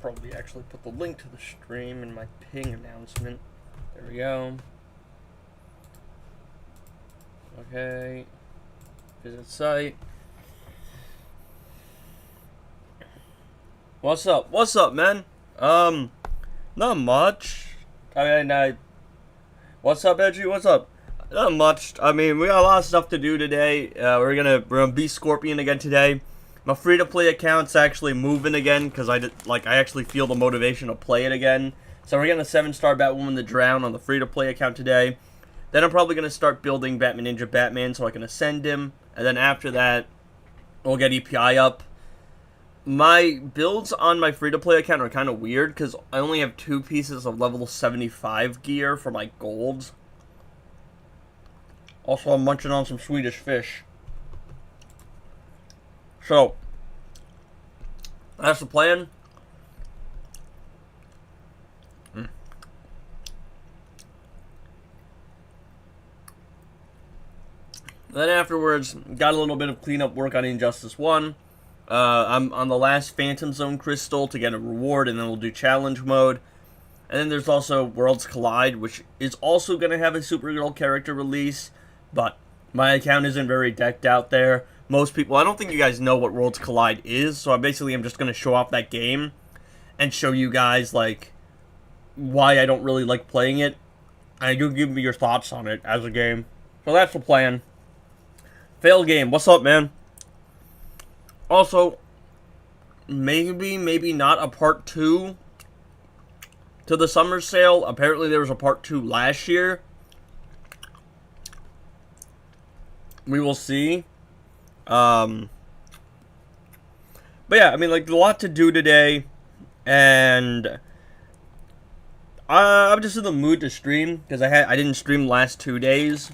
Probably actually put the link to the stream in my ping announcement. There we go. Okay. Visit site. What's up? What's up, man? Not much. What's up, Edgy? What's up? Not much. I mean, we got a lot of stuff to do today. We're gonna be Scorpion again today. My free-to-play account's actually moving again because I actually feel the motivation to play it again. So we're getting a 7-star Batwoman to drown on the free-to-play account today. Then I'm probably gonna start building Batman Ninja Batman so I can ascend him, and then after that, we'll get EPI up. My builds on my free-to-play account are kind of weird because I only have 2 pieces of level 75 gear for my golds. Also, I'm munching on some Swedish fish. So, that's the plan. Then afterwards, got a little bit of cleanup work on Injustice 1. I'm on the last Phantom Zone Crystal to get a reward, and then we'll do challenge mode. And then there's also Worlds Collide, which is also going to have a Supergirl character release, but my account isn't very decked out there. Most people, I don't think you guys know what Worlds Collide is, so I'm just going to show off that game and show you guys, like, why I don't really like playing it. And you give me your thoughts on it as a game. So that's the plan. Fail game, what's up, man? Also, maybe not a part 2 to the summer sale. Apparently there was a part 2 last year. We will see. But yeah, I mean, like, a lot to do today, and I'm just in the mood to stream, because I didn't stream the last 2 days,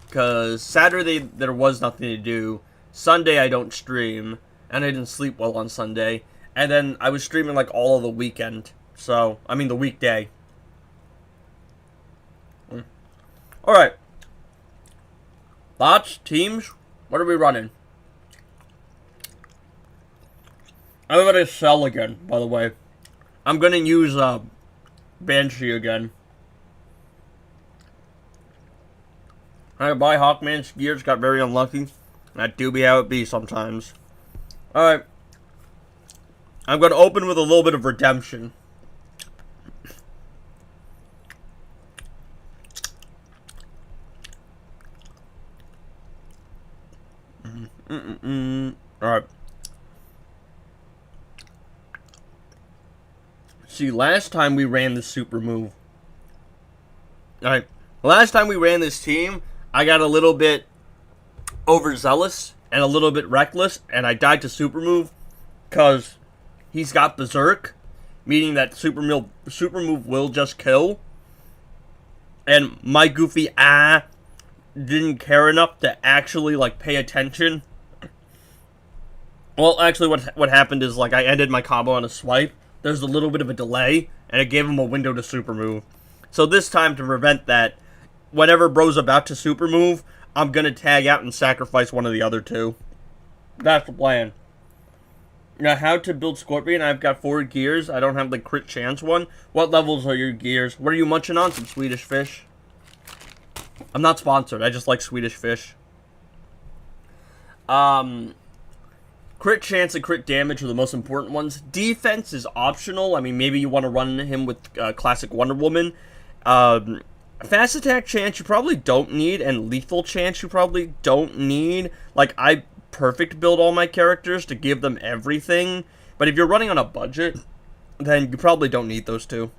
because Saturday there was nothing to do, Sunday I don't stream, and I didn't sleep well on Sunday, and then I was streaming, like, all of the weekend, so, I mean, the weekday. Alright. Thoughts? Teams? What are we running? I'm gonna sell again, by the way. I'm gonna use, Banshee again. I buy Hawkman's gears, got very unlucky. That do be how it be sometimes. Alright. I'm gonna open with a little bit of redemption. Alright. See, last time we ran this super move. Alright. Last time we ran this team, I got a little bit overzealous and a little bit reckless, and I died to super move because he's got Berserk, meaning that super move will just kill. And my goofy didn't care enough to actually, like, pay attention. Well, actually, what happened is, like, I ended my combo on a swipe. There's a little bit of a delay, and it gave him a window to super move. So this time, to prevent that, whenever bro's about to super move, I'm gonna tag out and sacrifice one of the other 2. That's the plan. Now, how to build Scorpion? I've got 4 gears. I don't have the crit chance one. What levels are your gears? What are you munching on? Some Swedish fish? I'm not sponsored. I just like Swedish fish. Crit chance and crit damage are the most important ones. Defense is optional. I mean, maybe you want to run him with classic Wonder Woman. Fast attack chance you probably don't need, and lethal chance you probably don't need. Like, I perfect build all my characters to give them everything. But if you're running on a budget, then you probably don't need those 2.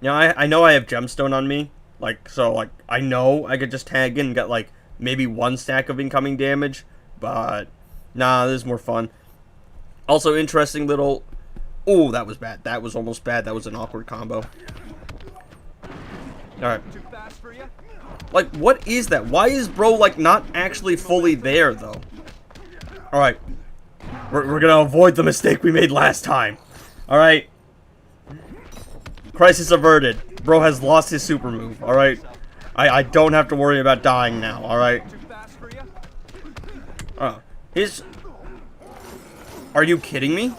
You know, I know I have Gemstone on me. Like, so, like, I know I could just tag in and get, like, maybe 1 stack of incoming damage. But, nah, this is more fun. Also, interesting little... Oh, that was bad. That was almost bad. That was an awkward combo. Alright. Like, what is that? Why is bro, like, not actually fully there, though? Alright. We're gonna avoid the mistake we made last time. Alright. Crisis averted. Bro has lost his super move, alright? I don't have to worry about dying now, alright? His... Are you kidding me?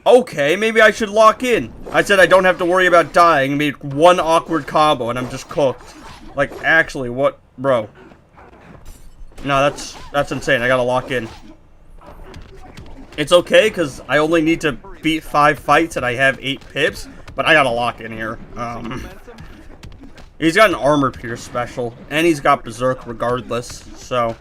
Okay, maybe I should lock in. I said I don't have to worry about dying. I made one awkward combo and I'm just cooked. Like, actually, what? Bro. No, that's insane. I gotta lock in. It's okay, because I only need to beat 5 fights and I have 8 pips, but I gotta lock in here. He's got an armor pierce special, and he's got berserk regardless, so...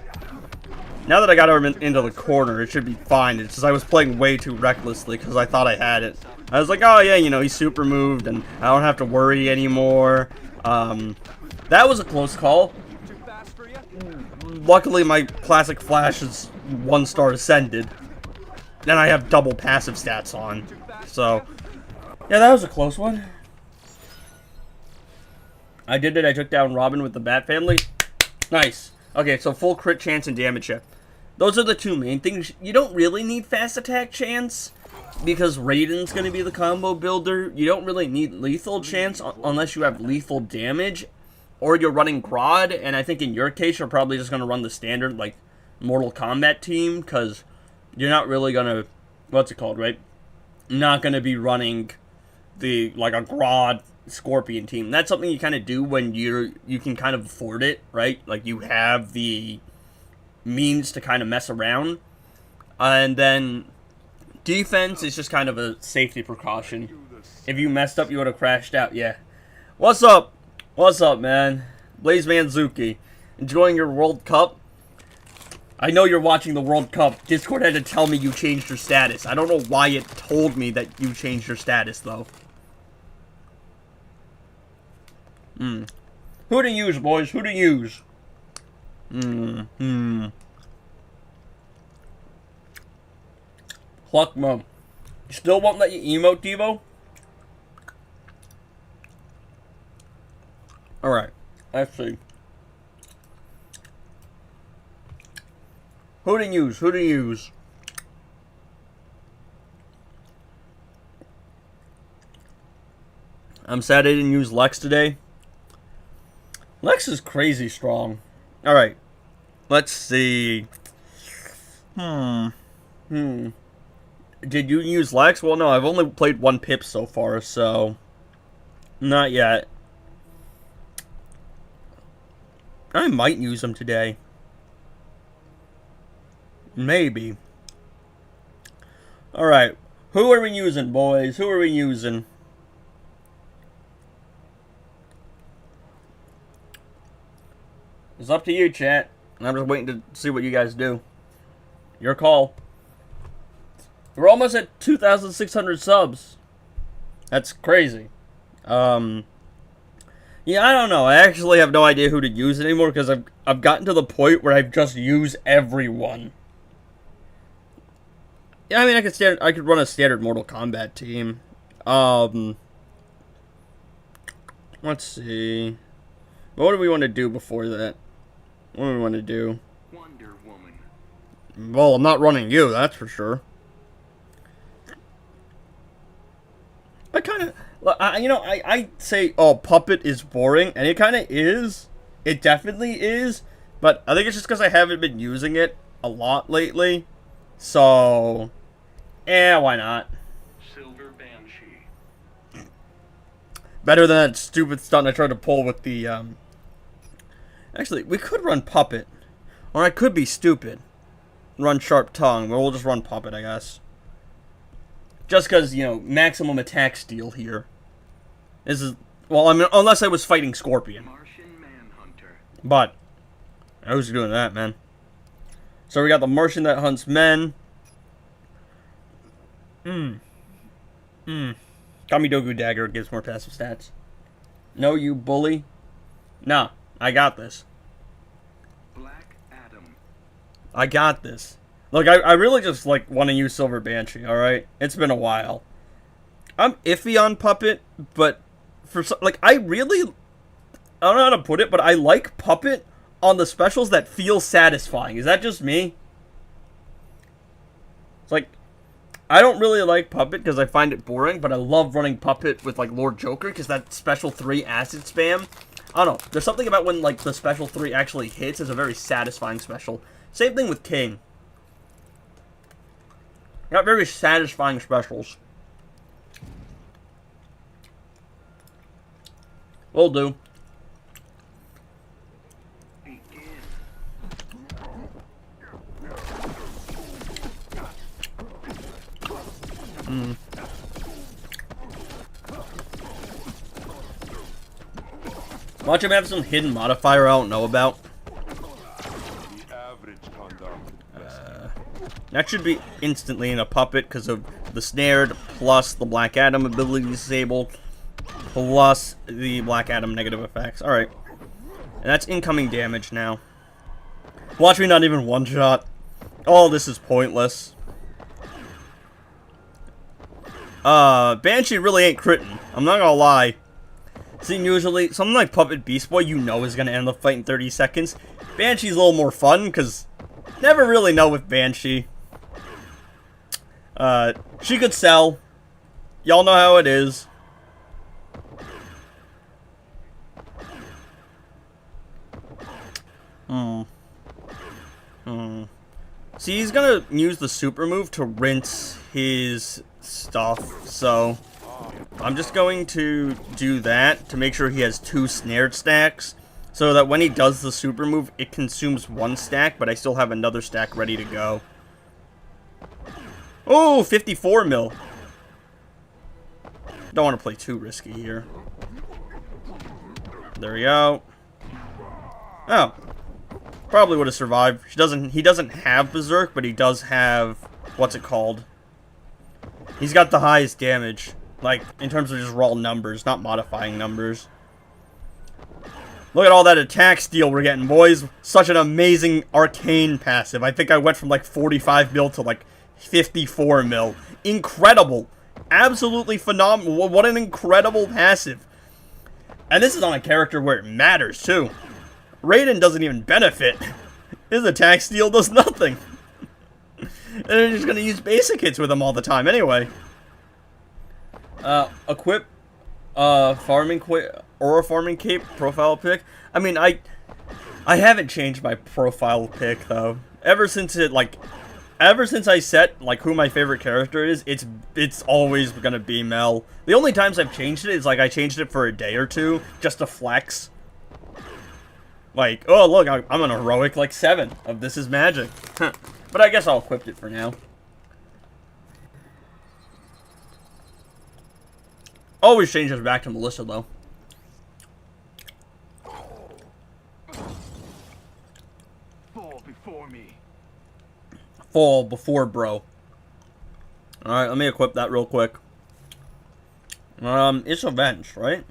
Now that I got him into the corner, it should be fine. It's just I was playing way too recklessly because I thought I had it. I was like, oh yeah, you know, he's super moved and I don't have to worry anymore. That was a close call. Luckily, my classic flash is 1-star ascended. And I have double passive stats on. So, yeah, that was a close one. I did it. I took down Robin with the Bat Family. Nice. Okay, so full crit chance and damage check. Those are the two main things. You don't really need fast attack chance because Raiden's going to be the combo builder. You don't really need lethal chance unless you have lethal damage or you're running Grodd. And I think in your case, you're probably just going to run the standard, like, Mortal Kombat team because you're not really going to, what's it called, right? Not going to be running the, like, a Grodd Scorpion team. That's something you kind of do when you can kind of afford it, right? Like, you have the means to kind of mess around. And then defense is just kind of a safety precaution. If you messed up, you would have crashed out. Yeah. What's up? What's up, man? Blaze Manzuki. Enjoying your World Cup? I know you're watching the World Cup. Discord had to tell me you changed your status. I don't know why it told me that you changed your status, though. Who to use, boys? Who to use? Pluck Mum. You still won't let you emote, Devo? Alright. Let's see. Who to use? Who to use? I'm sad I didn't use Lex today. Lex is crazy strong. Alright. Let's see. Did you use Lex? Well, no, I've only played 1 pip so far, so... Not yet. I might use him today. Maybe. Alright. Who are we using, boys? Who are we using? It's up to you, chat. I'm just waiting to see what you guys do. Your call. We're almost at 2,600 subs. That's crazy. Yeah, I don't know. I actually have no idea who to use anymore because I've gotten to the point where I just use everyone. Yeah, I mean, I could run a standard Mortal Kombat team. Let's see. What do we want to do before that? What do we want to do? Wonder Woman. Well, I'm not running you, that's for sure. I kind of, you know, I say, oh, Puppet is boring, and it kind of is. It definitely is, but I think it's just because I haven't been using it a lot lately. So, why not? Silver Banshee. Better than that stupid stunt I tried to pull with the, Actually, we could run Puppet. Or I could be stupid. Run Sharp Tongue, but we'll just run Puppet, I guess. Just because, you know, maximum attack steal here. This is... Well, I mean, unless I was fighting Scorpion. Martian Manhunter. But, who's doing that, man? So we got the Martian that hunts men. Kamidogu Dagger gives more passive stats. No, you bully. Nah, I got this. Black Adam. I got this. Look, I really just, like, want to use Silver Banshee, alright? It's been a while. I'm iffy on Puppet, but for some, like, I really I don't know how to put it, but I like Puppet on the specials that feel satisfying. Is that just me? It's like, I don't really like Puppet because I find it boring, but I love running Puppet with, like, Lord Joker because that special 3 acid spam. I don't know. There's something about when, like, the special 3 actually hits. It's a very satisfying special. Same thing with King. Got very satisfying specials. Will do. Watch him have some hidden modifier I don't know about. That should be instantly in a Puppet because of the snared, plus the Black Adam ability disabled, plus the Black Adam negative effects. Alright. And that's incoming damage now. Watch me not even one-shot. Oh, this is pointless. Banshee really ain't critting. I'm not gonna lie. See, usually, something like Puppet Beast Boy, you know is gonna end the fight in 30 seconds. Banshee's a little more fun, because never really know with Banshee. She could sell. Y'all know how it is. See, he's gonna use the super move to rinse his stuff, so I'm just going to do that to make sure he has 2 snared stacks, so that when he does the super move, it consumes 1 stack, but I still have another stack ready to go. Oh, 54 mil. Don't want to play too risky here. There we go. Oh. Probably would have survived. He doesn't have Berserk, but he does have, what's it called? He's got the highest damage. Like, in terms of just raw numbers, not modifying numbers. Look at all that attack steal we're getting, boys. Such an amazing arcane passive. I think I went from like 45 mil to like 54 mil. Incredible. Absolutely phenomenal. What an incredible passive. And this is on a character where it matters, too. Raiden doesn't even benefit. His attack steal does nothing. And they're just gonna use basic hits with him all the time anyway. Equip, Aura farming cape profile pick. I mean, I haven't changed my profile pick though. Ever since I set like who my favorite character is, it's always gonna be Mel. The only times I've changed it is like I changed it for a day or two just to flex. Like, oh look, I'm an heroic like 7 of This Is Magic. But I guess I'll equip it for now. Always changes back to Melissa though. Fall before me. Fall before bro. Alright, let me equip that real quick. It's Avenge, right?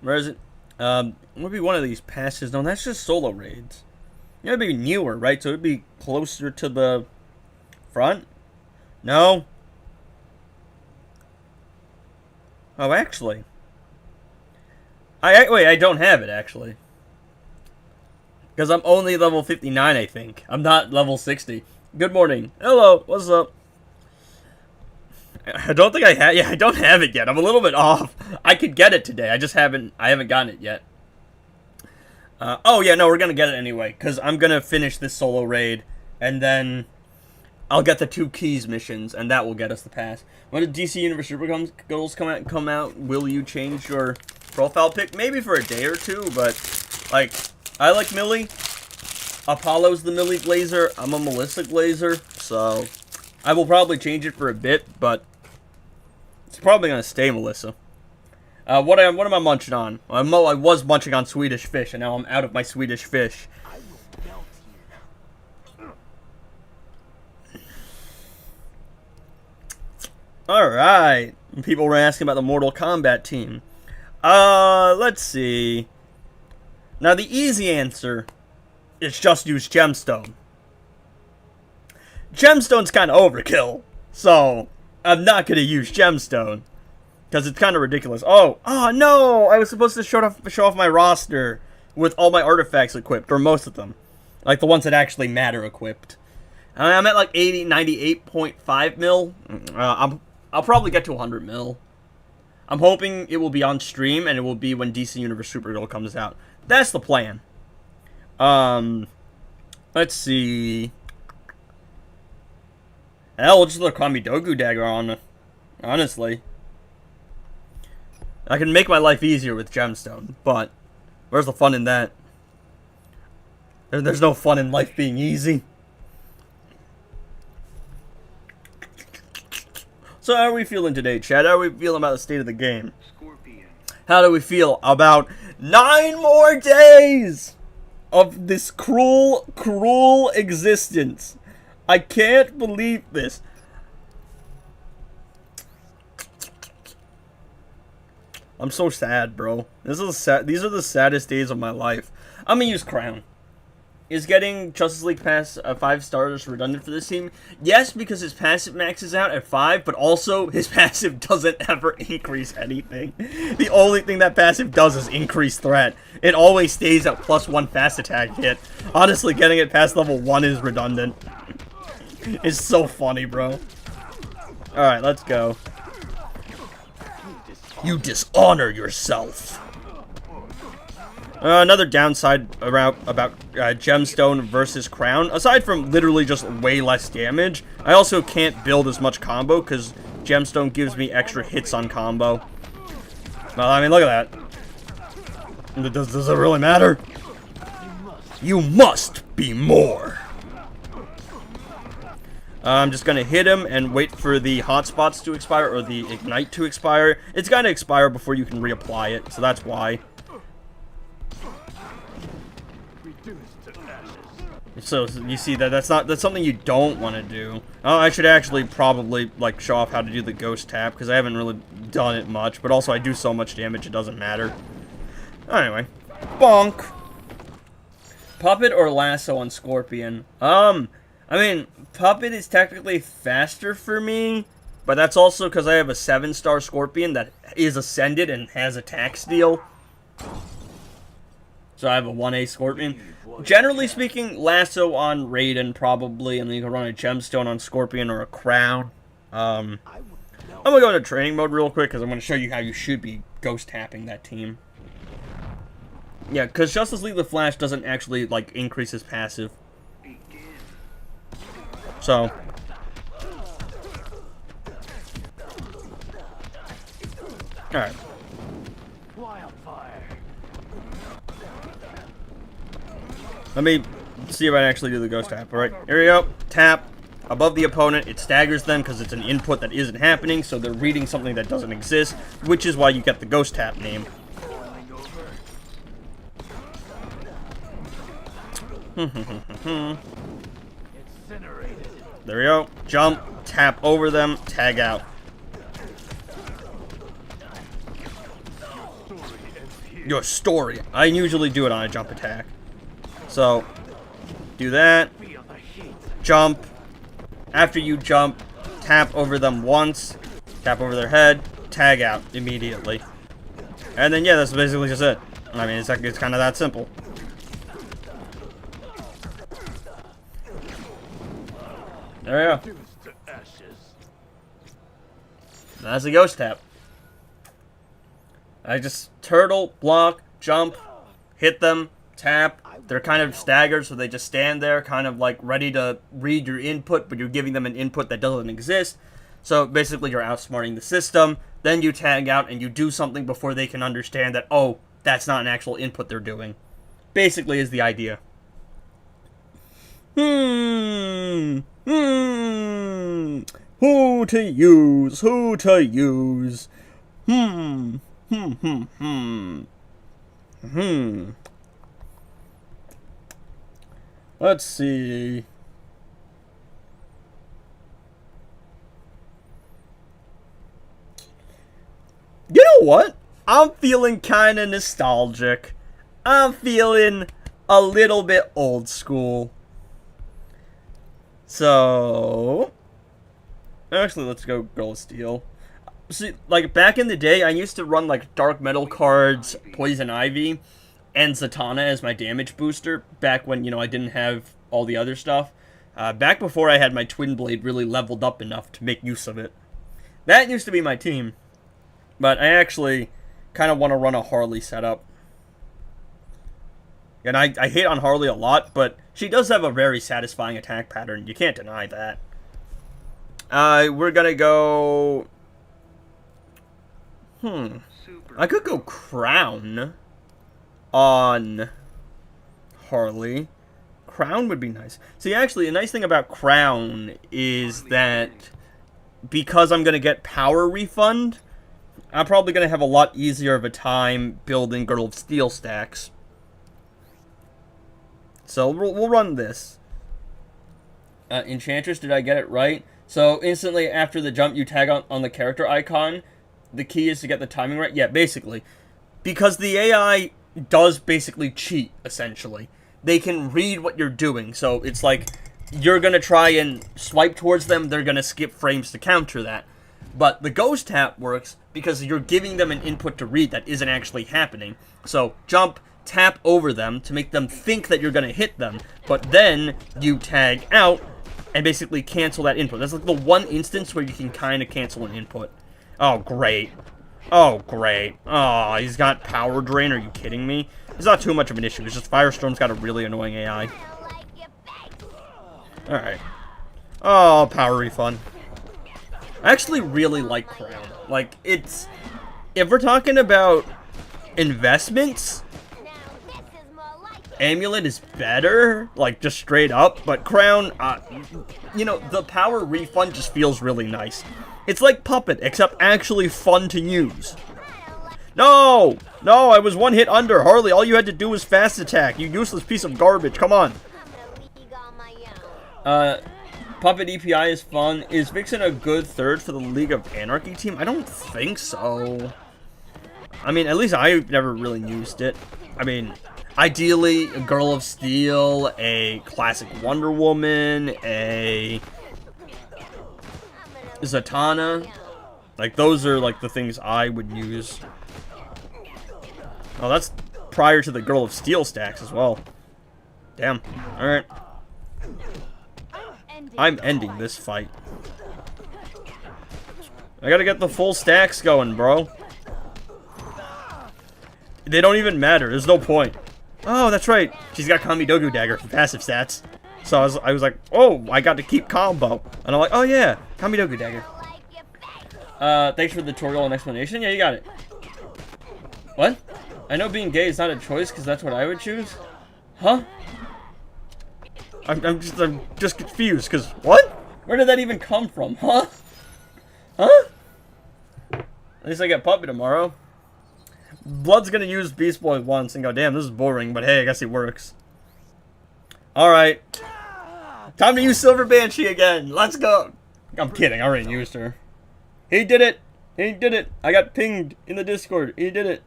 Where is it? Would be one of these passes. No, that's just solo raids. It would be newer, right? So it would be closer to the front? No? Oh, actually. Wait, I don't have it, actually. Because I'm only level 59, I think. I'm not level 60. Good morning. Hello, what's up? I don't think I have. Yeah, I don't have it yet. I'm a little bit off. I could get it today. I haven't gotten it yet. Oh yeah, no, we're gonna get it anyway because I'm gonna finish this solo raid and then I'll get the 2 keys missions and that will get us the pass. When the DC Universe Super goals come out, will you change your profile pic? Maybe for a day or 2, but like I like Millie. Apollo's the Millie Glazer. I'm a Melissa Glazer, so I will probably change it for a bit, but it's probably gonna stay Melissa. What am I munching on? I was munching on Swedish fish, and now I'm out of my Swedish fish. Alright. People were asking about the Mortal Kombat team. Let's see. Now, the easy answer is just use Gemstone. Gemstone's kind of overkill, so I'm not going to use Gemstone. Because it's kind of ridiculous. Oh no! I was supposed to show off my roster with all my artifacts equipped, or most of them. Like the ones that actually matter equipped. I'm at like 98.5 mil. I'll probably get to 100 mil. I'm hoping it will be on stream, and it will be when DC Universe Supergirl comes out. That's the plan. Let's see. Hell, we'll just throw Kamidogu Dagger on, honestly. I can make my life easier with Gemstone, but where's the fun in that? There's no fun in life being easy. So how are we feeling today, Chad? How are we feeling about the state of the game? Scorpion. How do we feel about 9 more days of this cruel, cruel existence? I can't believe this. I'm so sad, bro. These are the saddest days of my life. I'm gonna use Crown. Is getting Justice League Pass 5 stars redundant for this team? Yes, because his passive maxes out at 5, but also his passive doesn't ever increase anything. The only thing that passive does is increase threat. It always stays at +1 fast attack hit. Honestly, getting it past level 1 is redundant. It's so funny, bro. Alright, let's go. You dishonor yourself. Another downside about Gemstone versus Crown, aside from literally just way less damage, I also can't build as much combo because Gemstone gives me extra hits on combo. Well, I mean, look at that. Does it really matter? You must be more. I'm just gonna hit him and wait for the hotspots to expire, or the ignite to expire. It's gotta expire before you can reapply it, so that's why. So you see that's something you don't want to do. Oh, I should actually probably like show off how to do the ghost tap because I haven't really done it much, but also I do so much damage it doesn't matter. Anyway, bonk. Puppet or lasso on Scorpion? I mean, Puppet is technically faster for me, but that's also because I have a 7-star Scorpion that is ascended and has attack steal. So I have a 1A Scorpion. Generally speaking, lasso on Raiden probably, and then you can run a Gemstone on Scorpion or a Crown. I'm gonna go into training mode real quick because I'm gonna show you how you should be ghost tapping that team. Yeah, because Justice League the Flash doesn't actually like increase his passive. So alright. Let me see if I can actually do the ghost tap. Alright, here we go. Tap above the opponent. It staggers them because it's an input that isn't happening, so they're reading something that doesn't exist, which is why you get the ghost tap name. There we go. Jump, tap over them, tag out. Your story. I usually do it on a jump attack. So, do that. Jump. After you jump, tap over them once. Tap over their head. Tag out immediately. And then, yeah, that's basically just it. I mean, it's kind of that simple. There we go. That's a ghost tap. I just turtle, block, jump, hit them, tap. They're kind of staggered, so they just stand there, kind of like ready to read your input, but you're giving them an input that doesn't exist. So basically, you're outsmarting the system. Then you tag out and you do something before they can understand that, oh, that's not an actual input they're doing. Basically, is the idea. Who to use? Who to use? Let's see. You know what? I'm feeling kind of nostalgic. I'm feeling a little bit old school. So, actually, let's go Girl of Steel. See, like, back in the day, I used to run, like, Dark Metal cards, Poison Ivy, and Zatanna as my damage booster, back when, you know, I didn't have all the other stuff. Back before I had my Twin Blade really leveled up enough to make use of it. That used to be my team. But I actually kind of want to run a Harley setup. And I hate on Harley a lot, but she does have a very satisfying attack pattern. You can't deny that. We're going to go... I could go Crown on Harley. Crown would be nice. See, actually, a nice thing about Crown is that because I'm going to get power refund, I'm probably going to have a lot easier of a time building Girdle of Steel stacks. So we'll run this. Enchantress, did I get it right? So instantly after the jump, you tag on the character icon. The key is to get the timing right. Yeah, basically. Because the AI does basically cheat, essentially. They can read what you're doing. So it's like you're going to try and swipe towards them. They're going to skip frames to counter that. But the ghost tap works because you're giving them an input to read that isn't actually happening. So jump, tap over them to make them think that you're going to hit them. But then you tag out and basically cancel that input. That's like the one instance where you can kind of cancel an input. Oh, great. Oh, great. Oh, he's got power drain. Are you kidding me? It's not too much of an issue. It's just Firestorm's got a really annoying AI. Alright. Oh, power refund. I actually really like Crown. Like, it's... If we're talking about investments, Amulet is better. Like, just straight up. But Crown, you know, the power refund just feels really nice. It's like Puppet, except actually fun to use. No! No, I was one hit under. Harley, all you had to do was fast attack. You useless piece of garbage. Come on. Puppet EPI is fun. Is Vixen a good third for the League of Anarchy team? I don't think so. I mean, at least I've never really used it. I mean, ideally, a Girl of Steel, a classic Wonder Woman, a Zatanna. Like, those are, like, the things I would use. Oh, that's prior to the Girl of Steel stacks as well. Damn. Alright. I'm ending this fight. I gotta get the full stacks going, bro. They don't even matter. There's no point. Oh, that's right. She's got Kamidogu Dagger for passive stats. So I was like, oh, I got to keep combo. And I'm like, oh yeah, Kamidogu Dagger. Thanks for the tutorial and explanation. Yeah, you got it. What? I know being gay is not a choice because that's what I would choose. Huh? I'm just confused because what? Where did that even come from? Huh? Huh? At least I get Puppy tomorrow. Blood's gonna use Beast Boy once and go, damn, this is boring, but hey, I guess it works. Alright. Time to use Silver Banshee again. Let's go. I'm kidding, I already used her. He did it. He did it. I got pinged in the Discord. He did it.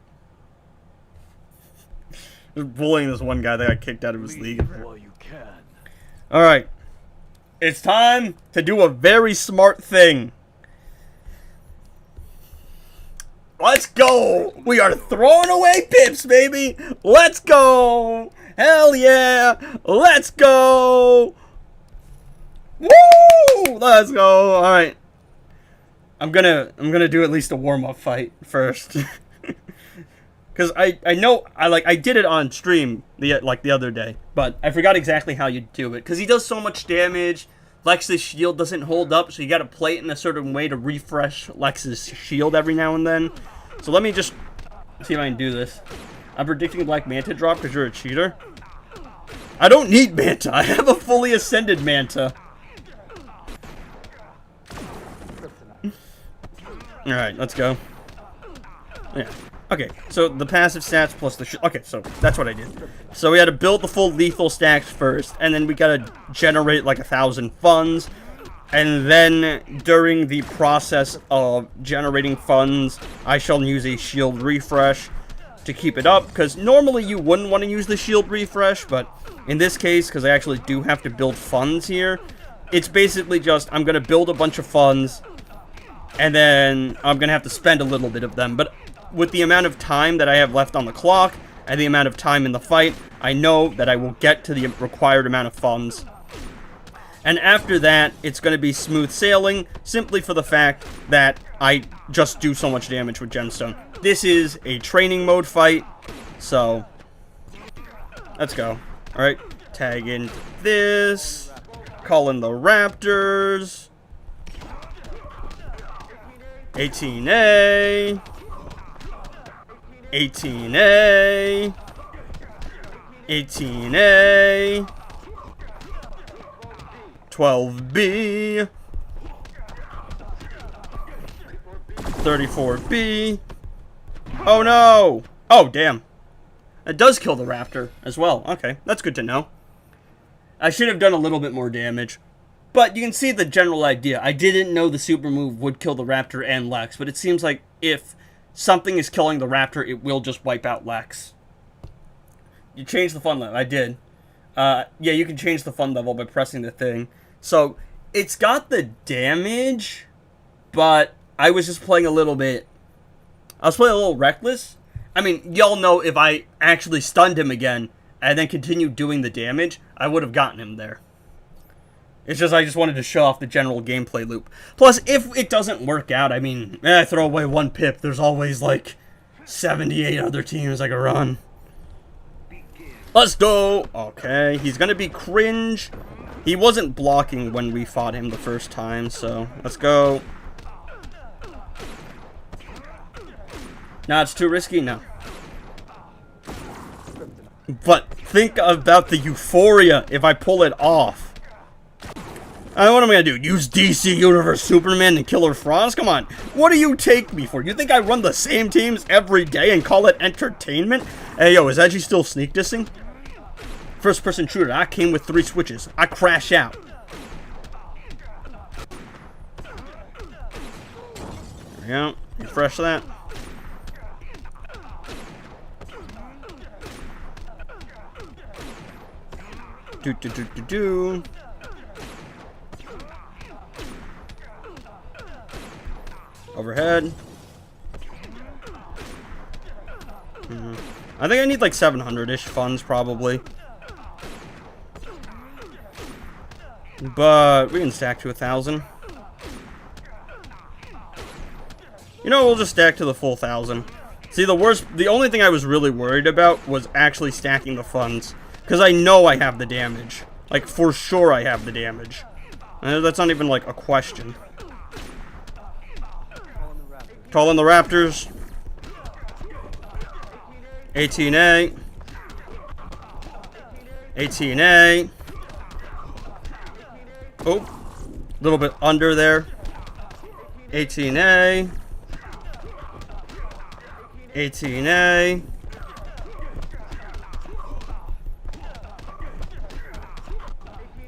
Just bullying this one guy that got kicked out of his league. Alright. It's time to do a very smart thing. Let's go! We are throwing away pips, baby! Let's go! Hell yeah! Let's go! Woo! Let's go! Alright. I'm gonna do at least a warm-up fight first. Cause I know I did it on stream the other day, but I forgot exactly how you do it. Cause he does so much damage. Lex's shield doesn't hold up, so you gotta play it in a certain way to refresh Lex's shield every now and then. So let me just see if I can do this. I'm predicting Black Manta drop because you're a cheater. I don't need Manta. I have a fully ascended Manta. Alright, let's go. Yeah. Okay, so the passive stats plus the... Okay, so that's what I did. So we had to build the full lethal stacks first, and then we gotta generate like 1,000 funds. And then, during the process of generating funds, I shall use a shield refresh to keep it up. Because normally you wouldn't want to use the shield refresh, but in this case, because I actually do have to build funds here, it's basically just, I'm going to build a bunch of funds, and then I'm going to have to spend a little bit of them. But with the amount of time that I have left on the clock, and the amount of time in the fight, I know that I will get to the required amount of funds. And after that, it's going to be smooth sailing, simply for the fact that I just do so much damage with Gemstone. This is a training mode fight, so let's go. Alright, tag in this, call in the Raptors, 18A, 18A, 18A, 12B, 34B. Oh no! Oh, damn. It does kill the Raptor as well. Okay, that's good to know. I should have done a little bit more damage. But you can see the general idea. I didn't know the super move would kill the Raptor and Lex, but it seems like if something is killing the Raptor, it will just wipe out Lex. You changed the fun level. I did. Yeah, you can change the fun level by pressing the thing. So, it's got the damage, but I was just playing a little bit... I was playing a little reckless. I mean, y'all know if I actually stunned him again, and then continued doing the damage, I would have gotten him there. It's just, I just wanted to show off the general gameplay loop. Plus, if it doesn't work out, I mean, I throw away one pip, there's always, like, 78 other teams I can run. Let's go! Okay, he's gonna be cringe. He wasn't blocking when we fought him the first time, so let's go. Nah, it's too risky? No. But think about the euphoria if I pull it off. What am I gonna do? Use DC Universe Superman and Killer Frost? Come on. What do you take me for? You think I run the same teams every day and call it entertainment? Hey, yo, is Edgy still sneak dissing? First person shooter. I came with 3 switches. I crash out. There we go. Refresh that. Do. Overhead. I think I need like 700-ish funds probably. But we can stack to 1,000. You know, we'll just stack to the full 1,000. See, the only thing I was really worried about was actually stacking the funds. Because I know I have the damage. Like, for sure I have the damage. That's not even, like, a question. Call in the Raptors. 18A. 18A. Oh. A little bit under there. 18A. 18A.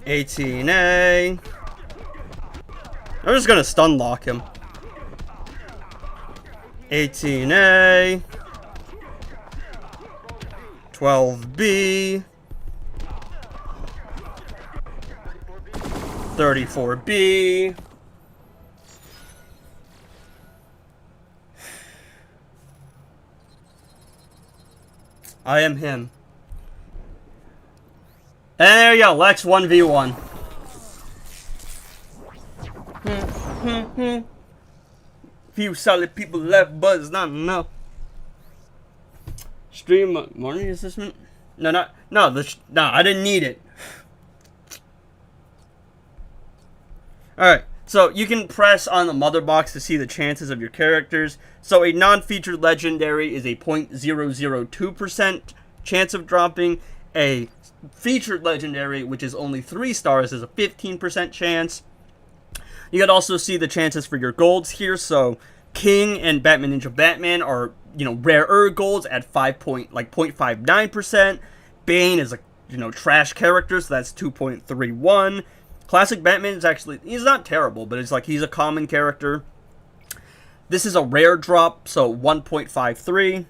18A. I'm just gonna stun lock him. 18A. 12B. 34B. I am him. And there you go, Lex 1v1. Few solid people left, but it's not enough. Stream morning assessment? No, I didn't need it. Alright, so you can press on the mother box to see the chances of your characters. So a non-featured legendary is a 0.002% chance of dropping. A featured legendary, which is only 3 stars, is a 15% chance. You can also see the chances for your golds here. So King and Batman Ninja Batman are, rarer golds at 0.59%. Bane is a, trash character, so that's 2.31. Classic Batman is actually, he's not terrible, but it's like he's a common character. This is a rare drop, so 1.53.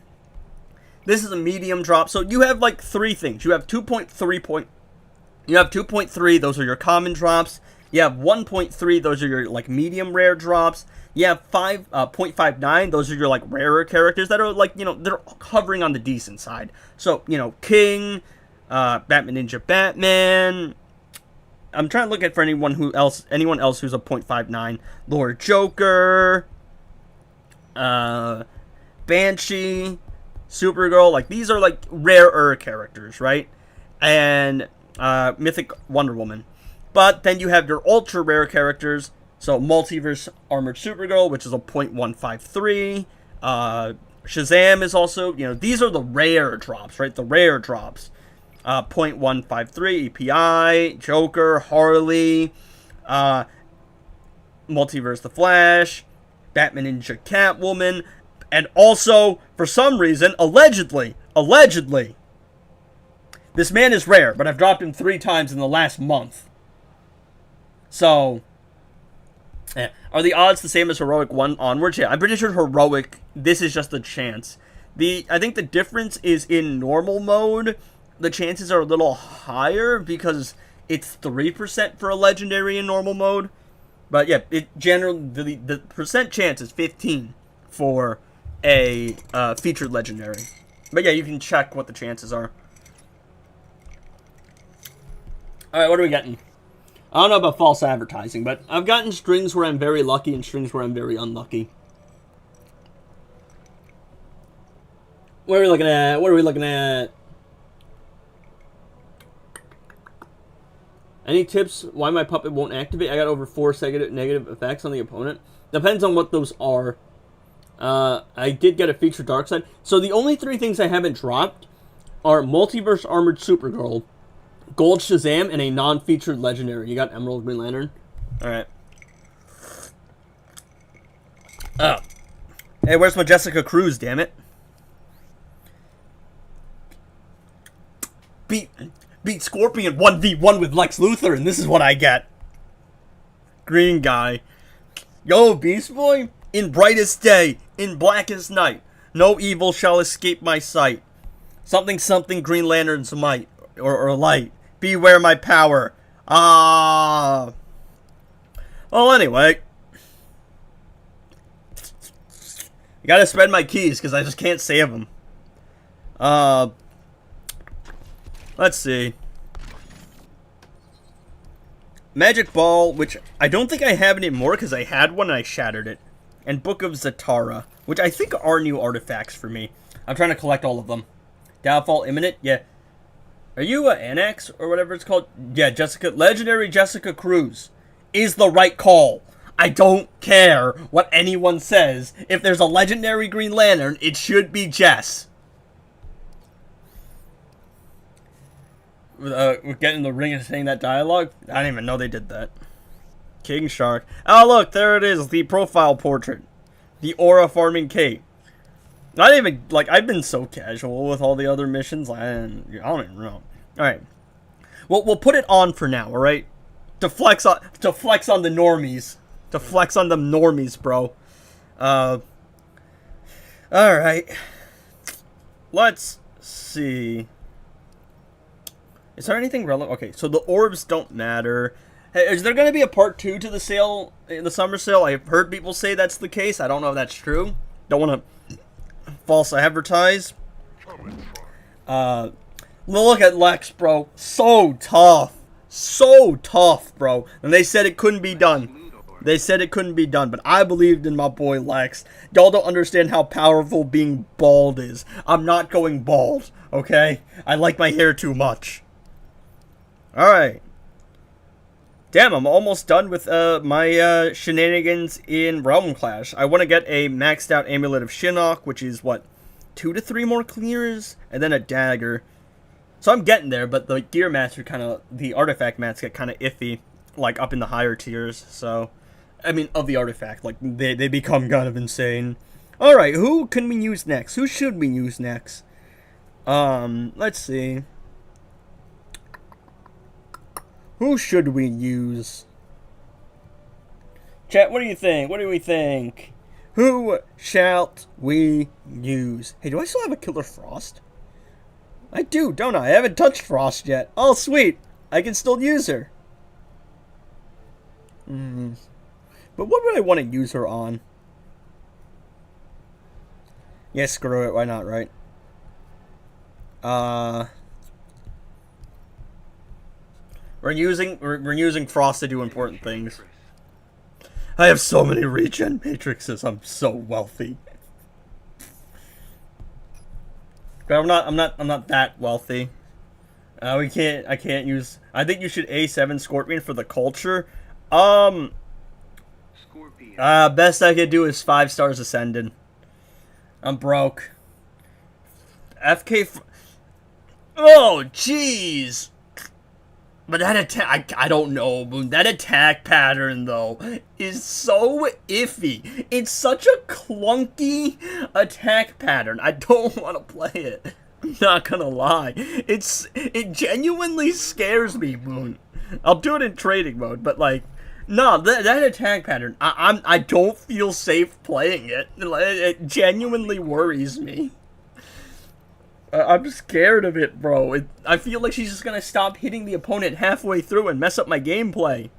This is a medium drop, so you have like 3 things. You have 2.3, those are your common drops. You have 1.3, those are your like medium rare drops. You have 0.59, those are your like rarer characters that are like, you know, they're hovering on the decent side. So, you know, King, Batman Ninja Batman. I'm trying to look at for anyone else who's a 0.59. Lord Joker, Banshee, Supergirl, like these are like rarer characters, right? And Mythic Wonder Woman. But then you have your ultra rare characters. So Multiverse Armored Supergirl, which is a 0.153. Shazam is also, you know, these are the rare drops, right? The rare drops. 0.153 EPI, Joker, Harley, Multiverse The Flash, Batman Ninja Catwoman, and also, for some reason, allegedly, this man is rare, but I've dropped him 3 times in the last month. So, yeah. Are the odds the same as Heroic 1 onwards? Yeah, I'm pretty sure Heroic, this is just a chance. I think the difference is in normal mode, the chances are a little higher because it's 3% for a legendary in normal mode. But yeah, the percent chance is 15 for a featured legendary. But yeah, you can check what the chances are. Alright, what are we getting? I don't know about false advertising, but I've gotten strings where I'm very lucky and strings where I'm very unlucky. What are we looking at? Any tips why my puppet won't activate? I got over 4 negative effects on the opponent. Depends on what those are. I did get a featured dark side. So the only 3 things I haven't dropped are Multiverse Armored Supergirl, Gold Shazam, and a non-featured legendary. You got Emerald Green Lantern? Alright. Oh. Hey, where's my Jessica Cruz, damn it? Beat Scorpion 1v1 with Lex Luthor, and this is what I get. Green guy. Yo, Beast Boy, in brightest day, in blackest night, no evil shall escape my sight. Something, Green Lantern's might, or light. Beware my power. Well, anyway. I gotta spread my keys, because I just can't save them. Let's see. Magic Ball, which I don't think I have anymore because I had one and I shattered it. And Book of Zatara, which I think are new artifacts for me. I'm trying to collect all of them. Downfall Imminent, yeah. Are you Annex or whatever it's called? Yeah, Legendary Jessica Cruz is the right call. I don't care what anyone says. If there's a legendary Green Lantern, it should be Jess. We're getting the ring and saying that dialogue? I didn't even know they did that. King Shark. Oh, look, there it is. The profile portrait. The aura farming Kate. Not even, like, I've been so casual with all the other missions. I don't even know. Alright. Well, we'll put it on for now, alright? To flex on the normies. To flex on them normies, bro. Alright. Let's see. Is there anything relevant? Okay, so the orbs don't matter. Hey, is there going to be a part 2 to the sale, the summer sale? I've heard people say that's the case. I don't know if that's true. Don't want to false advertise. Look at Lex, bro. So tough. So tough, bro. And they said it couldn't be done. They said it couldn't be done, but I believed in my boy Lex. Y'all don't understand how powerful being bald is. I'm not going bald, okay? I like my hair too much. Alright. Damn, I'm almost done with my shenanigans in Realm Clash. I want to get a maxed out Amulet of Shinnok, which is, what, 2 to 3 more clears? And then a dagger. So I'm getting there, but the gear mats are kind of, the artifact mats get kind of iffy, like up in the higher tiers, so, I mean, of the artifact, like, they become kind of insane. Alright, who can we use next? Who should we use next? Let's see. Who should we use? Chat, what do you think? What do we think? Who shall we use? Hey, do I still have a Killer Frost? I do, don't I? I haven't touched Frost yet. Oh, sweet. I can still use her. But what would I want to use her on? Yeah, screw it. Why not, right? We're using Frost to do important things. I have so many regen matrices. I'm so wealthy. But I'm not that wealthy. I can't use. I think you should A7 Scorpion for the culture. Scorpion. Best I could do is 5 stars ascended. I'm broke. Oh, jeez. But that attack, I don't know, Boone. That attack pattern, though, is so iffy. It's such a clunky attack pattern. I don't want to play it. I'm not gonna lie. It genuinely scares me, Boone. I'll do it in trading mode, but like, no, that attack pattern, I don't feel safe playing it. It genuinely worries me. I'm scared of it, bro. I feel like she's just gonna stop hitting the opponent halfway through and mess up my gameplay.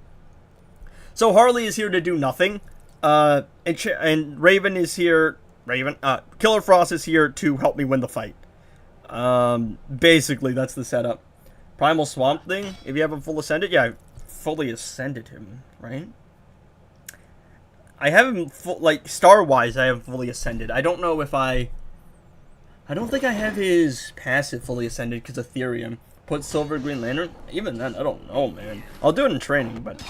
So Harley is here to do nothing, and Raven is here. Killer Frost is here to help me win the fight. Basically that's the setup. Primal Swamp Thing. If you haven't full ascended, yeah, I fully ascended him, right? I haven't star-wise. I have fully ascended. I don't know if I don't think I have his passive fully ascended because Ethereum. Put Silver Green Lantern? Even then, I don't know, man. I'll do it in training, but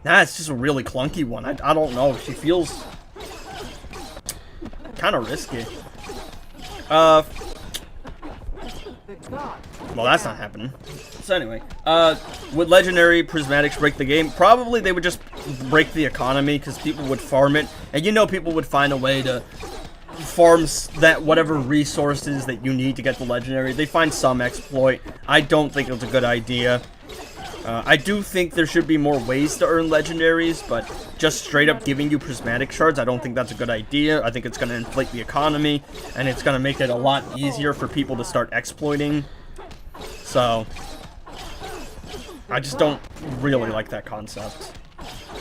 nah, it's just a really clunky one. I don't know. She feels kind of risky. Well, that's not happening. So anyway, would Legendary Prismatics break the game? Probably they would just break the economy because people would farm it. And you know people would find a way to farm that whatever resources that you need to get the legendary. They find some exploit. I don't think it's a good idea. I do think there should be more ways to earn legendaries, but just straight up giving you prismatic shards, I don't think that's a good idea. I think it's going to inflate the economy, and it's going to make it a lot easier for people to start exploiting. So I just don't really like that concept.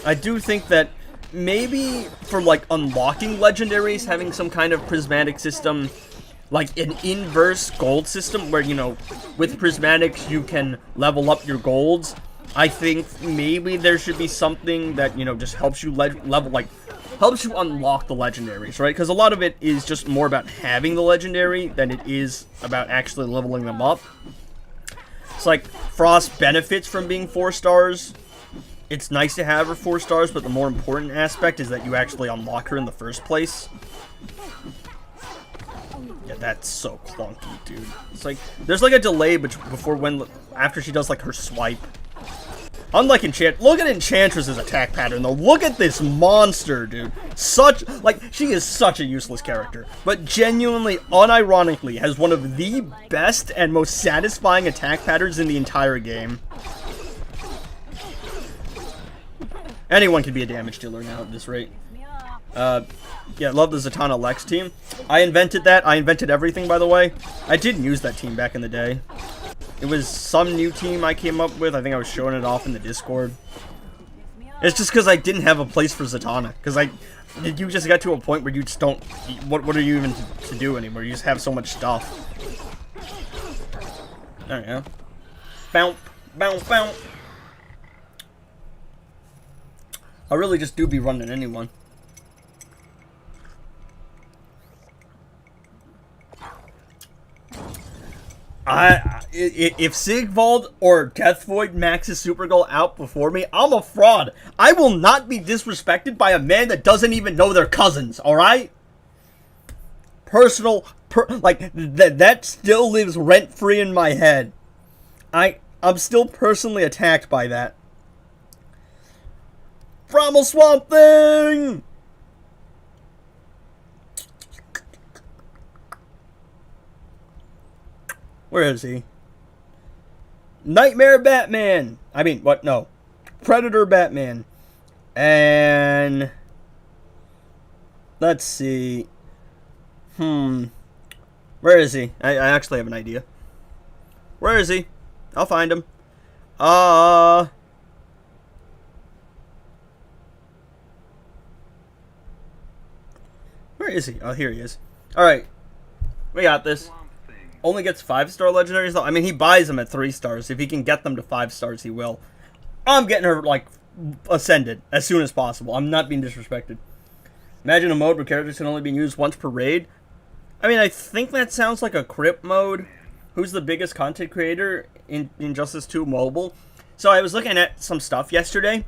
I do think that maybe for like unlocking legendaries, having some kind of prismatic system, like an inverse gold system where, you know, with prismatics you can level up your golds. I think maybe there should be something that, you know, just helps you helps you unlock the legendaries, right? Because a lot of it is just more about having the legendary than it is about actually leveling them up. It's like Frost benefits from being 4 stars. It's nice to have her 4 stars, but the more important aspect is that you actually unlock her in the first place. Yeah, that's so clunky, dude. It's like, there's like a delay after she does like her swipe. Unlike look at Enchantress's attack pattern though. Look at this monster, dude. She is such a useless character, but genuinely, unironically, has one of the best and most satisfying attack patterns in the entire game. Anyone can be a damage dealer now at this rate. Yeah, love the Zatanna Lex team. I invented that. I invented everything, by the way. I didn't use that team back in the day. It was some new team I came up with. I think I was showing it off in the Discord. It's just because I didn't have a place for Zatanna. Because you just got to a point where you just don't... What are you even to do anymore? You just have so much stuff. There we go. Bounce, bounce, bounce. I really just do be running anyone. If Sigvald or Death Void maxes Super Goal out before me, I'm a fraud. I will not be disrespected by a man that doesn't even know their cousins, alright? That still lives rent-free in my head. I'm still personally attacked by that. Primal Swamp Thing! Where is he? Nightmare Batman! I mean, what? No. Predator Batman. And... let's see. Where is he? I actually have an idea. Where is he? I'll find him. Where is he? Oh, here he is. Alright. We got this. Only gets 5-star legendaries though. I mean, he buys them at 3 stars. If he can get them to 5 stars, he will. I'm getting her, like, ascended as soon as possible. I'm not being disrespected. Imagine a mode where characters can only be used once per raid. I mean, I think that sounds like a crypt mode. Who's the biggest content creator in Injustice 2 Mobile? So I was looking at some stuff yesterday.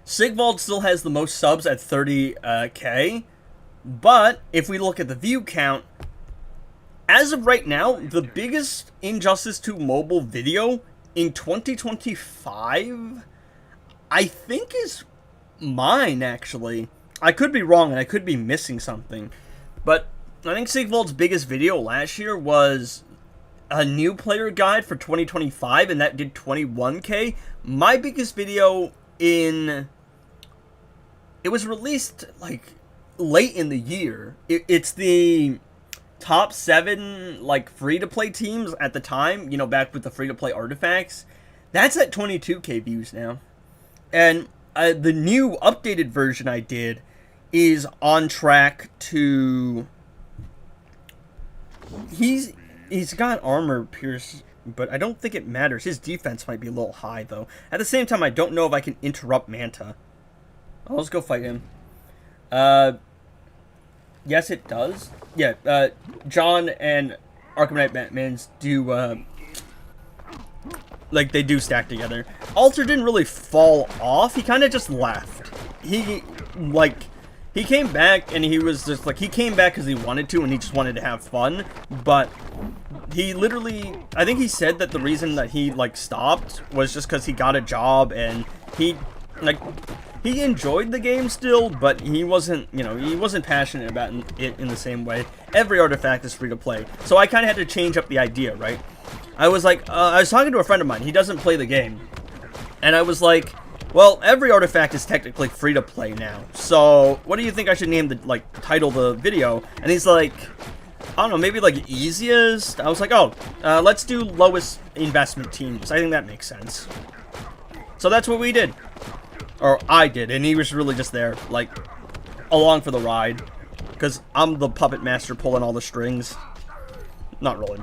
Sigvald still has the most subs at 30K. But if we look at the view count, as of right now, the biggest Injustice 2 Mobile video in 2025, I think is mine, actually. I could be wrong, and I could be missing something. But I think Sigvald's biggest video last year was a new player guide for 2025, and that did 21K. My biggest video it was released, like, late in the year. It's the top 7, like, free-to-play teams at the time, you know, back with the free-to-play artifacts. That's at 22K views now. And the new updated version I did is on track to... He's got armor pierce, but I don't think it matters. His defense might be a little high, though. At the same time, I don't know if I can interrupt Manta. Oh, let's go fight him. Yes, it does. Yeah, John and Arkham Knight Batmans do, like, they do stack together. Alter didn't really fall off. He kind of just left. He came back, and he was just, like, he came back because he wanted to, and he just wanted to have fun, but he literally, I think he said that the reason that he, like, stopped was just because he got a job, and he, like, he enjoyed the game still, but he wasn't, you know, he wasn't passionate about it in the same way. Every artifact is free to play, so I kind of had to change up the idea, right? I was like, I was talking to a friend of mine, he doesn't play the game, and I was like, well, every artifact is technically free to play now, so what do you think I should name the, like, title of the video? And he's like, I don't know, maybe like easiest? I was like, oh, let's do lowest investment teams. I think that makes sense. So that's what we did. Or I did, and he was really just there, like, along for the ride. Because I'm the puppet master pulling all the strings. Not really.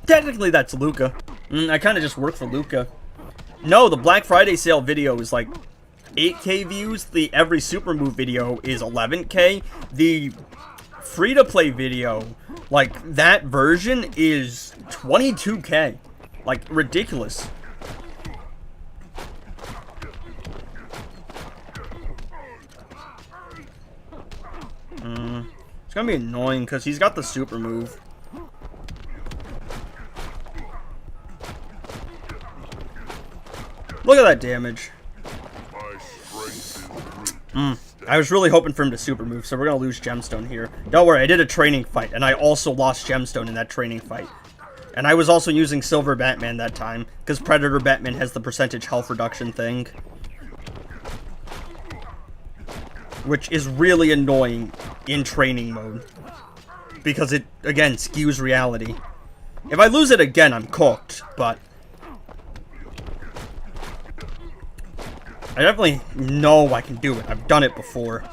Technically, that's Luca. I kind of just work for Luca. No, the Black Friday sale video is like 8K views. The every super move video is 11K. The free-to-play video, like, that version is 22K. Like, ridiculous. It's gonna be annoying because he's got the super move. Look at that damage. I was really hoping for him to super move, so we're gonna lose Gemstone here. Don't worry, I did a training fight, and I also lost Gemstone in that training fight. And I was also using Silver Batman that time, because Predator Batman has the percentage health reduction thing. Which is really annoying in training mode. Because it, again, skews reality. If I lose it again, I'm cooked, but... I definitely know I can do it. I've done it before.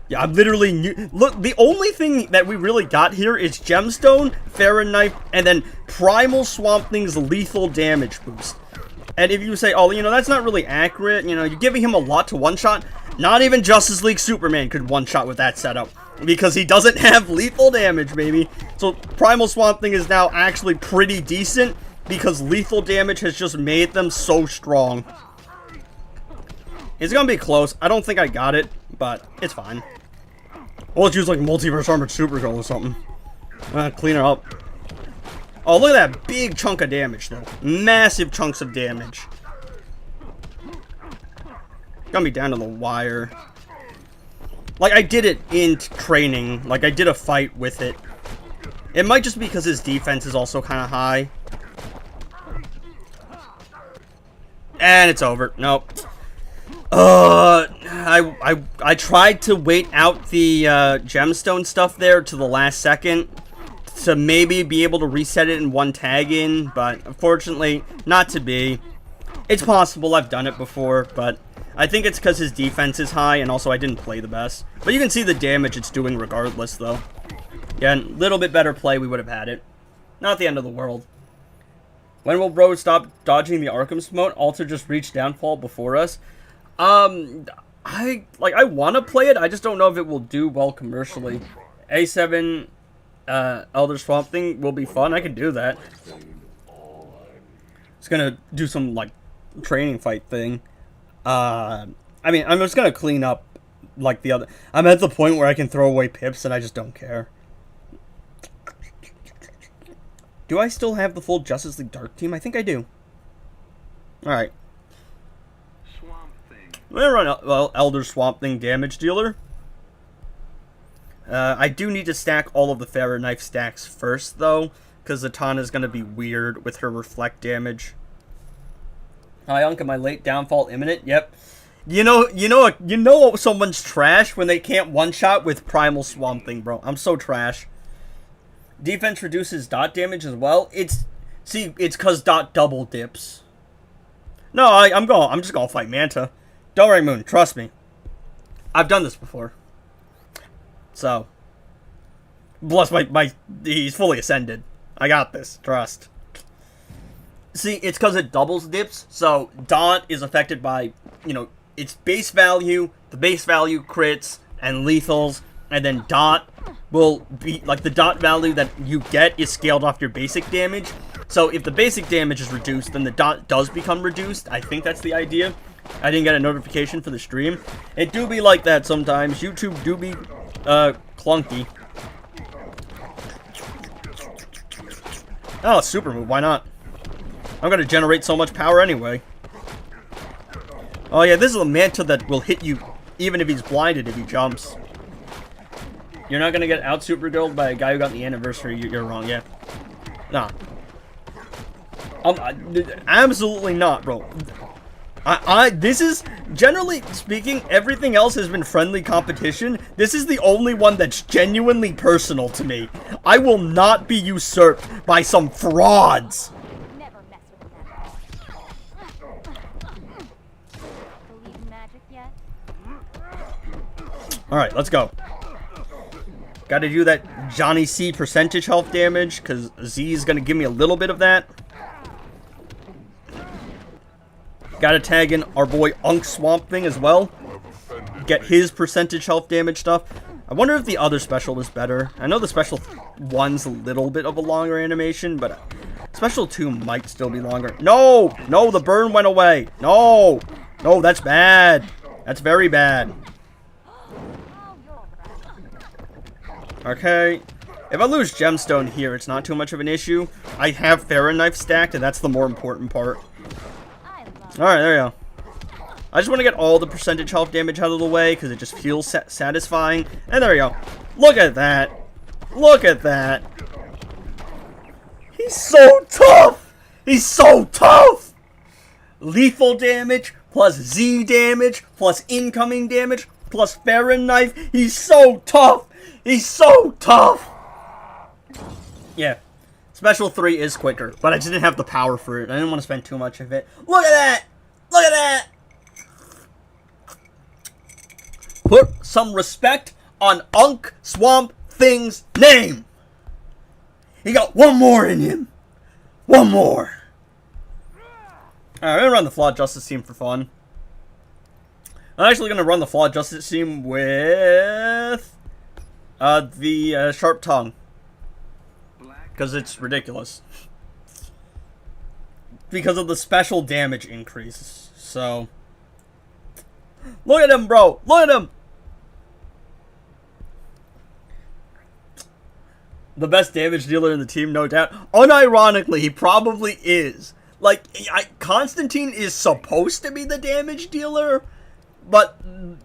Yeah, I'm literally new. Look, the only thing that we really got here is Gemstone, Farron Knife, and then Primal Swamp Thing's lethal damage boost. And if you say, oh, you know, that's not really accurate, you know, you're giving him a lot to one-shot. Not even Justice League Superman could one-shot with that setup. Because he doesn't have lethal damage, baby. So Primal Swamp Thing is now actually pretty decent. Because lethal damage has just made them so strong. It's gonna be close. I don't think I got it, but it's fine. Well, let's use like Multiverse Armored Supergirl or something. Clean her up. Oh, look at that big chunk of damage, though. Massive chunks of damage. Got me down to the wire. Like, I did it in training. Like, I did a fight with it. It might just be because his defense is also kind of high. And it's over. Nope. I tried to wait out the gemstone stuff there to the last second to maybe be able to reset it in one tag in, but unfortunately, not to be. It's possible, I've done it before, but I think it's because his defense is high, and also I didn't play the best. But you can see the damage it's doing regardless, though. Yeah, a little bit better play, we would have had it. Not the end of the world. When will bro stop dodging the Arkham smoke? Alter just reached downfall before us. I want to play it. I just don't know if it will do well commercially. A7 Elder Swamp Thing will be fun. I can do that. It's gonna do some like training fight thing. I mean, I'm just gonna clean up like the other. I'm at the point where I can throw away pips and I just don't care. Do I still have the full Justice League Dark team? I think I do. Alright. I'm gonna run Elder Swamp Thing damage dealer. I do need to stack all of the Farah Knife stacks first, though, because Zatanna is gonna be weird with her reflect damage. Hi, Unc, am I late? Downfall imminent? Yep. You know someone's trash when they can't one-shot with Primal Swamp Thing, bro. I'm so trash. Defense reduces dot damage as well. It's because dot double dips. No, I'm just gonna fight Manta. Don't worry, Moon. Trust me. I've done this before. So, plus he's fully ascended. I got this. Trust. See, it's because it doubles dips. So dot is affected by its base value, the base value crits and lethals, and then dot will be like the dot value that you get is scaled off your basic damage. So if the basic damage is reduced, then the dot does become reduced. I think that's the idea. I didn't get a notification for the stream. It do be like that sometimes. YouTube do be clunky. Oh, super move. Why not? I'm gonna generate so much power anyway. Oh yeah, this is a Manta that will hit you even if he's blinded if he jumps. You're not gonna get out super girled by a guy who got the anniversary. You're wrong, yeah. Nah. Absolutely not, bro. This is, generally speaking, everything else has been friendly competition. This is the only one that's genuinely personal to me. I will not be usurped by some frauds. Never mess with them. Believe in magic yet? Alright, let's go. Gotta do that Johnny C percentage health damage, because Z is gonna give me a little bit of that. Gotta tag in our boy Unk Swamp Thing as well. Get his percentage health damage stuff. I wonder if the other special is better. I know the special 1's a little bit of a longer animation, but special 2 might still be longer. No! No, the burn went away. No! No, that's bad. That's very bad. Okay. If I lose Gemstone here, it's not too much of an issue. I have Farah Knife stacked, and that's the more important part. Alright, there you go. I just want to get all the percentage health damage out of the way, because it just feels satisfying. And there you go. Look at that. Look at that. He's so tough! He's so tough! Lethal damage, plus Z damage, plus incoming damage, plus Farah Knife. He's so tough! He's so tough! Yeah. Special 3 is quicker, but I just didn't have the power for it. I didn't want to spend too much of it. Look at that! Look at that! Put some respect on Unk Swamp Thing's name! He got one more in him! One more! Alright, we're gonna run the Flawed Justice team for fun. I'm actually gonna run the Flawed Justice team with the Sharp Tongue. Because it's ridiculous. Because of the special damage increase. So. Look at him, bro! Look at him! The best damage dealer in the team, no doubt. Unironically, he probably is. Like, Constantine is supposed to be the damage dealer, but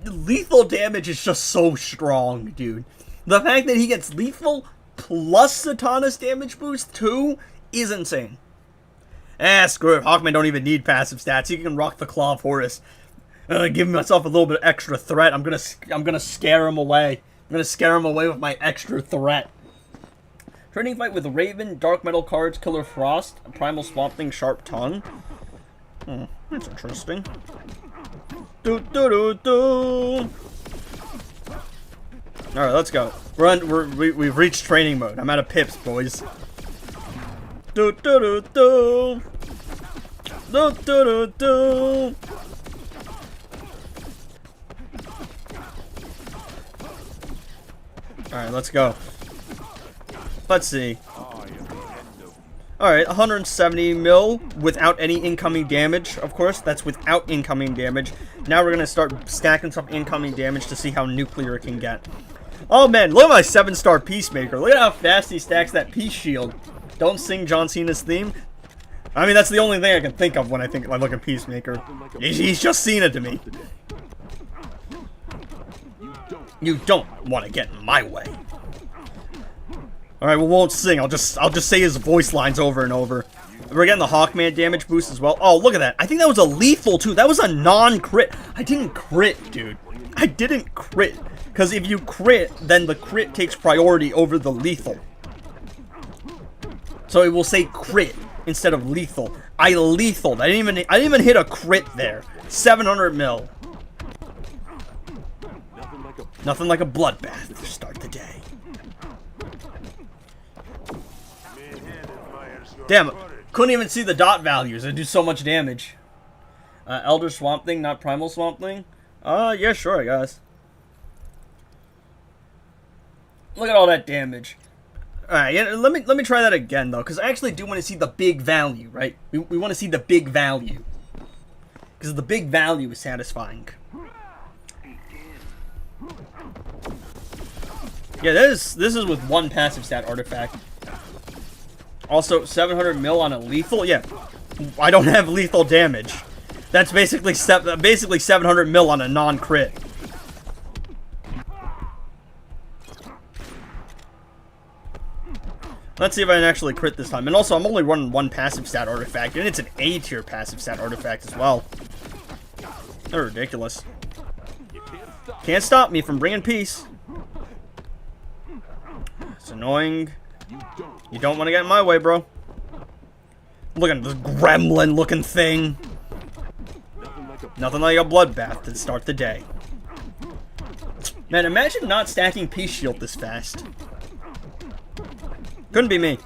lethal damage is just so strong, dude. The fact that he gets lethal plus Zatanna's damage boost too is insane. Screw it. Hawkman don't even need passive stats. He can rock the Claw of Horus. Giving myself a little bit of extra threat. I'm gonna scare him away. I'm gonna scare him away with my extra threat. Training fight with Raven, Dark Metal cards, Killer Frost, Primal Swamp Thing, Sharp Tongue. That's interesting. Do do do do. All right, let's go. We've reached training mode. I'm out of pips, boys. Do do do do. Do do do do. All right, let's go. Let's see. All right, 170 mil without any incoming damage. Of course, that's without incoming damage. Now we're gonna start stacking some incoming damage to see how nuclear it can get. Oh man, look at my 7-star Peacemaker. Look at how fast he stacks that peace shield. Don't sing John Cena's theme. I mean, that's the only thing I can think of when I look at Peacemaker. He's just Cena to me. You don't want to get in my way. All right, we won't sing. I'll just say his voice lines over and over. We're getting the Hawkman damage boost as well. Oh, look at that. I think that was a lethal too. That was a non-crit. I didn't crit, dude. I didn't crit. Because if you crit, then the crit takes priority over the lethal. So it will say crit instead of lethal. I lethaled. I didn't even hit a crit there. 700 mil. Nothing like a bloodbath to start the day. Damn, couldn't even see the dot values. They do so much damage. Elder Swamp Thing, not Primal Swamp Thing? Yeah, sure, I guess. Look at all that damage. Alright, yeah, let me try that again, though, because I actually do want to see the big value, right? We want to see the big value. Because the big value is satisfying. Yeah, this is with one passive stat artifact. Also, 700 mil on a lethal? Yeah, I don't have lethal damage. That's basically 700 mil on a non-crit. Let's see if I can actually crit this time. And also, I'm only running one passive stat artifact, and it's an A-tier passive stat artifact as well. They're ridiculous. Can't stop me from bringing peace. It's annoying. You don't want to get in my way, bro. Look at this gremlin-looking thing. Nothing like a bloodbath to start the day. Man, imagine not stacking Peace Shield this fast. Couldn't be me.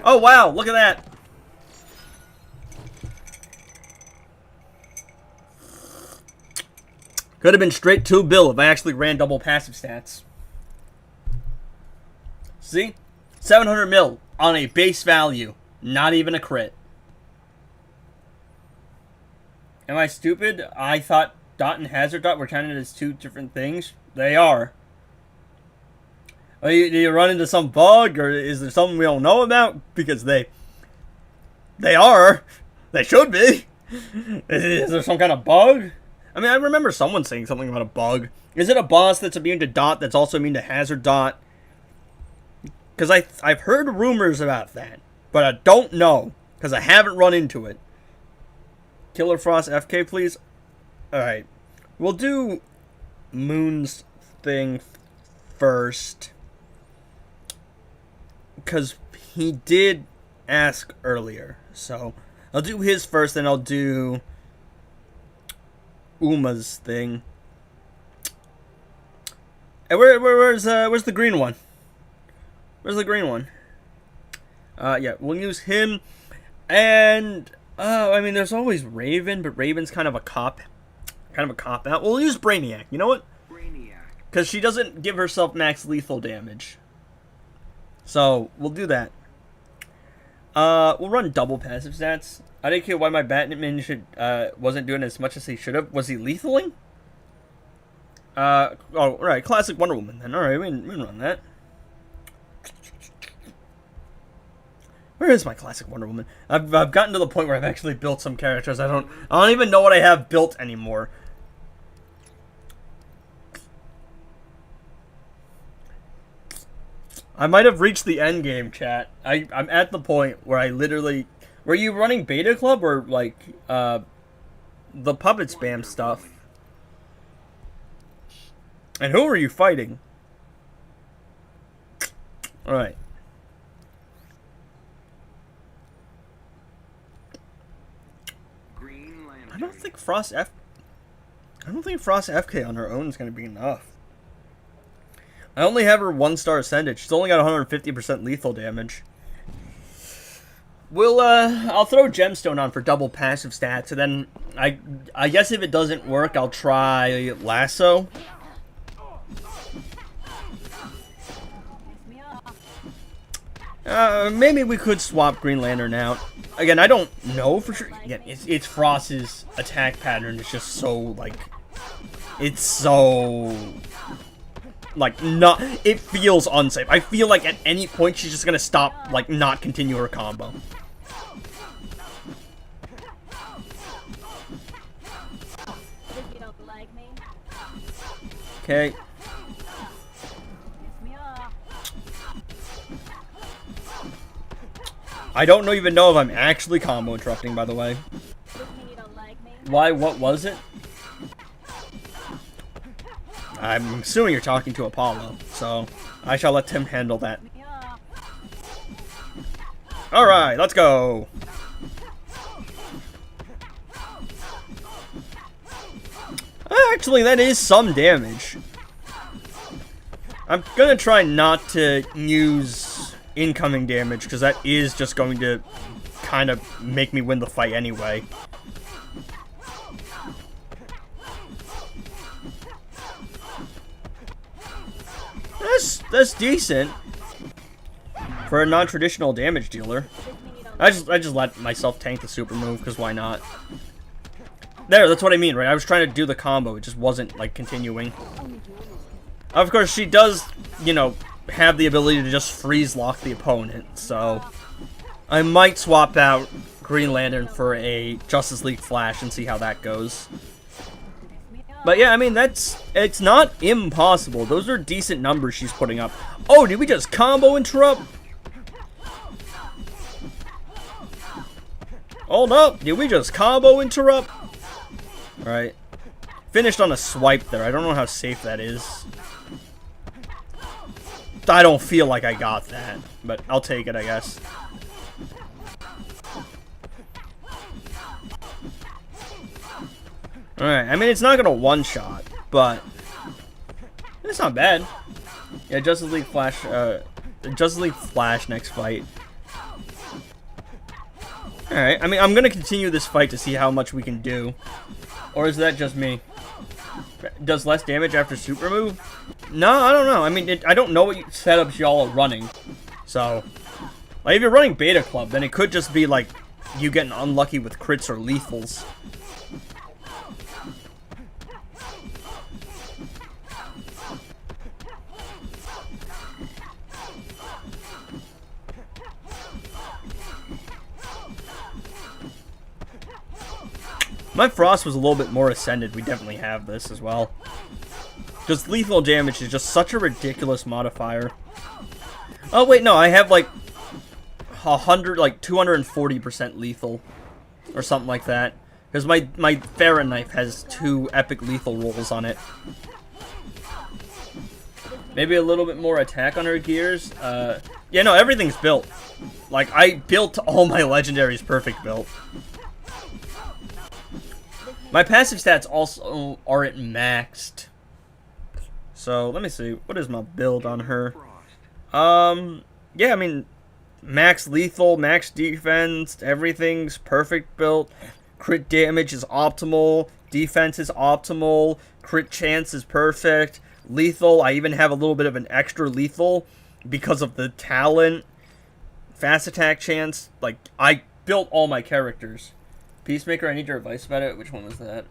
Oh, wow, look at that. Could have been straight 2 bill if I actually ran double passive stats. See? 700 mil on a base value. Not even a crit. Am I stupid? I thought dot and hazard dot were counted as 2 different things. They are. Do you run into some bug, or is there something we don't know about? Because they are. They should be. Is there some kind of bug? I mean, I remember someone saying something about a bug. Is it a boss that's immune to dot that's also immune to hazard dot? Because I've heard rumors about that, but I don't know because I haven't run into it. Killer Frost FK, please. All right, we'll do Moon's thing first because he did ask earlier. So I'll do his first, then I'll do Uma's thing. And where's the green one? Where's the green one? Yeah, we'll use him. And I mean, there's always Raven, but Raven's kind of a cop out. We'll use Brainiac. You know what? Brainiac. Because she doesn't give herself max lethal damage. So we'll do that. We'll run double passive stats. I didn't care why my Batman wasn't doing as much as he should have. Was he lethaling? Oh, right, classic Wonder Woman then. All right, we can run that. Where is my classic Wonder Woman? I've gotten to the point where I've actually built some characters. I don't even know what I have built anymore. I might have reached the end game, chat. I'm at the point where I literally. Were you running Beta Club or like the puppet spam stuff? And who were you fighting? All right. I don't think Frost FK on her own is going to be enough. I only have her 1-star ascended. She's only got 150% lethal damage. I'll throw Gemstone on for double passive stats, and then I guess if it doesn't work, I'll try Lasso. Maybe we could swap Green Lantern out. Again, I don't know for sure. Again, it's Frost's attack pattern. It's just so, like... It's so... Like, not... It feels unsafe. I feel like at any point she's just gonna stop, like, not continue her combo. Okay. I don't even know if I'm actually combo interrupting, by the way. Why? What was it? I'm assuming you're talking to Apollo, so I shall let Tim handle that. Alright, let's go! Actually, that is some damage. I'm gonna try not to use incoming damage, because that is just going to kind of make me win the fight anyway. That's decent for a non-traditional damage dealer. I just let myself tank the super move, because why not? There, that's what I mean, right? I was trying to do the combo, it just wasn't, like, continuing. Of course, she does, you know, have the ability to just freeze lock the opponent, so I might swap out Green Lantern for a Justice League Flash and see how that goes. But yeah, I mean, it's not impossible. Those are decent numbers she's putting up. Oh, did we just combo interrupt? Hold up, did we just combo interrupt? Alright. Finished on a swipe there. I don't know how safe that is. I don't feel like I got that, but I'll take it, I guess. Alright, I mean, it's not gonna one-shot, but it's not bad. Yeah, Justice League Flash next fight. Alright, I mean, I'm gonna continue this fight to see how much we can do. Or is that just me? Does less damage after super move? No, I don't know. I mean, I don't know what setups y'all are running. So, like, if you're running Beta Club, then it could just be, like, you getting unlucky with crits or lethals. My Frost was a little bit more ascended. We definitely have this as well. Just lethal damage is just such a ridiculous modifier. Oh wait, no, I have like 240% lethal or something like that. Because my Farron knife has 2 epic lethal rolls on it. Maybe a little bit more attack on her gears. Yeah, no, everything's built. Like, I built all my legendaries perfect built. My passive stats also aren't maxed. So, let me see. What is my build on her? Yeah, I mean, max lethal, max defense, everything's perfect built. Crit damage is optimal. Defense is optimal. Crit chance is perfect. Lethal, I even have a little bit of an extra lethal because of the talent. Fast attack chance. Like, I built all my characters. Peacemaker, I need your advice about it. Which one was that?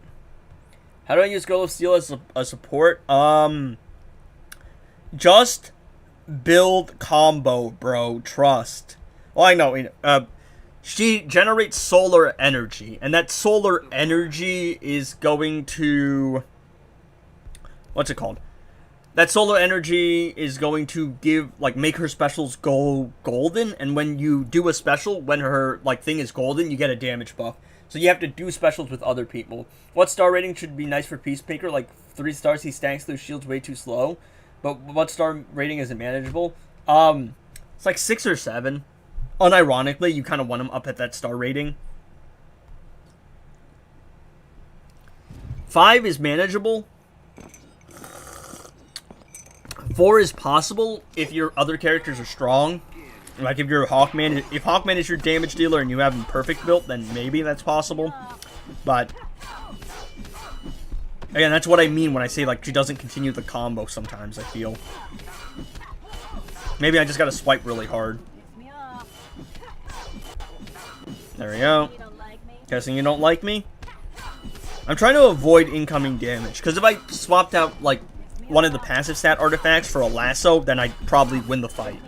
How do I use Goal of Steel as a support? Just build combo, bro. Trust. Well, I know. She generates solar energy, and that solar energy is going to... What's it called? That solar energy is going to make her specials go golden, and when you do a special, when her, thing is golden, you get a damage buff. So you have to do specials with other people. What star rating should be nice for Peacemaker? Like 3 stars, he stacks those shields way too slow. But what star rating is it manageable? It's like 6 or 7. Unironically, you kind of want him up at that star rating. 5 is manageable. 4 is possible if your other characters are strong. Like if you're Hawkman, if Hawkman is your damage dealer and you have him perfect built, then maybe that's possible. But again, that's what I mean when I say like she doesn't continue the combo sometimes, I feel. Maybe I just gotta swipe really hard. There we go. Guessing you don't like me? I'm trying to avoid incoming damage, because if I swapped out like one of the passive stat artifacts for a lasso, then I'd probably win the fight.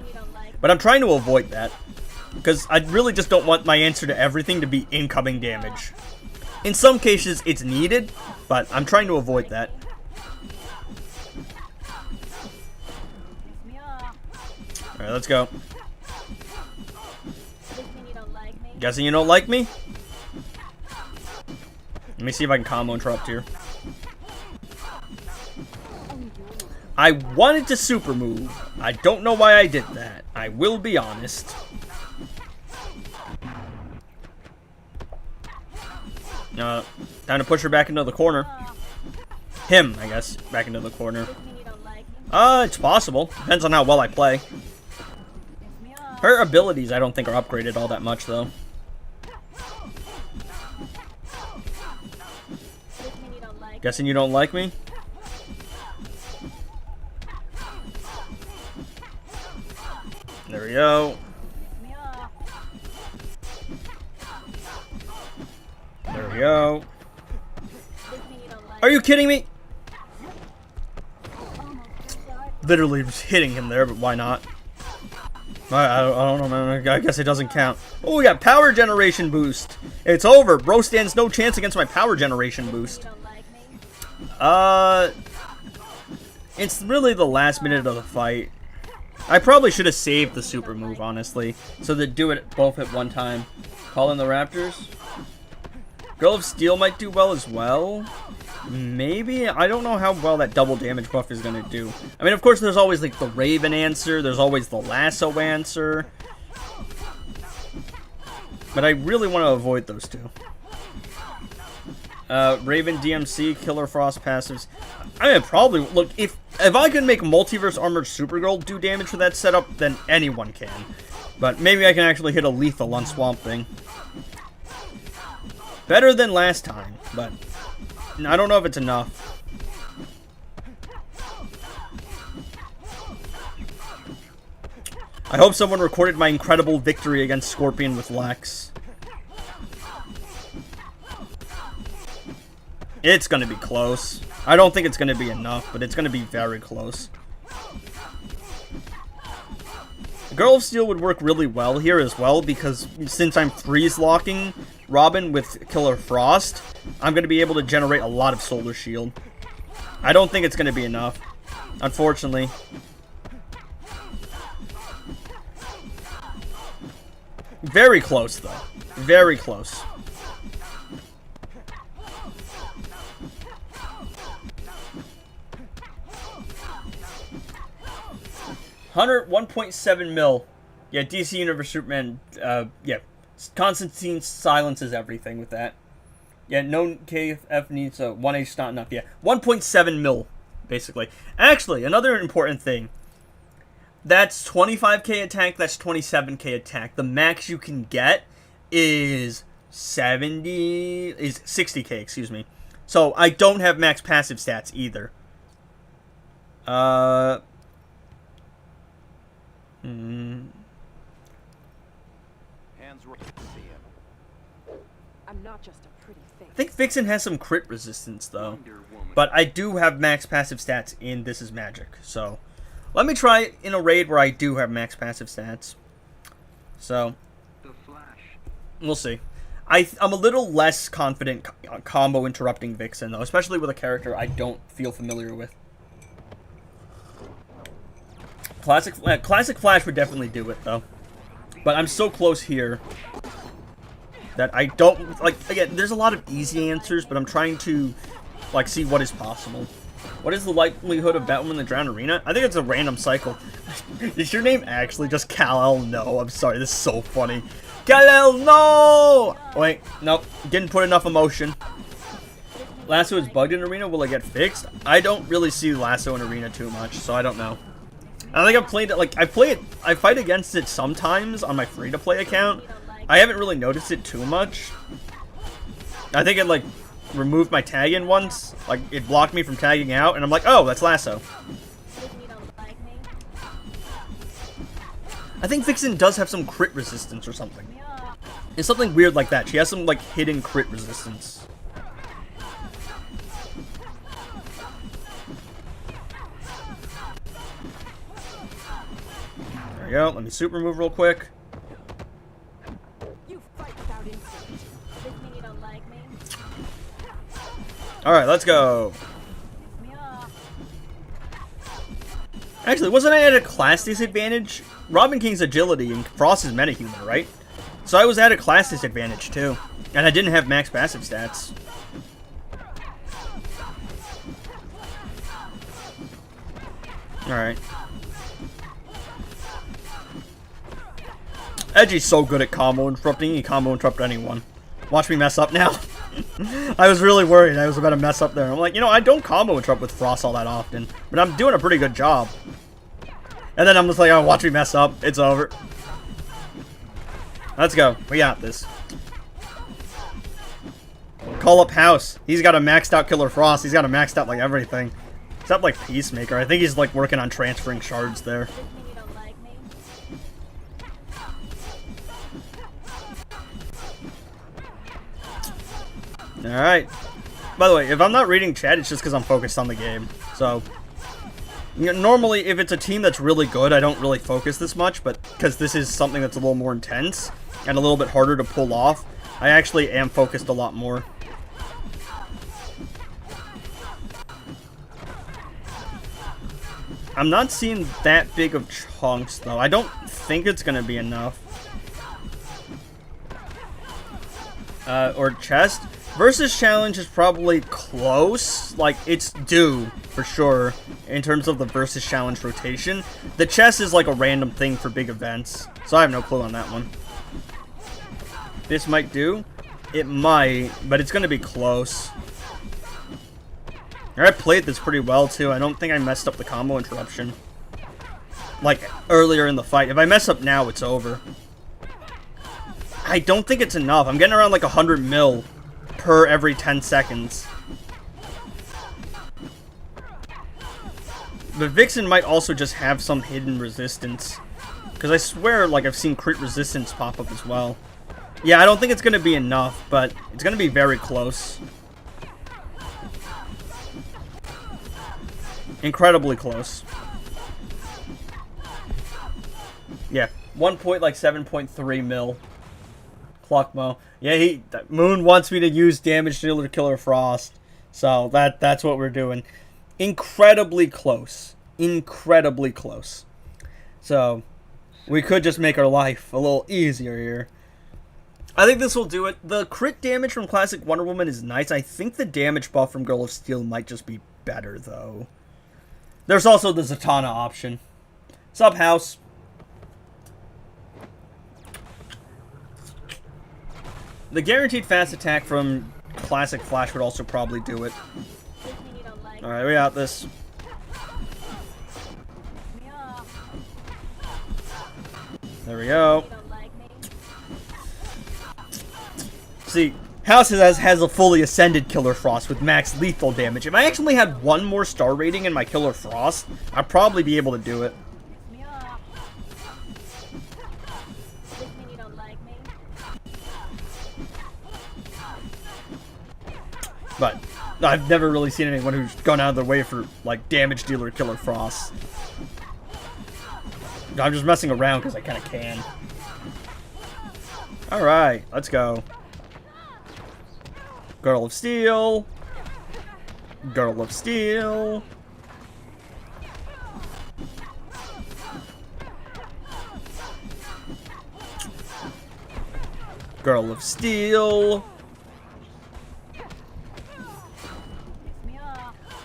But I'm trying to avoid that, because I really just don't want my answer to everything to be incoming damage. In some cases, it's needed, but I'm trying to avoid that. Alright, let's go. Guessing you don't like me? Let me see if I can combo interrupt here. I wanted to super move. I don't know why I did that. I will be honest. Time to push her back into the corner. Him, I guess, back into the corner. It's possible. Depends on how well I play. Her abilities, I don't think, are upgraded all that much, though. Guessing you don't like me? There we go. There we go. Are you kidding me? Literally just hitting him there, but why not? I don't know, man. I guess it doesn't count. Oh, we got power generation boost. It's over. Bro stands no chance against my power generation boost. It's really the last minute of the fight. I probably should have saved the super move, honestly, so that do it both at one time. Call in the Raptors. Girl of Steel might do well as well. Maybe? I don't know how well that double damage buff is going to do. I mean, of course, there's always, like, the Raven answer. There's always the Lasso answer. But I really want to avoid those two. Raven, DMC, Killer Frost passives. I mean, probably, look, if I could make Multiverse Armored Supergirl do damage for that setup, then anyone can. But maybe I can actually hit a lethal on Swamp Thing. Better than last time, but I don't know if it's enough. I hope someone recorded my incredible victory against Scorpion with Lex. It's going to be close. I don't think it's going to be enough, but it's going to be very close. Girl of Steel would work really well here as well, because since I'm freeze-locking Robin with Killer Frost, I'm going to be able to generate a lot of Solar Shield. I don't think it's going to be enough, unfortunately. Very close, though. Very close. Hunter 1.7 mil. Yeah, DC Universe Superman. Yeah, Constantine silences everything with that. Yeah, no KF needs a 1H, not enough. Yeah, 1.7 mil, basically. Actually, another important thing. That's 25k attack, that's 27k attack. The max you can get is 60k, excuse me. So, I don't have max passive stats either. Hands right. I'm not just a pretty face. I think Vixen has some crit resistance, though. But I do have max passive stats in This Is Magic. So, let me try it in a raid where I do have max passive stats. So, we'll see. I'm a little less confident combo interrupting Vixen, though. Especially with a character I don't feel familiar with. Classic Flash would definitely do it, though. But I'm so close here that I don't, like, again, there's a lot of easy answers, but I'm trying to, like, see what is possible. What is the likelihood of Batwoman in the Drowned Arena? I think it's a random cycle. Is your name actually just Kal-El? No, I'm sorry, this is so funny. Kal-El, no! Wait, nope, didn't put enough emotion. Lasso is bugged in Arena. Will it get fixed? I don't really see Lasso in Arena too much, so I don't know. I think I've played it, like, I fight against it sometimes on my free-to-play account. I haven't really noticed it too much. I think it, like, removed my tag in once. Like, it blocked me from tagging out, and I'm like, oh, that's Lasso. I think Vixen does have some crit resistance or something. It's something weird like that. She has some, like, hidden crit resistance. There we go. Let me super move real quick. Alright, let's go. Actually, wasn't I at a class disadvantage? Robin King's agility and Frost is metahuman, right? So I was at a class disadvantage too. And I didn't have max passive stats. Alright. Edgy's so good at combo interrupting. He combo interrupt anyone. Watch me mess up now. I was really worried I was about to mess up there. I'm like, you know, I don't combo interrupt with Frost all that often. But I'm doing a pretty good job. And then I'm just like, oh, watch me mess up. It's over. Let's go. We got this. Call up House. He's got a maxed out Killer Frost. He's got a maxed out, like, everything. Except, like, Peacemaker. I think he's, like, working on transferring shards there. Alright. By the way, if I'm not reading chat, it's just because I'm focused on the game. So, you know, normally, if it's a team that's really good, I don't really focus this much, but because this is something that's a little more intense and a little bit harder to pull off, I actually am focused a lot more. I'm not seeing that big of chunks, though. I don't think it's going to be enough. Or chest. Versus challenge is probably close. Like, it's due, for sure, in terms of the versus challenge rotation. The chest is like a random thing for big events, so I have no clue on that one. This might do. It might, but it's going to be close. I played this pretty well, too. I don't think I messed up the combo interruption. Like, earlier in the fight. If I mess up now, it's over. I don't think it's enough. I'm getting around like 100 mil per every 10 seconds. But Vixen might also just have some hidden resistance. Because I swear, like, I've seen crit resistance pop up as well. Yeah, I don't think it's going to be enough, but it's going to be very close. Incredibly close. Yeah, 7.3 mil. Clockmo. Yeah, Moon wants me to use damage dealer Killer Frost. So that's what we're doing. Incredibly close. Incredibly close. So we could just make our life a little easier here. I think this will do it. The crit damage from Classic Wonder Woman is nice. I think the damage buff from Girl of Steel might just be better, though. There's also the Zatanna option. Sup, House? The guaranteed fast attack from Classic Flash would also probably do it. Alright, we got this. There we go. See, House has a fully ascended Killer Frost with max lethal damage. If I actually had one more star rating in my Killer Frost, I'd probably be able to do it. But I've never really seen anyone who's gone out of their way for, like, damage dealer Killer Frost. I'm just messing around because I kind of can. Alright, let's go. Girl of Steel. Girl of Steel. Girl of Steel.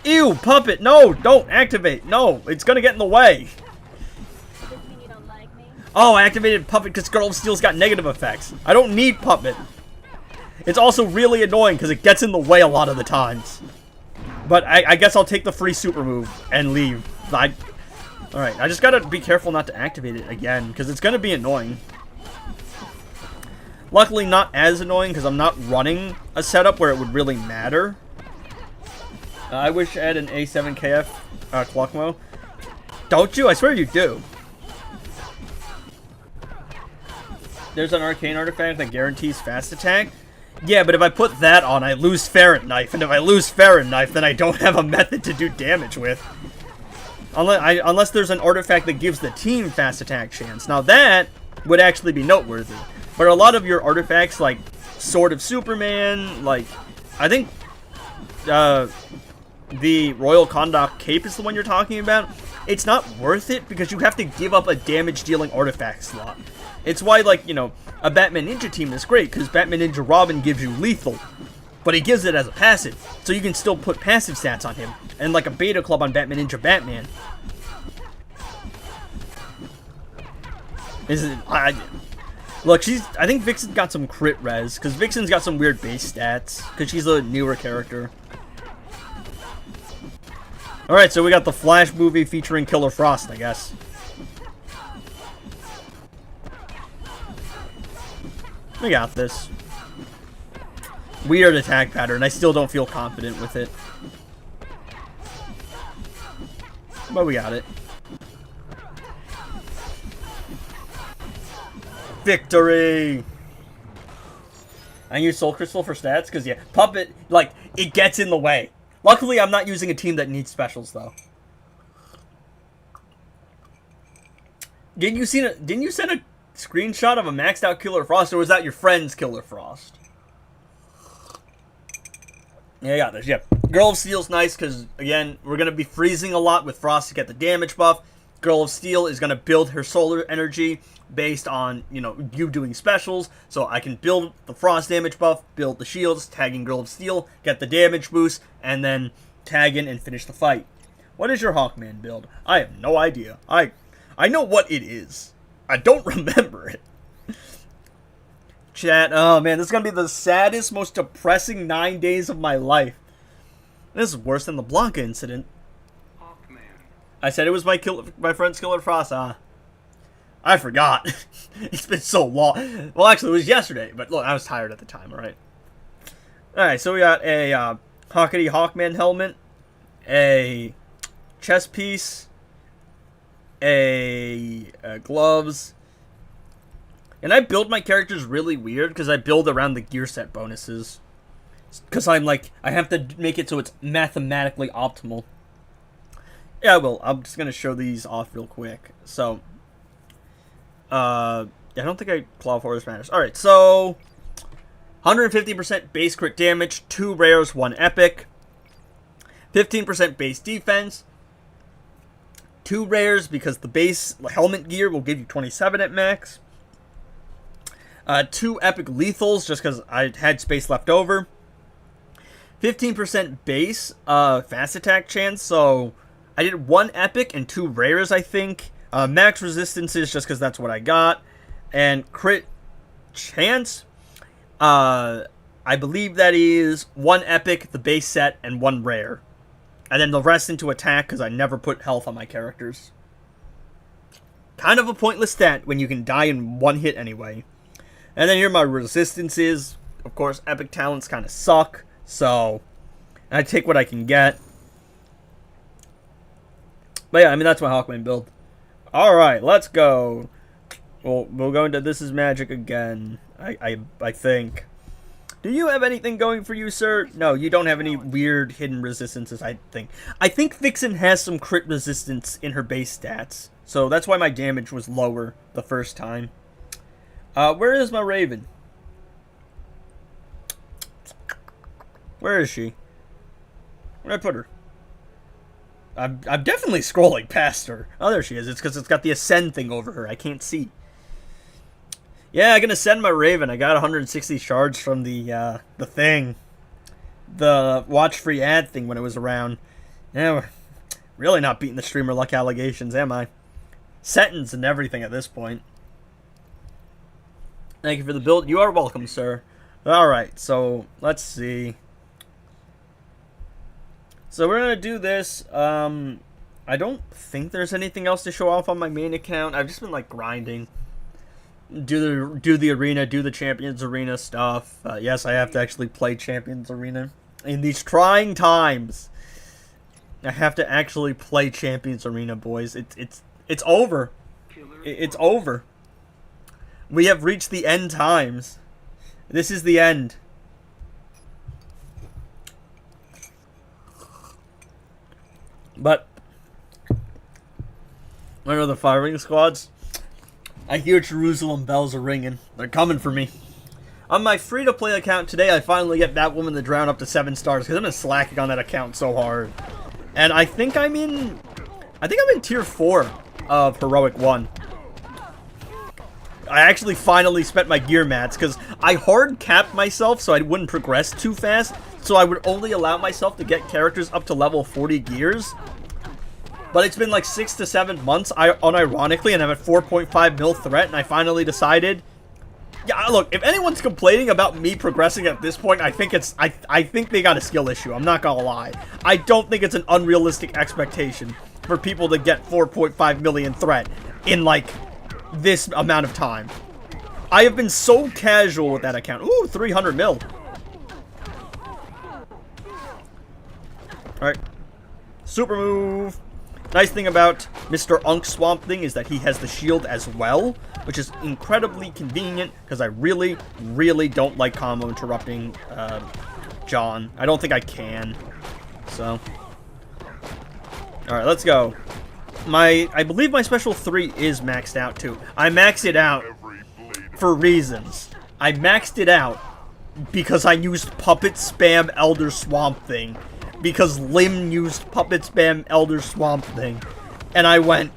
Ew, puppet, no, don't activate. No, it's gonna get in the way. Oh, I activated puppet because Girl of Steel's got negative effects. I don't need puppet. It's also really annoying because it gets in the way a lot of the times. But I guess I'll take the free super move and leave. Alright, I just gotta be careful not to activate it again, because it's gonna be annoying. Luckily not as annoying, because I'm not running a setup where it would really matter. I wish I had an A7KF Clockmo. Don't you? I swear you do. There's an arcane artifact that guarantees fast attack. Yeah, but if I put that on, I lose Ferret Knife, and if I lose Ferret Knife, then I don't have a method to do damage with. Unless there's an artifact that gives the team fast attack chance. Now that would actually be noteworthy. But a lot of your artifacts, like Sword of Superman, like, I think the Royal Kondak Cape is the one you're talking about. It's not worth it because you have to give up a damage-dealing artifact slot. It's why, like, you know, a Batman Ninja team is great, because Batman Ninja Robin gives you lethal, but he gives it as a passive, so you can still put passive stats on him, and like a Beta Club on Batman Ninja Batman. Look, I think Vixen got some crit res, because Vixen's got some weird base stats, because she's a newer character. Alright, so we got the Flash movie featuring Killer Frost, I guess. We got this. Weird attack pattern. I still don't feel confident with it. But we got it. Victory! I use Soul Crystal for stats, because, yeah, Puppet, like, it gets in the way. Luckily, I'm not using a team that needs specials, though. Didn't you send a screenshot of a maxed out Killer Frost, or was that your friend's Killer Frost? Yeah, I got this, yeah. Girl of Steel's nice, because, again, we're going to be freezing a lot with Frost to get the damage buff. Girl of Steel is going to build her solar energy based on, you know, you doing specials. So I can build the Frost damage buff, build the shields, tag in Girl of Steel, get the damage boost, and then tag in and finish the fight. What is your Hawkman build? I have no idea. I know what it is. I don't remember it. Chat, oh man, this is going to be the saddest, most depressing 9 days of my life. This is worse than the Blanca incident. Hawkman. I said it was my friend's Killer Frost, I forgot. It's been so long. Well, actually, it was yesterday, but look, I was tired at the time, alright? Alright, so we got a Hawkety Hawkman helmet, a chest piece, a gloves, and I build my characters really weird because I build around the gear set bonuses. Because I'm like, I have to make it so it's mathematically optimal. Yeah, well, I'm just going to show these off real quick. So, I don't think Claw Force matters. Alright, so 150% base crit damage, 2 rares, 1 epic. 15% base defense, 2 rares because the base helmet gear will give you 27 at max. 2 epic lethals just because I had space left over. 15% base fast attack chance, so I did 1 epic and 2 rares, I think. Max resistances just because that's what I got. And crit chance, I believe that is 1 epic, the base set, and 1 rare. And then the rest into attack because I never put health on my characters. Kind of a pointless stat when you can die in 1 hit anyway. And then here are my resistances. Of course, epic talents kind of suck, so I take what I can get. But yeah, I mean, that's my Hawkman build. Alright, let's go. We'll go into This Is Magic again, I think. Do you have anything going for you, sir? No, you don't have any weird hidden resistances, I think. I think Vixen has some crit resistance in her base stats, so that's why my damage was lower the first time. Where is my Raven? Where is she? Where'd I put her? I'm definitely scrolling past her. Oh, there she is. It's because it's got the Ascend thing over her. I can't see. Yeah, I'm gonna send my Raven. I got 160 shards from the thing. The watch-free ad thing when it was around. Yeah, we're really not beating the streamer luck allegations, am I? Sentence and everything at this point. Thank you for the build. You are welcome, sir. Alright, so let's see. So we're gonna do this. I don't think there's anything else to show off on my main account. I've just been like grinding. Do the arena, do the Champions Arena stuff. Yes, I have to actually play Champions Arena in these trying times. I have to actually play Champions Arena, boys. It's over. It's over. We have reached the end times. This is the end. But where are the firing squads? I hear Jerusalem bells are ringing. They're coming for me. On my free-to-play account today, I finally get Batwoman the Drown up to 7 stars because I've been slacking on that account so hard. And I think I'm in tier 4 of Heroic 1. I actually finally spent my gear mats because I hard capped myself so I wouldn't progress too fast. So I would only allow myself to get characters up to level 40 gears. But it's been like 6 to 7 months, unironically, and I'm at 4.5 mil threat, and I finally decided... Yeah, look, if anyone's complaining about me progressing at this point, I think I think they got a skill issue, I'm not gonna lie. I don't think it's an unrealistic expectation for people to get 4.5 million threat in, like, this amount of time. I have been so casual with that account. Ooh, 300 mil. Alright. Super move. Nice thing about Mr. Unk Swamp Thing is that he has the shield as well, which is incredibly convenient because I really, really don't like combo interrupting John. I don't think I can. So. Alright, let's go. I believe my special 3 is maxed out too. I maxed it out for reasons. I maxed it out because I used Puppet Spam Elder Swamp Thing. Because Lim used Puppet Spam Elder Swamp Thing. And I went,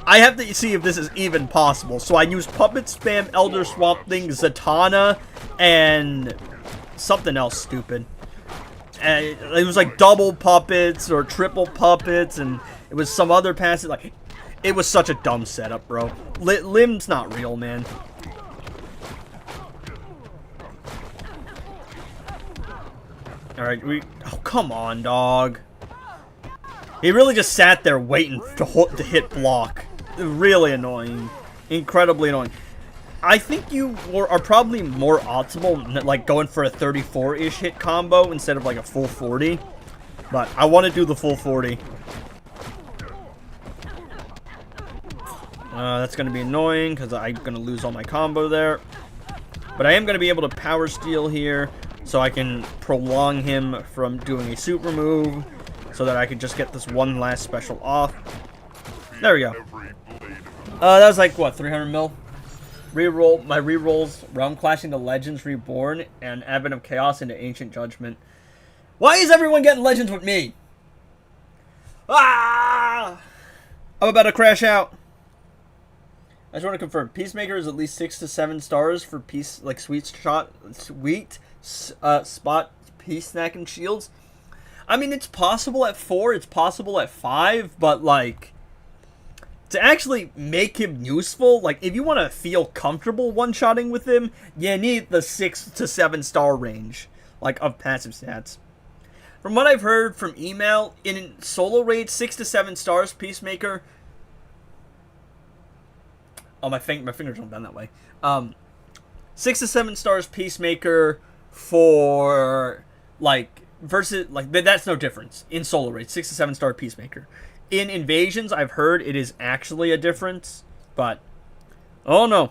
I have to see if this is even possible. So I used Puppet Spam Elder Swamp Thing, Zatanna, and something else stupid. And it was like double puppets or triple puppets, and it was some other passive. Like, it was such a dumb setup, bro. Lim's not real, man. Alright, oh, come on, dog. He really just sat there waiting to hit block. Really annoying. Incredibly annoying. I think you are probably more optimal, like, going for a 34-ish hit combo instead of, like, a full 40. But I want to do the full 40. That's going to be annoying because I'm going to lose all my combo there. But I am going to be able to power steal here, so I can prolong him from doing a super move, so that I can just get this one last special off. There we go. That was like, what, 300 mil? Reroll, my rerolls, Realm Clash into Legends Reborn, and Advent of Chaos into Ancient Judgment. Why is everyone getting Legends with me? Ah! I'm about to crash out. I just want to confirm, Peacemaker is at least 6 to 7 stars for sweet spot peace snacking shields. I mean, it's possible at 4, it's possible at 5, but like, to actually make him useful, like, if you want to feel comfortable one-shotting with him, you need the 6 to 7 star range, like, of passive stats. From what I've heard from email, in solo raid, 6 to 7 stars, Peacemaker... Oh, my fingers don't bend that way. 6 to 7 stars, Peacemaker, for, like, versus, like, that's no difference in solo raid, 6 to 7 star Peacemaker. In Invasions, I've heard it is actually a difference, but, oh no.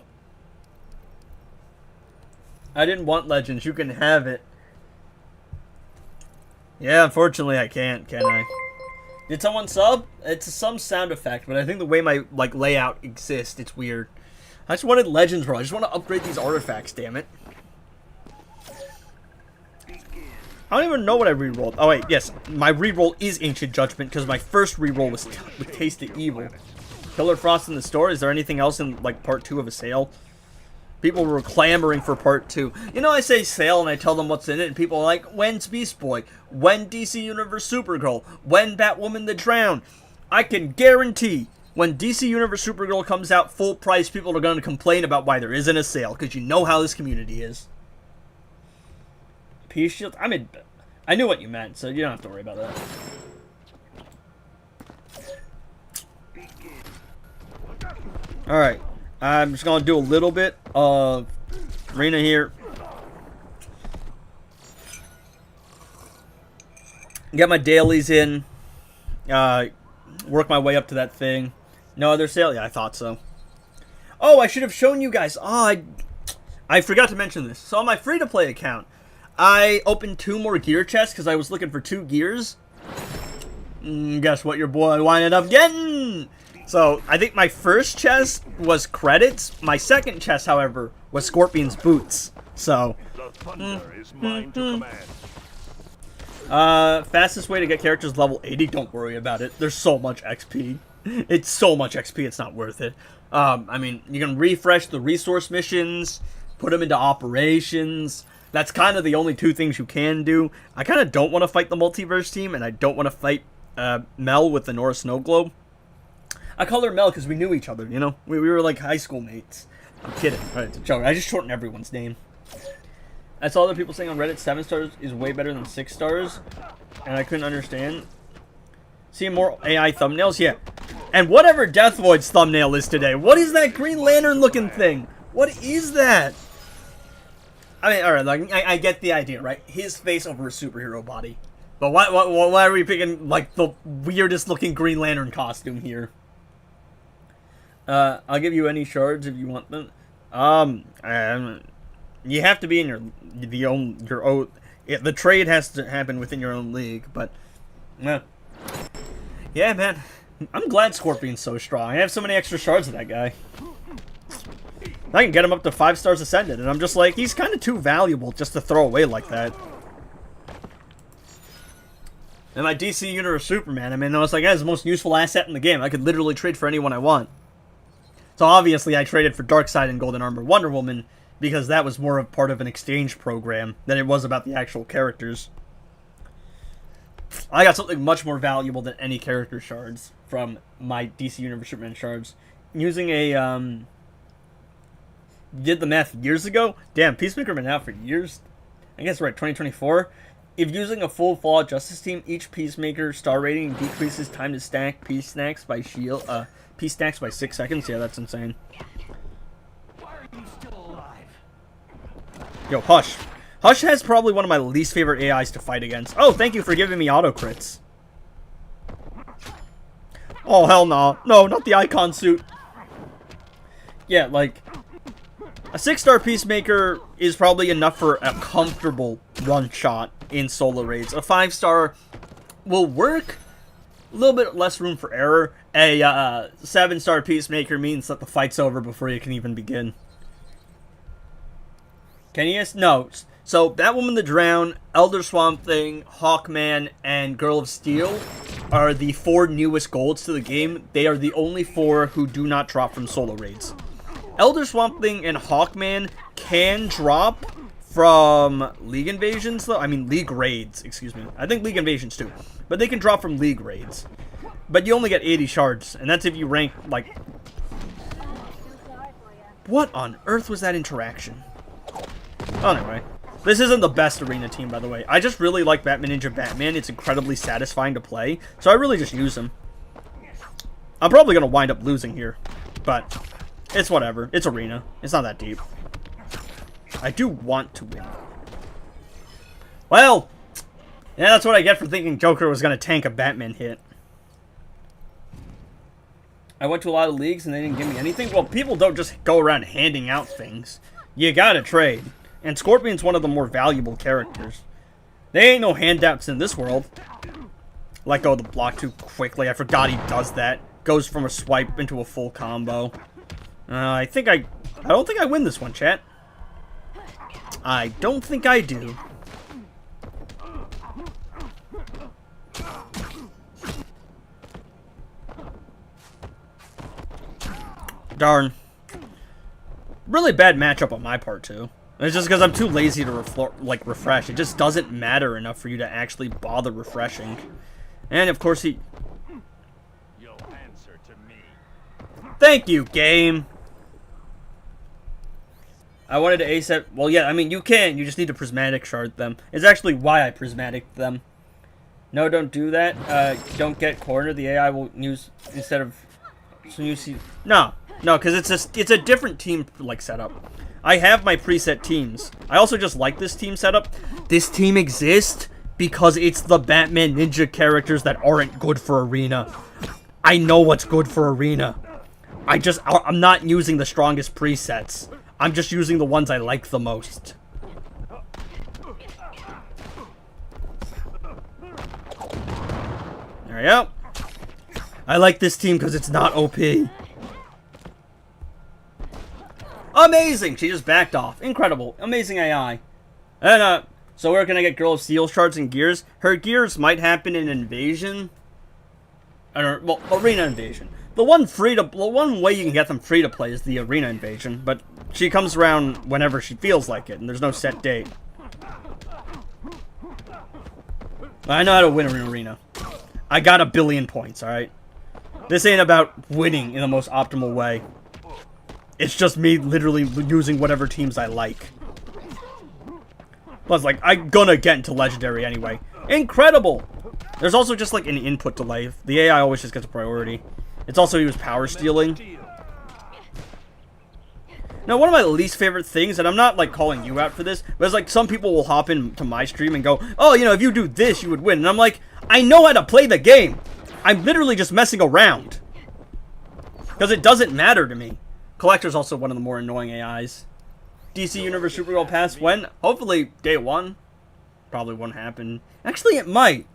I didn't want Legends, you can have it. Yeah, unfortunately I can't, can I? Did someone sub? It's some sound effect, but I think the way my, like, layout exists, it's weird. I just wanted Legends, bro. I just want to upgrade these artifacts, damn it. I don't even know what I rerolled. Oh, wait, yes. My reroll is Ancient Judgment, because my first reroll was with Taste of Evil. Killer Frost in the store? Is there anything else in, like, part 2 of a sale? People were clamoring for part 2. You know, I say sale, and I tell them what's in it, and people are like, when's Beast Boy? When DC Universe Supergirl? When Batwoman the Drown? I can guarantee, when DC Universe Supergirl comes out full price, people are going to complain about why there isn't a sale, because you know how this community is. MP shield? I knew what you meant, so you don't have to worry about that. Alright. I'm just gonna do a little bit of arena here. Get my dailies in. Work my way up to that thing. No other sale? Yeah, I thought so. Oh, I should have shown you guys. Oh, I forgot to mention this. So on my free-to-play account, I opened 2 more gear chests because I was looking for 2 gears. Guess what your boy winded up getting? So, I think my first chest was credits. My second chest, however, was Scorpion's boots. So, The thunder is mine to command. fastest way to get characters level 80, don't worry about it. There's so much XP. It's so much XP, it's not worth it. I mean, you can refresh the resource missions, put them into operations. That's kind of the only 2 things you can do. I kind of don't want to fight the multiverse team, and I don't want to fight Mel with the Nora Snow Globe. I call her Mel because we knew each other, you know? We were like high school mates. I'm kidding. Right, it's a joke. I just shorten everyone's name. I saw other people saying on Reddit 7 stars is way better than 6 stars, and I couldn't understand. Seeing more AI thumbnails? Yeah. And whatever Death Void's thumbnail is today, what is that Green Lantern looking thing? What is that? I mean, alright, like, I get the idea, right? His face over a superhero body. But why are we picking, like, the weirdest looking Green Lantern costume here? I'll give you any shards if you want them. You have to be in your own. The trade has to happen within your own league, but yeah, man, I'm glad Scorpion's so strong. I have so many extra shards of that guy. I can get him up to 5 stars ascended, and I'm just like, he's kind of too valuable just to throw away like that. And my DC Universe Superman, I mean, I was like, that's the most useful asset in the game. I could literally trade for anyone I want. So obviously I traded for Darkseid and Golden Armor Wonder Woman, because that was more of part of an exchange program than it was about the actual characters. I got something much more valuable than any character shards from my DC Universe Superman shards. Using a, did the math years ago? Damn, Peacemaker been out for years? I guess right, 2024? If using a full Fallout Justice team, each Peacemaker star rating decreases time to stack Peace Stacks by 6 seconds? Yeah, that's insane. Why are you still alive? Yo, Hush. Hush has probably one of my least favorite AIs to fight against. Oh, thank you for giving me auto crits. Oh, hell no. No, not the icon suit. Yeah, like, a 6-star Peacemaker is probably enough for a comfortable run shot in solo raids. A 5-star will work. A little bit less room for error. A 7-star Peacemaker means that the fight's over before you can even begin. Can you guess? No. So, Batwoman the Drown, Elder Swamp Thing, Hawkman, and Girl of Steel are the 4 newest golds to the game. They are the only 4 who do not drop from solo raids. Elder Swamp Thing and Hawkman can drop from League Invasions, though. I mean, League Raids, excuse me. I think League Invasions, too. But they can drop from League Raids. But you only get 80 shards, and that's if you rank, like... What on earth was that interaction? Anyway, this isn't the best arena team, by the way. I just really like Batman Ninja Batman. It's incredibly satisfying to play, so I really just use him. I'm probably going to wind up losing here, but it's whatever. It's arena. It's not that deep. I do want to win. Well, yeah, that's what I get for thinking Joker was going to tank a Batman hit. I went to a lot of leagues and they didn't give me anything. Well, people don't just go around handing out things. You gotta trade. And Scorpion's one of the more valuable characters. They ain't no handouts in this world. Let go of the block too quickly. I forgot he does that. Goes from a swipe into a full combo. I don't think I win this one, chat. I don't think I do. Darn. Really bad matchup on my part, too. It's just because I'm too lazy to refresh. It just doesn't matter enough for you to actually bother refreshing. And, of course, he... You'll answer to me. Thank you, game! I wanted to ASAP. Well, yeah, I mean, you can. You just need to prismatic shard them. It's actually why I prismatic them. No, don't do that. Don't get cornered. The AI will use instead of. So you see. No, because it's a different team like setup. I have my preset teams. I also just like this team setup. This team exists because it's the Batman Ninja characters that aren't good for Arena. I know what's good for Arena. I'm not using the strongest presets. I'm just using the ones I like the most. There we go. I like this team because it's not OP. Amazing! She just backed off. Incredible. Amazing AI. And, so we're gonna get Girl of Steel shards and gears. Her gears might happen in Invasion. Well, Arena Invasion. The one way you can get them free to play is the Arena Invasion, but she comes around whenever she feels like it, and there's no set date. I know how to win an arena. I got 1 billion points, alright? This ain't about winning in the most optimal way. It's just me literally using whatever teams I like. Plus, like, I'm gonna get into Legendary anyway. Incredible! There's also just, like, an input delay. The AI always just gets a priority. It's also used power stealing. Now, one of my least favorite things, and I'm not, like, calling you out for this, but it's like some people will hop into my stream and go, oh, you know, if you do this, you would win. And I'm like, I know how to play the game. I'm literally just messing around. Because it doesn't matter to me. Collector's also one of the more annoying AIs. DC Universe Supergirl Pass when? Hopefully day 1. Probably won't happen. Actually, it might.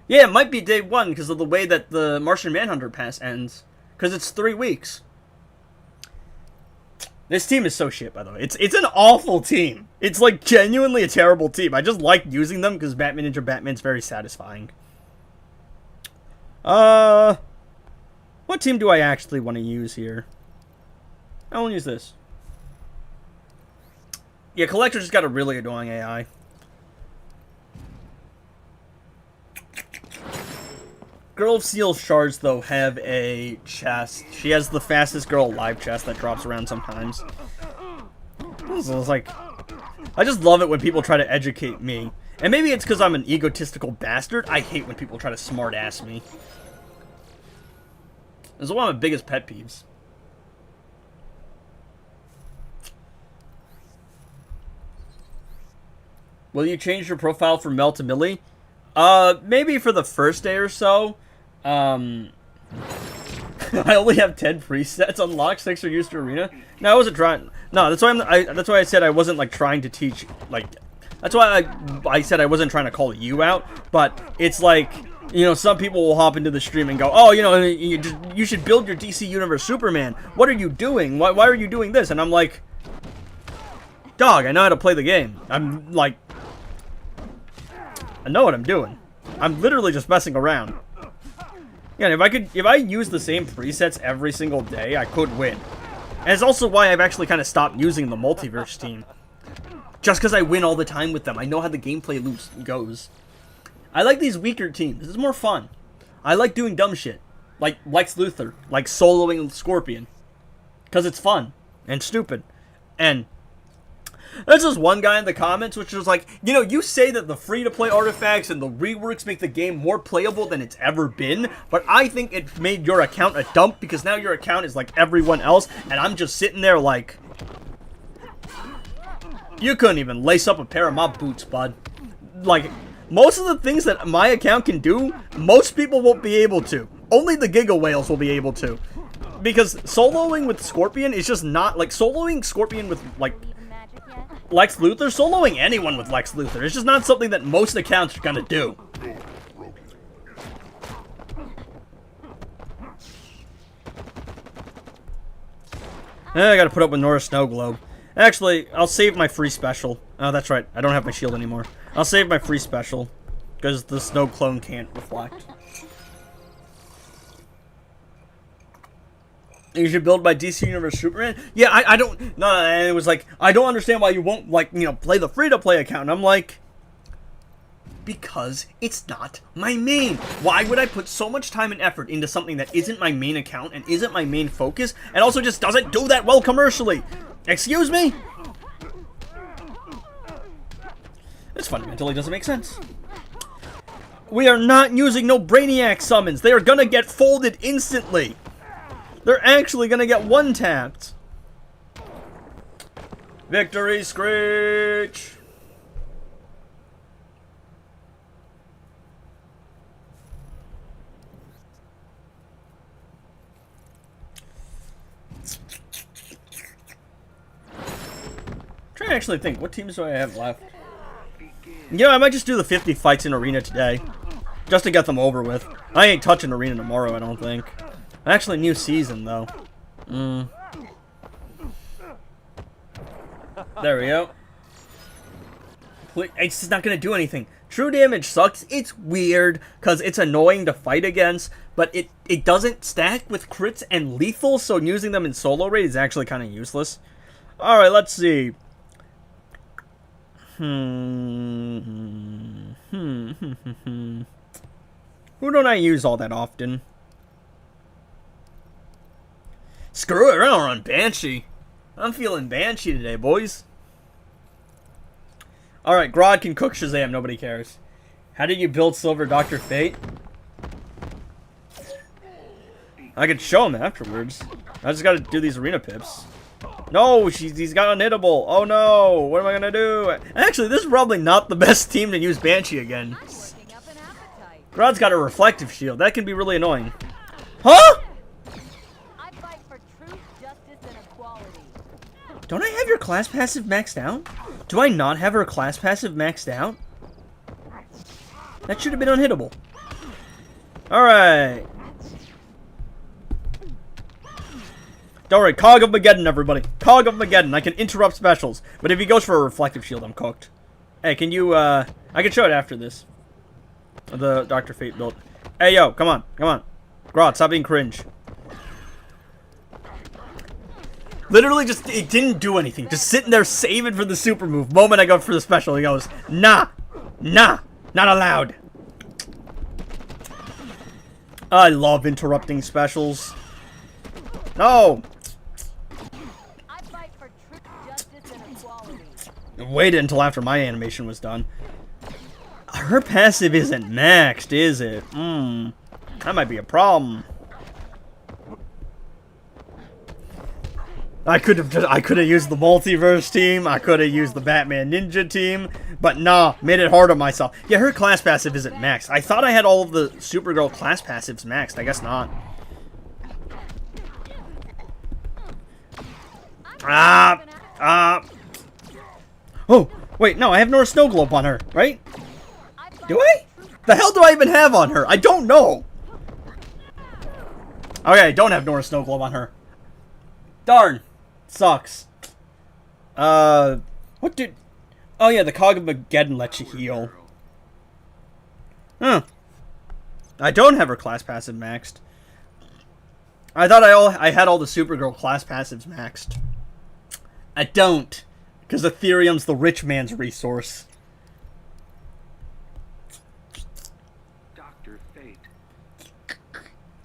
Yeah, it might be day 1 because of the way that the Martian Manhunter Pass ends. Because it's 3 weeks. This team is so shit, by the way. It's an awful team. It's, like, genuinely a terrible team. I just like using them because Batman Ninja Batman's very satisfying. What team do I actually want to use here? I want to use this. Yeah, Collector just got a really annoying AI. Girl of Steel shards, though, have a chest. She has the fastest girl alive chest that drops around sometimes. So it's like, I just love it when people try to educate me. And maybe it's because I'm an egotistical bastard. I hate when people try to smart-ass me. This is one of my biggest pet peeves. Will you change your profile from Mel to Millie? Maybe for the first day or so. I only have 10 presets unlocked. 6 are used to Arena. No, I wasn't trying. No, that's why that's why I said I wasn't like trying to teach. Like, that's why I said I wasn't trying to call you out. But it's like, you know, some people will hop into the stream and go, oh, you know, you should build your DC Universe Superman. What are you doing? Why are you doing this? And I'm like, dog, I know how to play the game. I'm like, I know what I'm doing. I'm literally just messing around. Yeah, if I use the same presets every single day, I could win. And it's also why I've actually kind of stopped using the multiverse team. Just because I win all the time with them. I know how the gameplay loop goes. I like these weaker teams. This is more fun. I like doing dumb shit. Like Lex Luthor. Like soloing Scorpion. Because it's fun. And stupid. And there's just one guy in the comments which was like, you know, you say that the free-to-play artifacts and the reworks make the game more playable than it's ever been, but I think it made your account a dump because now your account is like everyone else, and I'm just sitting there like, you couldn't even lace up a pair of my boots, bud. Like, most of the things that my account can do, most people won't be able to. Only the Giga Whales will be able to. Because soloing with Scorpion is just not, like, soloing Scorpion with, like, Lex Luthor, soloing anyone with Lex Luthor, it's just not something that most accounts are gonna do. I gotta put up with Nora Snow Globe. Actually, I'll save my free special. Oh, that's right, I don't have my shield anymore. I'll save my free special, because the Snow Clone can't reflect. You should build my DC Universe Superman? Yeah, I don't... No, and it was like, I don't understand why you won't, like, you know, play the free-to-play account. And I'm like, because it's not my main. Why would I put so much time and effort into something that isn't my main account and isn't my main focus, and also just doesn't do that well commercially? Excuse me? This fundamentally doesn't make sense. We are not using no Brainiac summons. They are gonna get folded instantly. They're actually gonna get one-tapped. Victory Screech! Trying to actually think, what teams do I have left? Yeah, I might just do the 50 fights in Arena today. Just to get them over with. I ain't touching Arena tomorrow, I don't think. Actually, new season, though. There we go. It's just not going to do anything. True damage sucks. It's weird, because it's annoying to fight against, but it doesn't stack with crits and lethal, so using them in solo raid is actually kind of useless. Alright, let's see. Who don't I use all that often? Screw it, we're gonna run Banshee. I'm feeling Banshee today, boys. Alright, Grodd can cook Shazam, nobody cares. How did you build Silver Dr. Fate? I could show him afterwards. I just gotta do these arena pips. No, he's got unhittable. Oh no, what am I gonna do? Actually, this is probably not the best team to use Banshee again. Grodd's got a reflective shield. That can be really annoying. Huh? I fight for truth, justice, and equality. Don't I have your class passive maxed out? Do I not have her class passive maxed out? That should have been unhittable. Alright. Don't worry, Cog of Mageddon, everybody. Cog of Mageddon. I can interrupt specials. But if he goes for a reflective shield, I'm cooked. Hey, can you, I can show it after this. The Dr. Fate build. Hey, yo, come on. Come on. Grodd, stop being cringe. Literally just, it didn't do anything. Just sitting there saving for the super move. Moment I go for the special, he goes, nah. Nah. Not allowed. I love interrupting specials. No. I fight for truth, justice, and equality. Waited until after my animation was done. Her passive isn't maxed, is it? That might be a problem. I could have used the multiverse team. I could have used the Batman Ninja team, but nah, made it hard on myself. Yeah, her class passive isn't maxed. I thought I had all of the Supergirl class passives maxed. I guess not. Oh, wait, no, I have Nora Snow Globe on her, right? Do I? The hell do I even have on her? I don't know. Okay, I don't have Nora Snow Globe on her. Darn. Sucks. What did... Oh yeah, the Cog of Mageddon lets you heal. Huh. I don't have her class passive maxed. I thought I had all the Supergirl class passives maxed. I don't. Because Ethereum's the rich man's resource. Dr. Fate.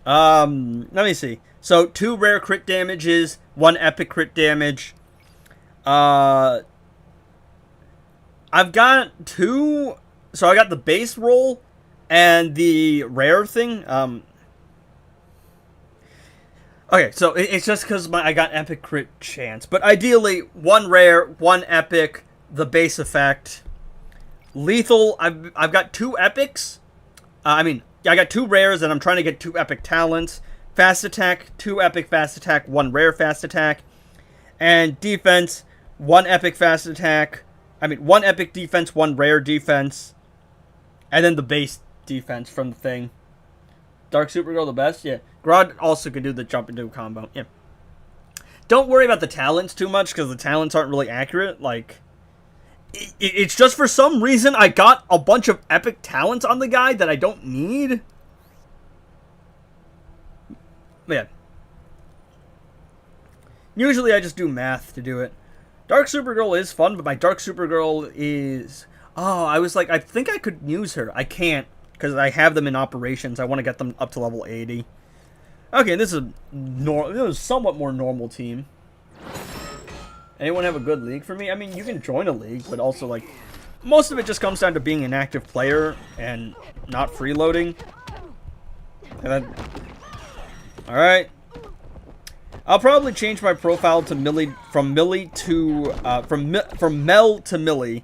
Let me see. So, 2 rare crit damages, 1 epic crit damage. I've got 2... So, I got the base roll and the rare thing. Okay, so it's just because I got epic crit chance. But ideally, 1 rare, 1 epic, the base effect. Lethal, I've got 2 epics. I got 2 rares and I'm trying to get 2 epic talents. Fast attack, 2 epic fast attack, 1 rare fast attack. And defense, 1 epic fast attack. 1 epic defense, 1 rare defense. And then the base defense from the thing. Dark Supergirl the best? Yeah. Grodd also could do the jump into a combo. Yeah. Don't worry about the talents too much, because the talents aren't really accurate. Like, it's just for some reason I got a bunch of epic talents on the guy that I don't need. Yeah. Usually I just do math to do it. Dark Supergirl is fun, but my Dark Supergirl is... Oh, I was like, I think I could use her. I can't, because I have them in operations. I want to get them up to level 80. Okay, this is a somewhat more normal team. Anyone have a good league for me? I mean, you can join a league, but also, like, most of it just comes down to being an active player and not freeloading. And then, all right. I'll probably change my profile to Millie from Millie to from Mel to Millie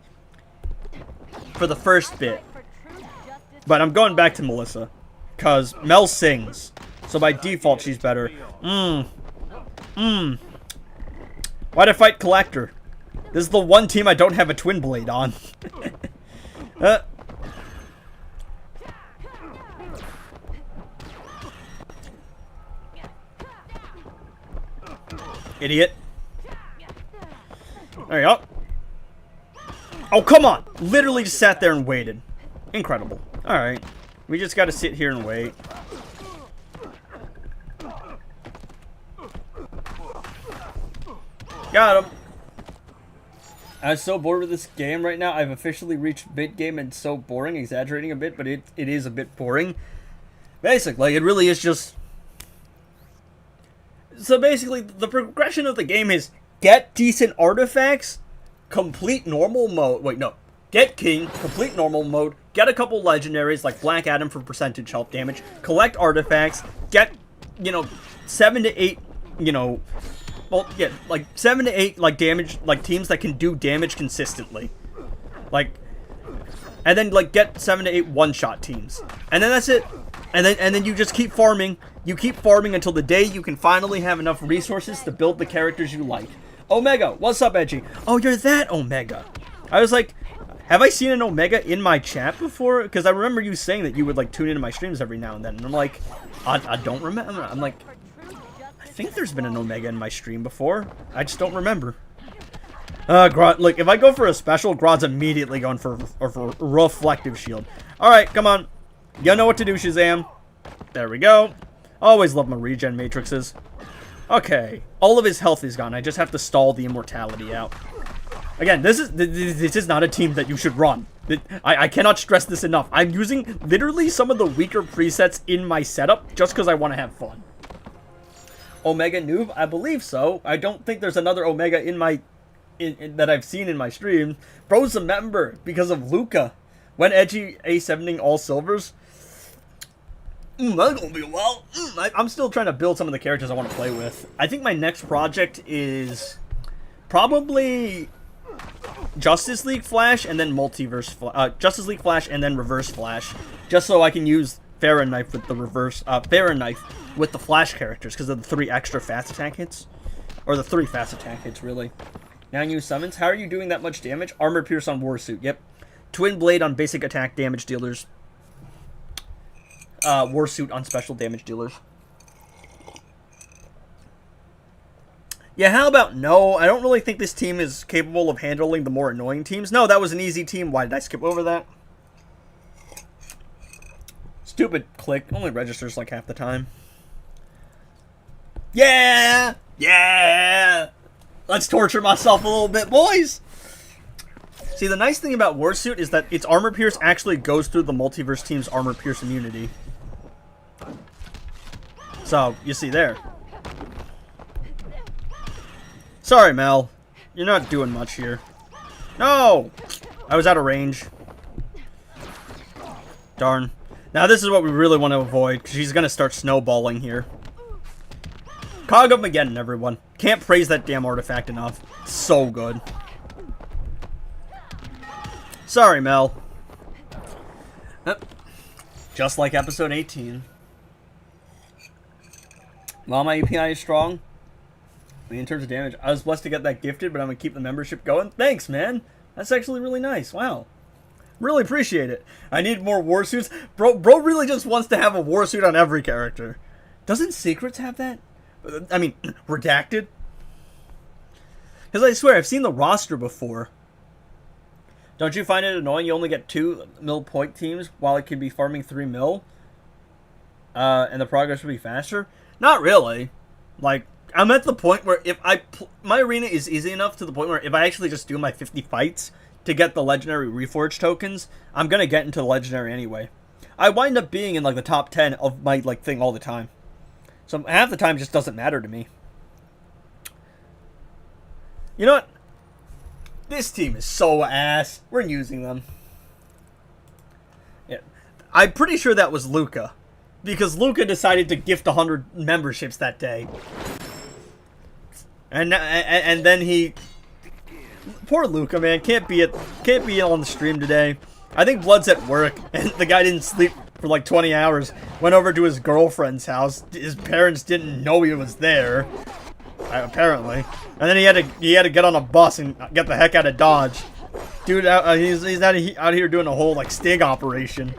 for the first bit. But I'm going back to Melissa because Mel sings, so by default she's better. Why'd I fight Collector? This is the one team I don't have a twin blade on. Idiot. There you go. Oh, come on. Literally just sat there and waited. Incredible. Alright. We just gotta sit here and wait. Got him. I'm so bored with this game right now. I've officially reached mid-game and it's so boring. Exaggerating a bit, but it is a bit boring. Basically, it really is just... So basically, the progression of the game is get decent artifacts, complete normal mode. Wait, no. Get King, complete normal mode, get a couple legendaries like Black Adam for percentage health damage, collect artifacts, get, 7 to 8, well, yeah, like 7 to 8 like damage, like teams that can do damage consistently. Like, and then like get 7 to 8 one-shot teams. And then that's it. And then you just keep farming. You keep farming until the day you can finally have enough resources to build the characters you like. Omega, what's up, Edgy? Oh, you're that Omega. I was like, have I seen an Omega in my chat before? Because I remember you saying that you would like tune into my streams every now and then. And I'm like, I don't remember. I'm like, I think there's been an Omega in my stream before. I just don't remember. Grod, look, if I go for a special, Grod's immediately going for reflective shield. All right, come on. You know what to do, Shazam. There we go. Always love my regen matrices. Okay, all of his health is gone. I just have to stall the immortality out. Again, this is not a team that you should run. I cannot stress this enough. I'm using literally some of the weaker presets in my setup just because I want to have fun. Omega noob? I believe so. I don't think there's another Omega in my that I've seen in my stream. Bro's a member because of Luca. When Edgy A7ing all silvers. That's gonna be a while. I'm still trying to build some of the characters I want to play with. I think my next project is probably Justice League Flash and then Justice League Flash and then Reverse Flash, just so I can use Farah Knife with the Farah Knife with the Flash characters because of the 3 extra fast attack hits, or the 3 fast attack hits really. 9 use summons. How are you doing that much damage? Armor Pierce on Warsuit. Yep. Twin Blade on basic attack damage dealers. Warsuit on special damage dealers. Yeah, how about no? I don't really think this team is capable of handling the more annoying teams. No, that was an easy team. Why did I skip over that? Stupid click. Only registers like half the time. Yeah! Yeah! Let's torture myself a little bit, boys! See, the nice thing about Warsuit is that its Armor Pierce actually goes through the Multiverse team's Armor Pierce immunity. So, you see there. Sorry, Mel. You're not doing much here. No! I was out of range. Darn. Now this is what we really want to avoid, because she's going to start snowballing here. Cog up again, everyone. Can't praise that damn artifact enough. It's so good. Sorry, Mel. Just like episode 18. While my API is strong, in terms of damage, I was blessed to get that gifted, but I'm going to keep the membership going. Thanks, man. That's actually really nice. Wow. Really appreciate it. I need more warsuits. Bro really just wants to have a warsuit on every character. Doesn't Secrets have that? I mean, Redacted? Because I swear, I've seen the roster before. Don't you find it annoying you only get 2 mil point teams while it could be farming 3 mil? And the progress would be faster? Not really. Like, I'm at the point where if my arena is easy enough to the point where if I actually just do my 50 fights to get the legendary reforged tokens, I'm gonna get into the legendary anyway. I wind up being in like the top 10 of my like thing all the time. So half the time it just doesn't matter to me. You know what? This team is so ass. We're using them. Yeah. I'm pretty sure that was Luca. Because Luca decided to gift 100 memberships that day. And then he... Poor Luca, man. Can't be on the stream today. I think Blood's at work, and the guy didn't sleep for like 20 hours. Went over to his girlfriend's house. His parents didn't know he was there, apparently. And then he had to get on a bus and get the heck out of Dodge. Dude, he's out here doing a whole like sting operation.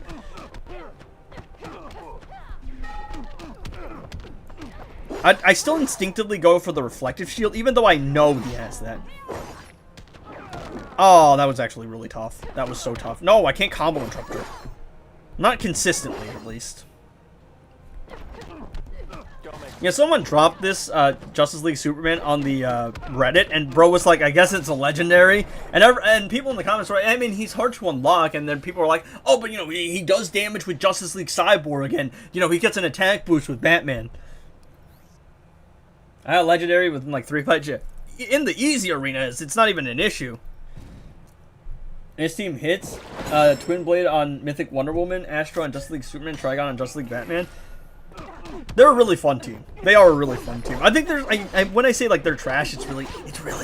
I still instinctively go for the reflective shield, even though I know he has that. Oh, that was actually really tough. That was so tough. No, I can't combo Interrupter. Not consistently, at least. Yeah, someone dropped this Justice League Superman on the Reddit, and bro was like, I guess it's a legendary. And people in the comments were like, I mean, he's hard to unlock. And then people were like, oh, but, you know, he does damage with Justice League Cyborg, and, you know, he gets an attack boost with Batman. Legendary within like 3 fights. Yeah. In the easy arenas, it's not even an issue. This team hits Twin Blade on Mythic Wonder Woman, Astro on Justice League Superman, Trigon on Justice League Batman. They're a really fun team. They are a really fun team. I think there's when I say like they're trash, it's really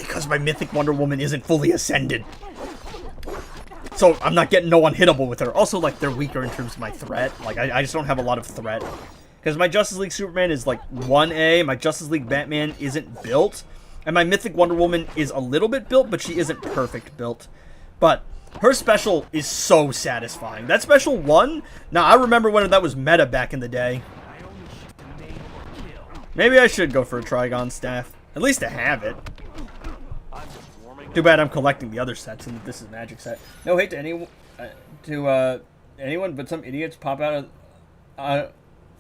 because my Mythic Wonder Woman isn't fully ascended. So I'm not getting no unhittable with her. Also, like, they're weaker in terms of my threat. Like, I just don't have a lot of threat. Because my Justice League Superman is, like, 1A. My Justice League Batman isn't built. And my Mythic Wonder Woman is a little bit built, but she isn't perfect built. But her special is so satisfying. That special 1? Now, I remember when that was meta back in the day. Maybe I should go for a Trigon staff. At least to have it. Too bad I'm collecting the other sets and this is Magic set. No hate to anyone, but some idiots pop out of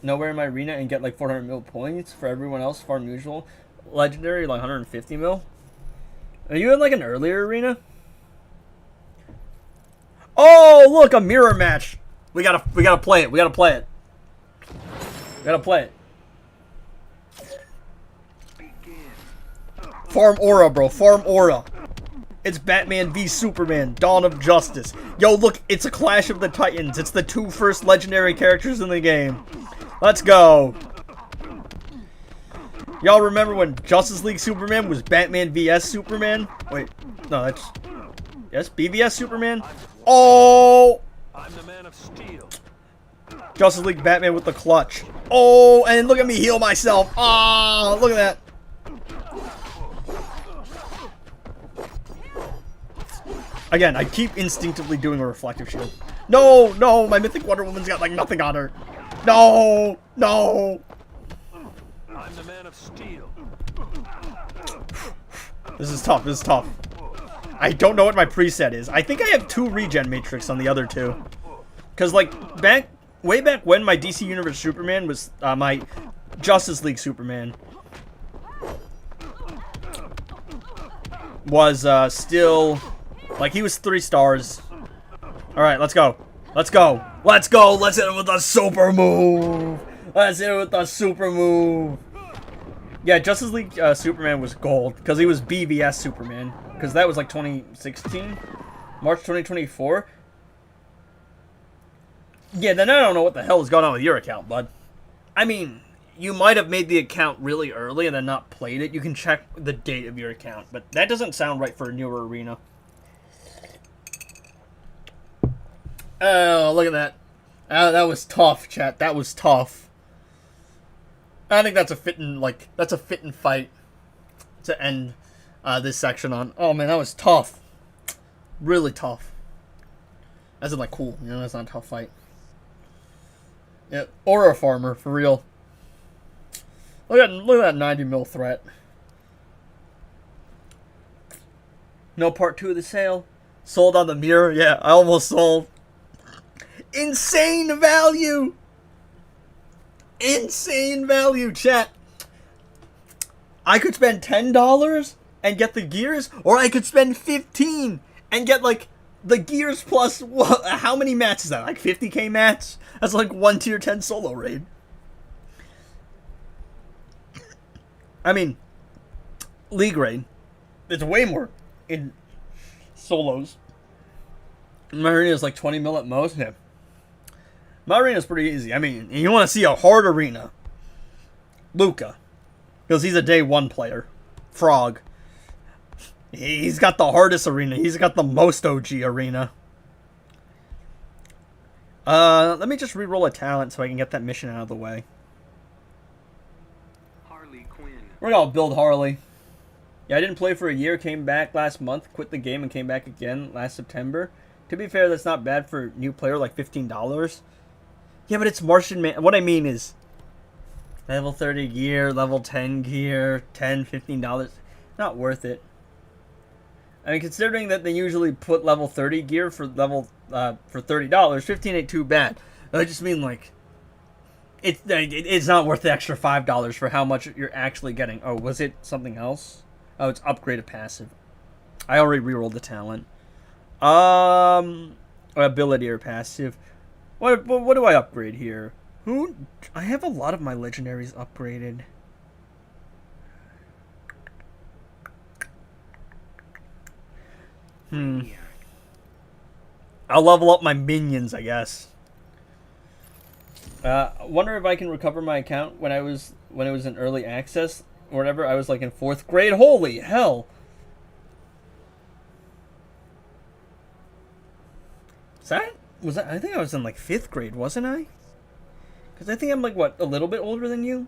nowhere in my arena and get like 400 mil points for everyone else, farm usual. Legendary, like 150 mil. Are you in like an earlier arena? Oh, look, a mirror match. We gotta play it. We gotta play it. We gotta play it. Farm Aura, bro. Farm Aura. It's Batman v Superman, Dawn of Justice. Yo, look, it's a Clash of the Titans. It's the 2 first legendary characters in the game. Let's go. Y'all remember when Justice League Superman was Batman vs Superman? Wait, no, that's... Yes, BVS Superman? Oh! I'm the Man of Steel. Justice League Batman with the clutch. Oh, and look at me heal myself. Oh, look at that. Again, I keep instinctively doing a reflective shield. No, no, my Mythic Wonder Woman's got like nothing on her. No, no. I'm the Man of Steel. This is tough, this is tough. I don't know what my preset is. I think I have 2 regen matrix on the other 2. Because like, way back when my DC Universe Superman was my Justice League Superman was still... Like, he was 3 stars. Alright, let's go. Let's go. Let's go. Let's hit it with a super move. Let's hit it with a super move. Yeah, Justice League Superman was gold. Because he was BVS Superman. Because that was like 2016. March 2024. Yeah, then I don't know what the hell is going on with your account, bud. I mean, you might have made the account really early and then not played it. You can check the date of your account. But that doesn't sound right for a newer arena. Oh, look at that. That was tough, chat. That was tough. I think that's a fitting fight to end this section on. Oh, man, that was tough. Really tough. As in, like, cool. You know, that's not a tough fight. Yeah, Aura Farmer, for real. Look at that 90 mil threat. No part 2 of the sale. Sold on the mirror. Yeah, I almost sold. Insane value! Insane value, chat. I could spend $10 and get the gears, or I could spend $15 and get, like, the gears plus, what, how many mats is that? Like 50k mats? That's like 1 tier 10 solo raid. I mean, League raid. It's way more solos. My arena is like 20 mil at most. Yeah. My arena is pretty easy. I mean, you want to see a hard arena. Luca. Because he's a day one player. Frog. He's got the hardest arena. He's got the most OG arena. Let me just re-roll a talent so I can get that mission out of the way. Harley Quinn. We're gonna build Harley. Yeah, I didn't play for a year, came back last month, quit the game, and came back again last September. To be fair, that's not bad for a new player, like $15. Yeah, but it's Martian Man. What I mean is, level 30 gear, level 10 gear, $10, $15. Not worth it. I mean, considering that they usually put level 30 gear for level for $30, 15 ain't too bad. I just mean like, it's not worth the extra $5 for how much you're actually getting. Oh, was it something else? Oh, it's upgraded passive. I already rerolled the talent. Ability or passive. What do I upgrade here? I have a lot of my legendaries upgraded. I'll level up my minions, I guess. Wonder if I can recover my account when it was in early access or whatever. I was like in 4th grade. Holy hell! Was that? I think I was in like 5th grade, wasn't I? Because I think I'm like what, a little bit older than you.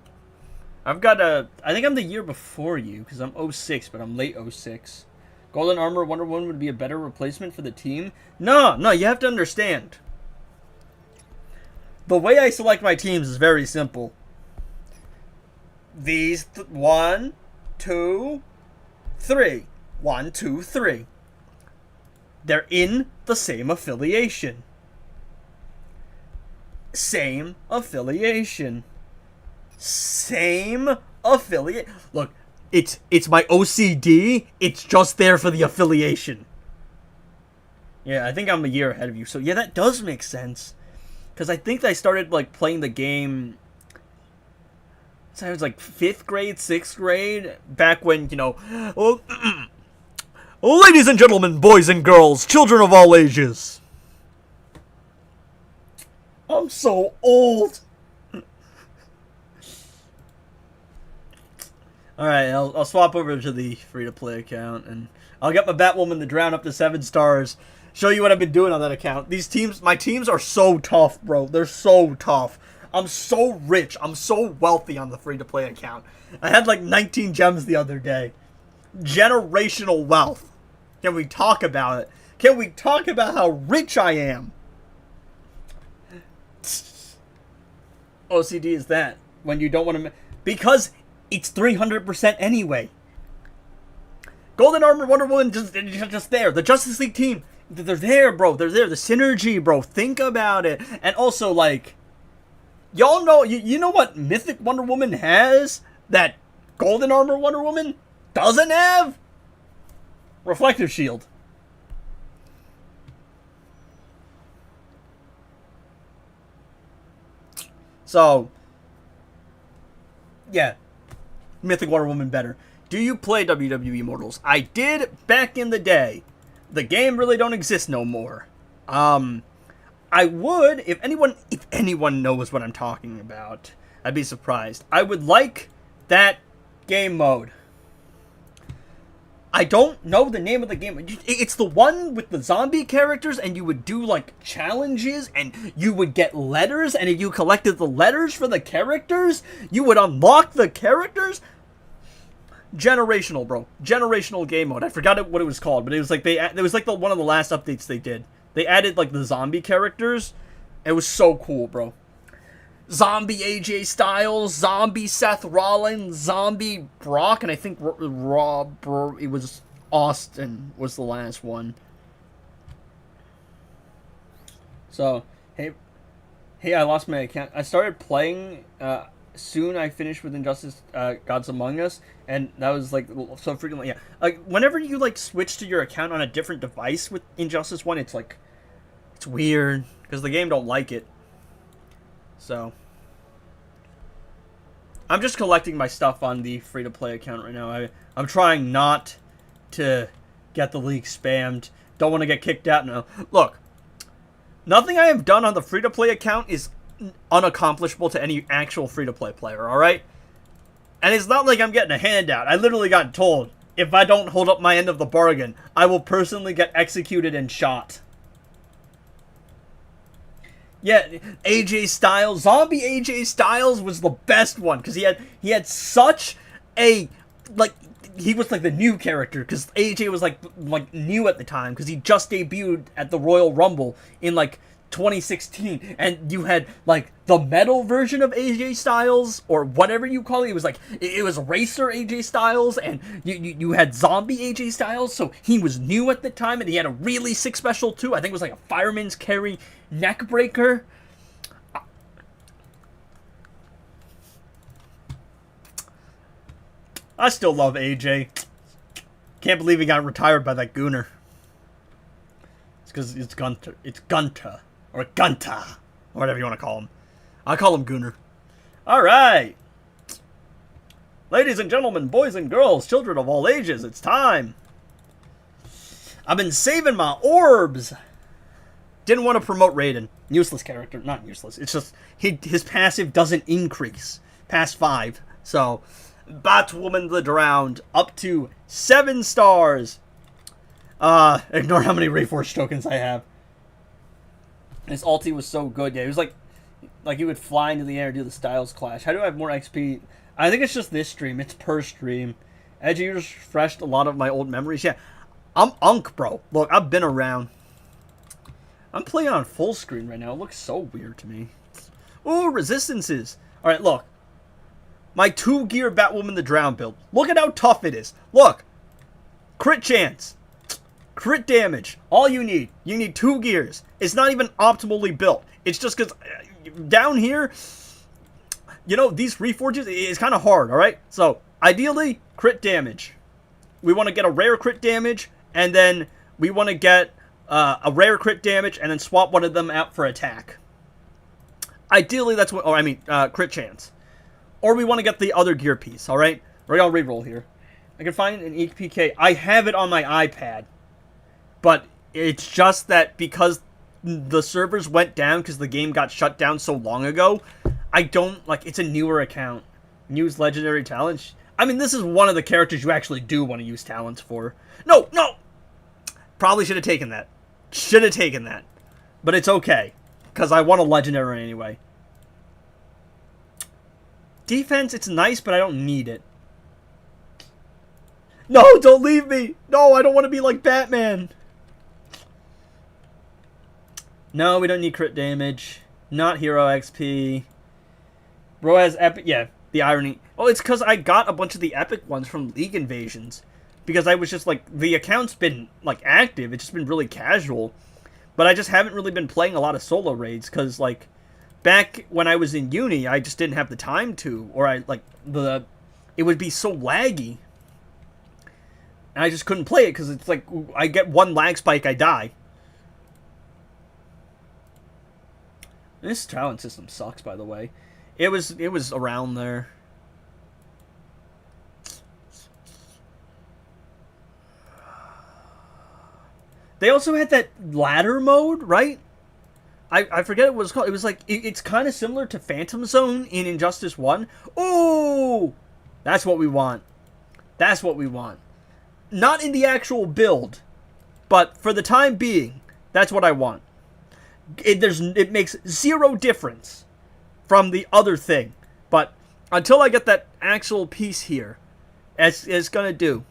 I think I'm the year before you because I'm 06, but I'm late 06. Golden Armor Wonder Woman would be a better replacement for the team. No, you have to understand. The way I select my teams is very simple. These 1, 2, 3. 1, 2, 3. They're in the same affiliation. Same affiliation. Same affiliate. Look, it's my OCD. It's just there for the affiliation. Yeah, I think I'm a year ahead of you. So yeah, that does make sense. Because I think I started like playing the game. So I was like 5th grade, 6th grade, back when, you know, ladies and gentlemen, boys and girls, children of all ages. I'm so old. Alright, I'll swap over to the free-to-play account, and I'll get my Batwoman to drown up to 7 stars. Show you what I've been doing on that account. My teams are so tough, bro. They're so tough. I'm so rich. I'm so wealthy on the free-to-play account. I had like 19 gems the other day. Generational wealth. Can we talk about it? Can we talk about how rich I am? OCD is that when you don't want to... Because it's 300% anyway. Golden Armor, Wonder Woman, just there. The Justice League team, they're there, bro. They're there. The synergy, bro. Think about it. And also, like, y'all know, you know what Mythic Wonder Woman has that Golden Armor Wonder Woman doesn't have? Reflective Shield. So, yeah. Mythic Wonder Woman better. Do you play WWE Mortals? I did back in the day. The game really don't exist no more. I would, if anyone knows what I'm talking about, I'd be surprised. I would like that game mode. I don't know the name of the game. It's the one with the zombie characters, and you would do, like, challenges, and you would get letters, and if you collected the letters for the characters, you would unlock the characters. Generational, bro. Generational game mode. I forgot what it was called, but it was like one of the last updates they did. They added, like, the zombie characters. It was so cool, bro. Zombie AJ Styles, Zombie Seth Rollins, Zombie Brock, and I think it was Austin was the last one. So, hey, I lost my account. I started playing, soon I finished with Injustice, Gods Among Us, and that was, like, so frequently, yeah. Like, whenever you, like, switch to your account on a different device with Injustice 1, it's, like, it's weird, because the game don't like it. So, I'm just collecting my stuff on the free-to-play account right now. I'm trying not to get the league spammed, Don't want to get kicked out now. Look, nothing I have done on the free-to-play account is unaccomplishable to any actual free-to-play player, alright? And it's not like I'm getting a handout. I literally got told, if I don't hold up my end of the bargain, I will personally get executed and shot. Yeah, AJ Styles, zombie AJ Styles was the best one, because he had such a, like, he was like the new character, because AJ was like new at the time, because he just debuted at the Royal Rumble in like 2016, and you had like the metal version of AJ Styles, or whatever you call it. It was like, it was racer AJ Styles, and you had zombie AJ Styles, so he was new at the time, and he had a really sick special too. I think it was like a fireman's carry neck breaker. I still love AJ. Can't believe he got retired by that gooner. It's because it's Gunter. It's Gunter. Or Gunta. Or whatever you want to call him. I call him Gooner. Alright. Ladies and gentlemen, boys and girls, children of all ages, it's time. I've been saving my orbs. Didn't want to promote Raiden. Useless character. Not useless. It's just his passive doesn't increase past 5. So, Batwoman the Drowned, up to 7 stars. Ignore how many Reforged tokens I have. His ulti was so good. Yeah, he was like he would fly into the air and do the Styles Clash. How do I have more XP? I think it's just this stream. It's per stream. Edgy refreshed a lot of my old memories. Yeah, I'm Unk, bro. Look, I've been around. I'm playing on full screen right now. It looks so weird to me. Ooh, resistances. Alright, look. My 2-gear Batwoman the Drown build. Look at how tough it is. Look. Crit chance. Crit damage. All you need. You need 2 gears. It's not even optimally built. It's just because down here, you know, these reforges, it's kind of hard, alright? So, ideally, crit damage. We want to get a rare crit damage, and then we want to get a rare crit damage, and then swap one of them out for attack. Ideally, that's what, crit chance. Or we want to get the other gear piece, alright? We're going to reroll here. I can find an EPK. I have it on my iPad. But it's just that because the servers went down because the game got shut down so long ago, I don't, like, it's a newer account. Use legendary talents. I mean, this is one of the characters you actually do want to use talents for. No! Probably should have taken that. Should have taken that. But it's okay. Because I want a legendary anyway. Defense, it's nice, but I don't need it. No, don't leave me! No, I don't want to be like Batman! No, we don't need crit damage. Not hero XP. Bro has epic... Yeah, the irony. Oh, it's because I got a bunch of the epic ones from League Invasions. Because I was just like... The account's been, like, active. It's just been really casual. But I just haven't really been playing a lot of solo raids. Because, like... Back when I was in uni, I just didn't have the time to, or it would be so laggy. And I just couldn't play it, because it's like, I get one lag spike, I die. This talent system sucks, by the way. It was around there. They also had that ladder mode, right? I forget what it was called. It was like, it's kind of similar to Phantom Zone in Injustice 1. Ooh! That's what we want. That's what we want. Not in the actual build, but for the time being, that's what I want. It makes 0 difference from the other thing. But until I get that actual piece here, it's going to do.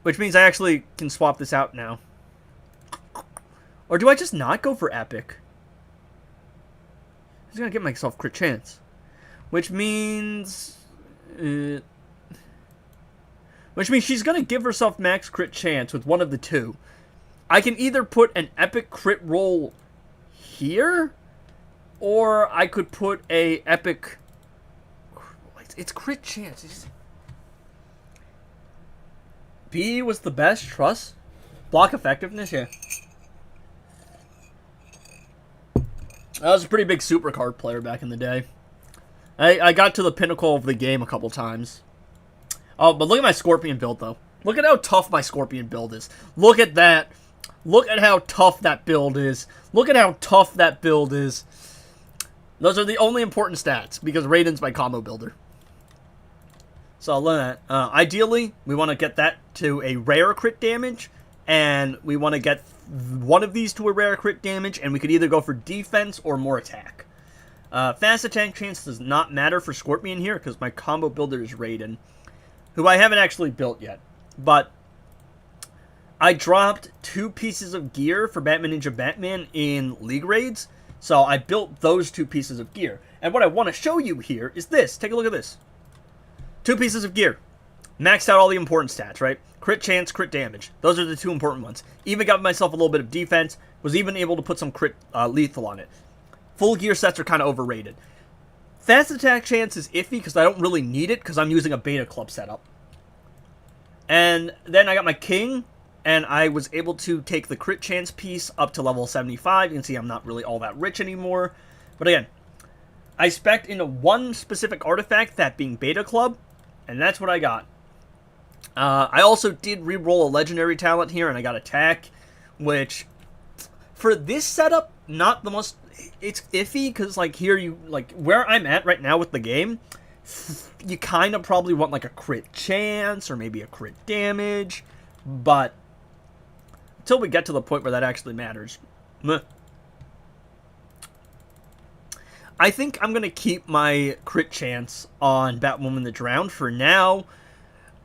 Which means I actually can swap this out now. Or do I just not go for epic? I'm just gonna get myself crit chance. Which means... she's gonna give herself max crit chance with one of the two. I can either put an epic crit roll here, or I could put a epic... It's crit chance. B was the best, trust. Block effectiveness, yeah. I was a pretty big supercard player back in the day. I got to the pinnacle of the game a couple times. Oh, but look at my Scorpion build, though. Look at how tough my Scorpion build is. Look at that. Look at how tough that build is. Look at how tough that build is. Those are the only important stats, because Raiden's my combo builder. So look at that. Ideally, we want to get that to a rare crit damage, and we want to get one of these to a rare crit damage, and we could either go for defense or more attack. Fast attack chance does not matter for Scorpion here, because my combo builder is Raiden, who I haven't actually built yet. But I dropped 2 pieces of gear for Batman Ninja Batman in League Raids, so I built those 2 pieces of gear. And what I want to show you here is this. Take a look at this. 2 pieces of gear. Maxed out all the important stats, right? Crit chance, crit damage. Those are the 2 important ones. Even got myself a little bit of defense. Was even able to put some crit lethal on it. Full gear sets are kind of overrated. Fast attack chance is iffy because I don't really need it because I'm using a beta club setup. And then I got my king, and I was able to take the crit chance piece up to level 75. You can see I'm not really all that rich anymore. But again, I spec'd into one specific artifact, that being beta club, and that's what I got. I also did re-roll a legendary talent here, and I got attack, which for this setup, not the most. It's iffy because like here you like where I'm at right now with the game, you kind of probably want like a crit chance or maybe a crit damage, but until we get to the point where that actually matters, meh. I think I'm gonna keep my crit chance on Batwoman the Drowned for now.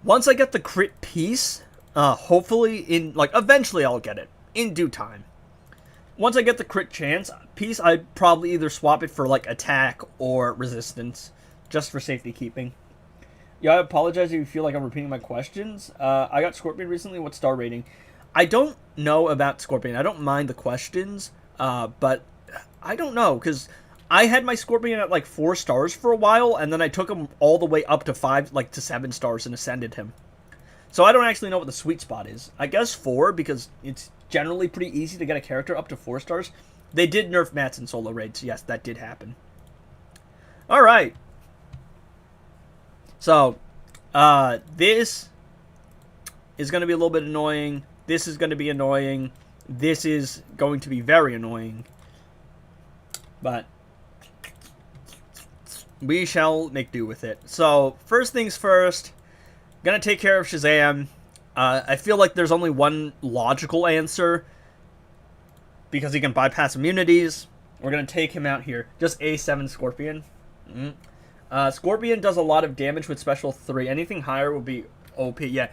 Once I get the crit piece, hopefully eventually I'll get it in due time. Once I get the crit chance piece, I'd probably either swap it for like attack or resistance, just for safety keeping. Yeah, I apologize if you feel like I'm repeating my questions. I got Scorpion recently. What star rating? I don't know about Scorpion. I don't mind the questions, but I don't know because I had my Scorpion at like 4 stars for a while, and then I took him all the way up to 5, like to 7 stars, and ascended him. So I don't actually know what the sweet spot is. I guess 4 because it's generally pretty easy to get a character up to 4 stars. They did nerf mats in solo raids. Yes, that did happen. All right. So, this is going to be a little bit annoying. This is going to be annoying. This is going to be very annoying. But we shall make do with it. So, first things first, gonna take care of Shazam. I feel like there's only one logical answer, because he can bypass immunities. We're gonna take him out here. Just A7 Scorpion. Scorpion does a lot of damage with Special 3. Anything higher will be OP. Yeah.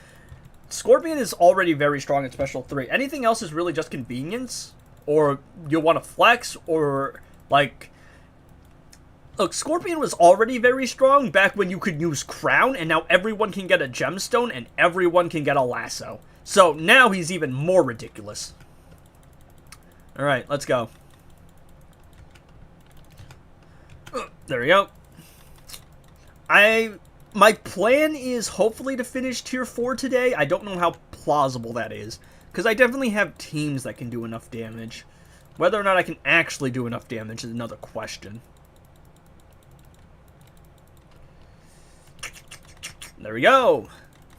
Scorpion is already very strong at Special 3. Anything else is really just convenience, or you'll want to flex, or like... Look, Scorpion was already very strong back when you could use Crown, and now everyone can get a gemstone, and everyone can get a lasso. So now he's even more ridiculous. Alright, let's go. There we go. My plan is hopefully to finish Tier 4 today. I don't know how plausible that is, because I definitely have teams that can do enough damage. Whether or not I can actually do enough damage is another question. There we go.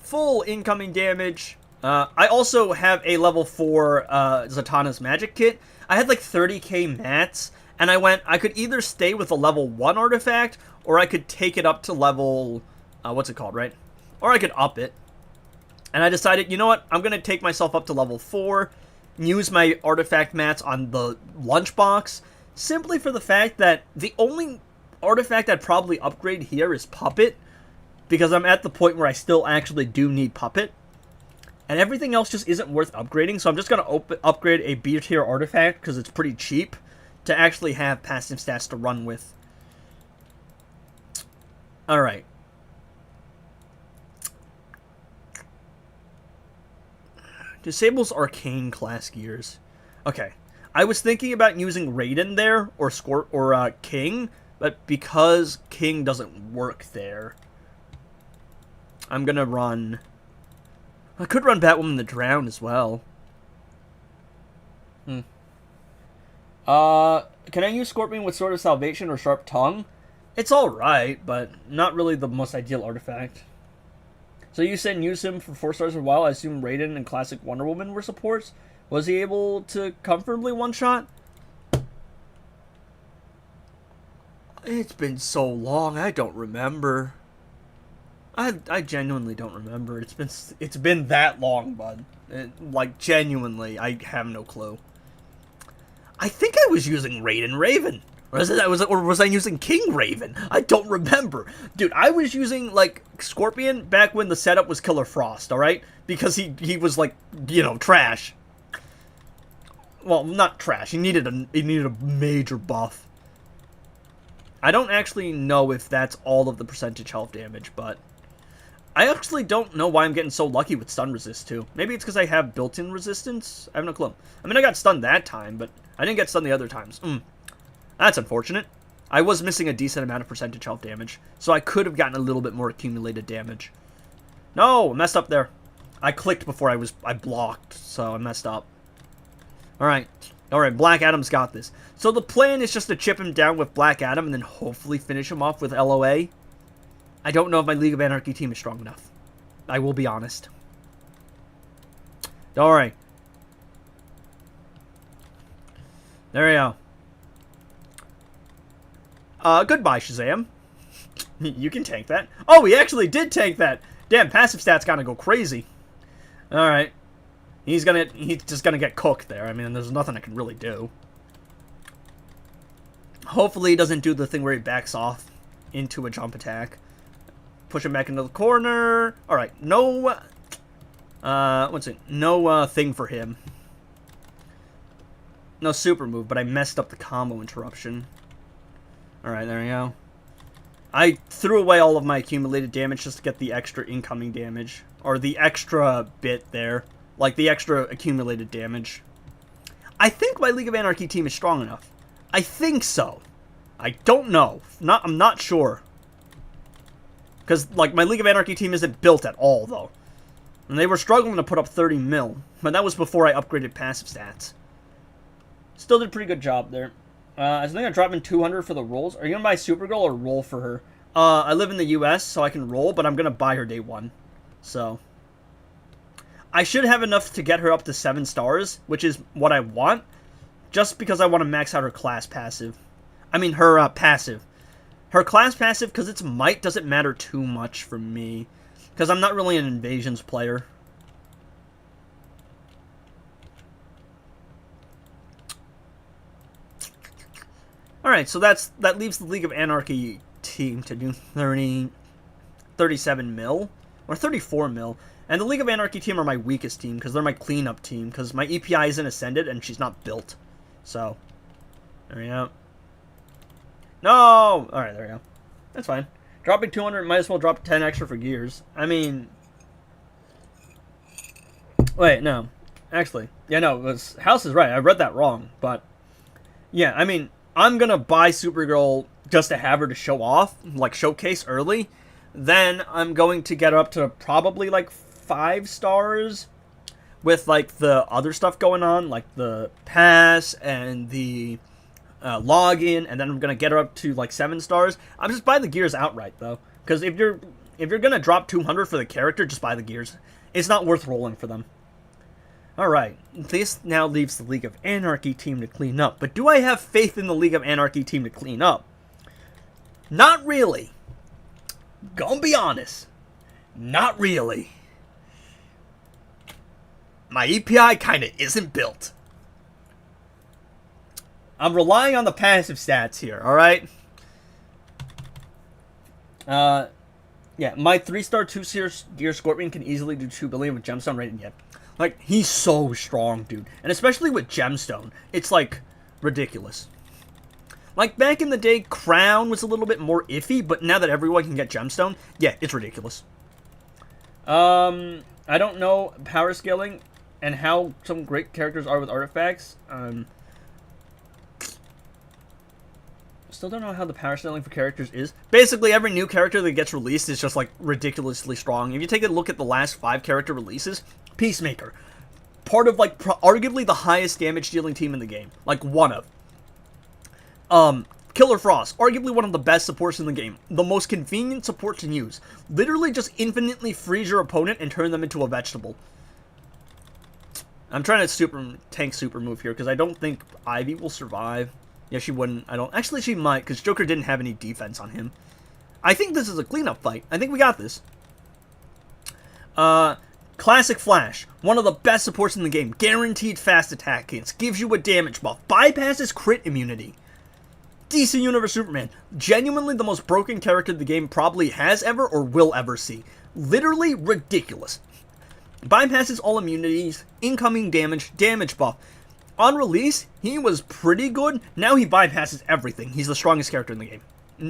Full incoming damage. I also have a level 4 Zatanna's magic kit. I had like 30k mats, and I could either stay with a level 1 artifact, or I could take it up to level, what's it called, right? Or I could up it. And I decided, you know what, I'm going to take myself up to level 4, use my artifact mats on the lunchbox, simply for the fact that the only artifact I'd probably upgrade here is Puppet, because I'm at the point where I still actually do need Puppet. And everything else just isn't worth upgrading, so I'm just going to upgrade a B tier artifact, because it's pretty cheap, to actually have passive stats to run with. Alright. Disables Arcane class gears. Okay. I was thinking about using Raiden there, or King, but because King doesn't work there, I'm gonna run... I could run Batwoman the Drowned as well. Can I use Scorpion with Sword of Salvation or Sharp Tongue? It's alright, but not really the most ideal artifact. So you said use him for 4 stars for a while. I assume Raiden and Classic Wonder Woman were supports. Was he able to comfortably one-shot? It's been so long, I don't remember. I genuinely don't remember. It's been that long, bud. Like, genuinely, I have no clue. I think I was using Raiden Raven. Or was I using King Raven? I don't remember. Dude, I was using, like, Scorpion back when the setup was Killer Frost, alright? Because he was, like, you know, trash. Well, not trash. He needed a major buff. I don't actually know if that's all of the percentage health damage, but I actually don't know why I'm getting so lucky with stun resist, too. Maybe it's because I have built-in resistance? I have no clue. I mean, I got stunned that time, but I didn't get stunned the other times. That's unfortunate. I was missing a decent amount of percentage health damage, so I could have gotten a little bit more accumulated damage. No, I messed up there. I clicked before I blocked, so I messed up. Alright, Black Adam's got this. So the plan is just to chip him down with Black Adam and then hopefully finish him off with LOA. I don't know if my League of Anarchy team is strong enough. I will be honest. Alright. There we go. Goodbye, Shazam. You can tank that. Oh, he actually did tank that. Damn, passive stats gotta go crazy. Alright. He's just gonna get cooked there. I mean, there's nothing I can really do. Hopefully he doesn't do the thing where he backs off into a jump attack. Push him back into the corner. Alright, no... No thing for him. No super move, but I messed up the combo interruption. Alright, there we go. I threw away all of my accumulated damage just to get the extra incoming damage. Or the extra bit there. Like, the extra accumulated damage. I think my League of Anarchy team is strong enough. I think so. I don't know. I'm not sure. Because, like, my League of Anarchy team isn't built at all, though. And they were struggling to put up 30 mil. But that was before I upgraded passive stats. Still did a pretty good job there. I think I'm dropping 200 for the rolls. Are you going to buy Supergirl or roll for her? I live in the US, so I can roll, but I'm going to buy her day 1. So, I should have enough to get her up to 7 stars, which is what I want. Just because I want to max out her class passive. I mean, her passive. Her class passive, because its might doesn't matter too much for me. Because I'm not really an invasions player. Alright, so that leaves the League of Anarchy team to do 37 mil, or 34 mil. And the League of Anarchy team are my weakest team, because they're my cleanup team, because my EPI isn't ascended, and she's not built. So, there we go. No! Alright, there we go. That's fine. Dropping 200, might as well drop 10 extra for gears. I mean... Wait, no. Actually, yeah, no, House is right. I read that wrong, but... Yeah, I mean... I'm going to buy Supergirl just to have her to show off, like showcase early. Then I'm going to get her up to probably like 5 stars with like the other stuff going on, like the pass and the login. And then I'm going to get her up to like 7 stars. I'm just buying the gears outright though. Because if you're going to drop 200 for the character, just buy the gears. It's not worth rolling for them. Alright, this now leaves the League of Anarchy team to clean up. But do I have faith in the League of Anarchy team to clean up? Not really. Gonna be honest. Not really. My EPI kinda isn't built. I'm relying on the passive stats here, alright? Yeah, my 3-star 2-tier Gear Scorpion can easily do 2 billion with Gemstone rating yet. Like, he's so strong, dude. And especially with Gemstone, it's, like, ridiculous. Like, back in the day, Crown was a little bit more iffy, but now that everyone can get Gemstone, yeah, it's ridiculous. I don't know power scaling and how some great characters are with artifacts. Still don't know how the power scaling for characters is. Basically, every new character that gets released is just, like, ridiculously strong. If you take a look at the last 5 character releases... Peacemaker, part of like arguably the highest damage dealing team in the game, like one of. Killer Frost, arguably one of the best supports in the game. The most convenient support to use. Literally just infinitely freeze your opponent and turn them into a vegetable. I'm trying to tank super move here because I don't think Ivy will survive. Yeah, she wouldn't. I don't. Actually, she might because Joker didn't have any defense on him. I think this is a cleanup fight. I think we got this. Classic Flash. One of the best supports in the game. Guaranteed fast attack hits. Gives you a damage buff. Bypasses crit immunity. DC Universe Superman. Genuinely the most broken character the game probably has ever or will ever see. Literally ridiculous. Bypasses all immunities. Incoming damage. Damage buff. On release, he was pretty good. Now he bypasses everything. He's the strongest character in the game.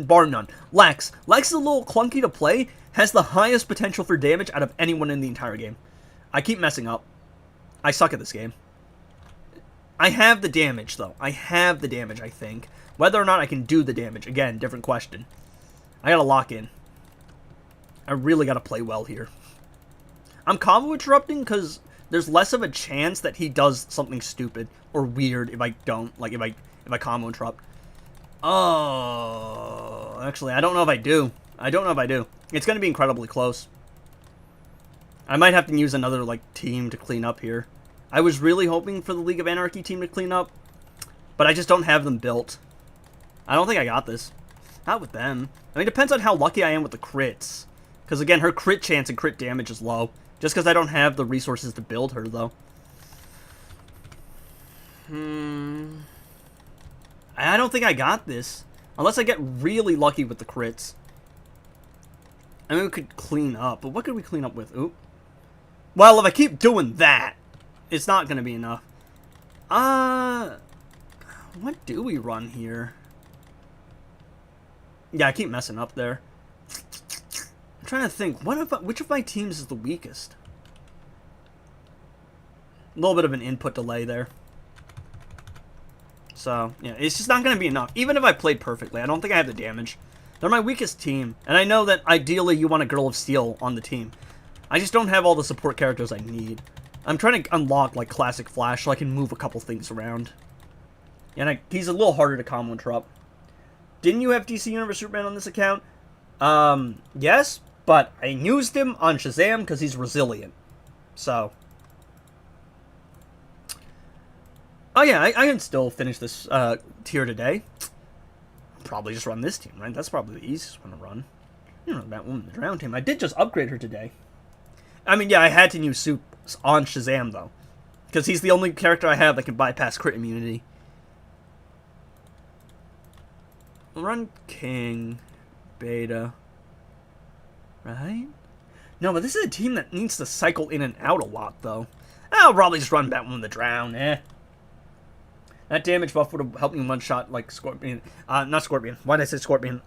Bar none. Lex. Lex is a little clunky to play. Has the highest potential for damage out of anyone in the entire game. I keep messing up. I suck at this game. I have the damage, though. I have the damage, I think. Whether or not I can do the damage, again, different question. I gotta lock in. I really gotta play well here. I'm combo interrupting because there's less of a chance that he does something stupid or weird if I don't. Like, if I combo interrupt. Oh, actually, I don't know if I do. I don't know if I do. It's going to be incredibly close. I might have to use another, like, team to clean up here. I was really hoping for the League of Anarchy team to clean up, but I just don't have them built. I don't think I got this. Not with them. I mean, it depends on how lucky I am with the crits. Because, again, her crit chance and crit damage is low. Just because I don't have the resources to build her, though. I don't think I got this. Unless I get really lucky with the crits. I mean, we could clean up. But what could we clean up with? Oop. Well, if I keep doing that, it's not going to be enough. What do we run here? Yeah, I keep messing up there. I'm trying to think. Which of my teams is the weakest? A little bit of an input delay there. So, yeah, it's just not going to be enough. Even if I played perfectly, I don't think I have the damage. They're my weakest team. And I know that ideally you want a Girl of Steel on the team. I just don't have all the support characters I need. I'm trying to unlock, like, Classic Flash so I can move a couple things around. And he's a little harder to combo interrupt. Didn't you have DC Universe Superman on this account? Yes, but I used him on Shazam because he's resilient. So. Oh yeah, I can still finish this tier today. I'll probably just run this team, right? That's probably the easiest one to run. You know, that woman, the Drown team. I did just upgrade her today. I mean, yeah, I had to use Soup on Shazam, though. Because he's the only character I have that can bypass crit immunity. Run King, Beta, right? No, but this is a team that needs to cycle in and out a lot, though. I'll probably just run Batwoman the Drown, That damage buff would have helped me one-shot, like, Scorpion. Not Scorpion. Why did I say Scorpion?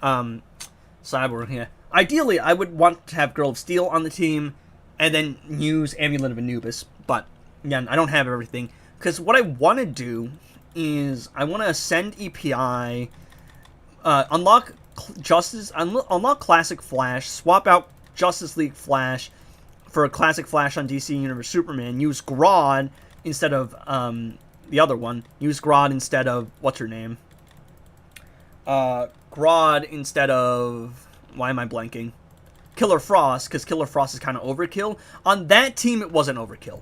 Cyborg, yeah. Ideally, I would want to have Girl of Steel on the team, and then use Amulet of Anubis. But, again, I don't have everything. Because what I want to do is, I want to ascend EPI, unlock Classic Flash, swap out Justice League Flash for a Classic Flash on DC Universe Superman, use Grodd instead of, the other one. Use Grodd instead of, what's her name? Grodd instead of, why am I blanking? Killer Frost, because Killer Frost is kind of overkill. On that team, it wasn't overkill,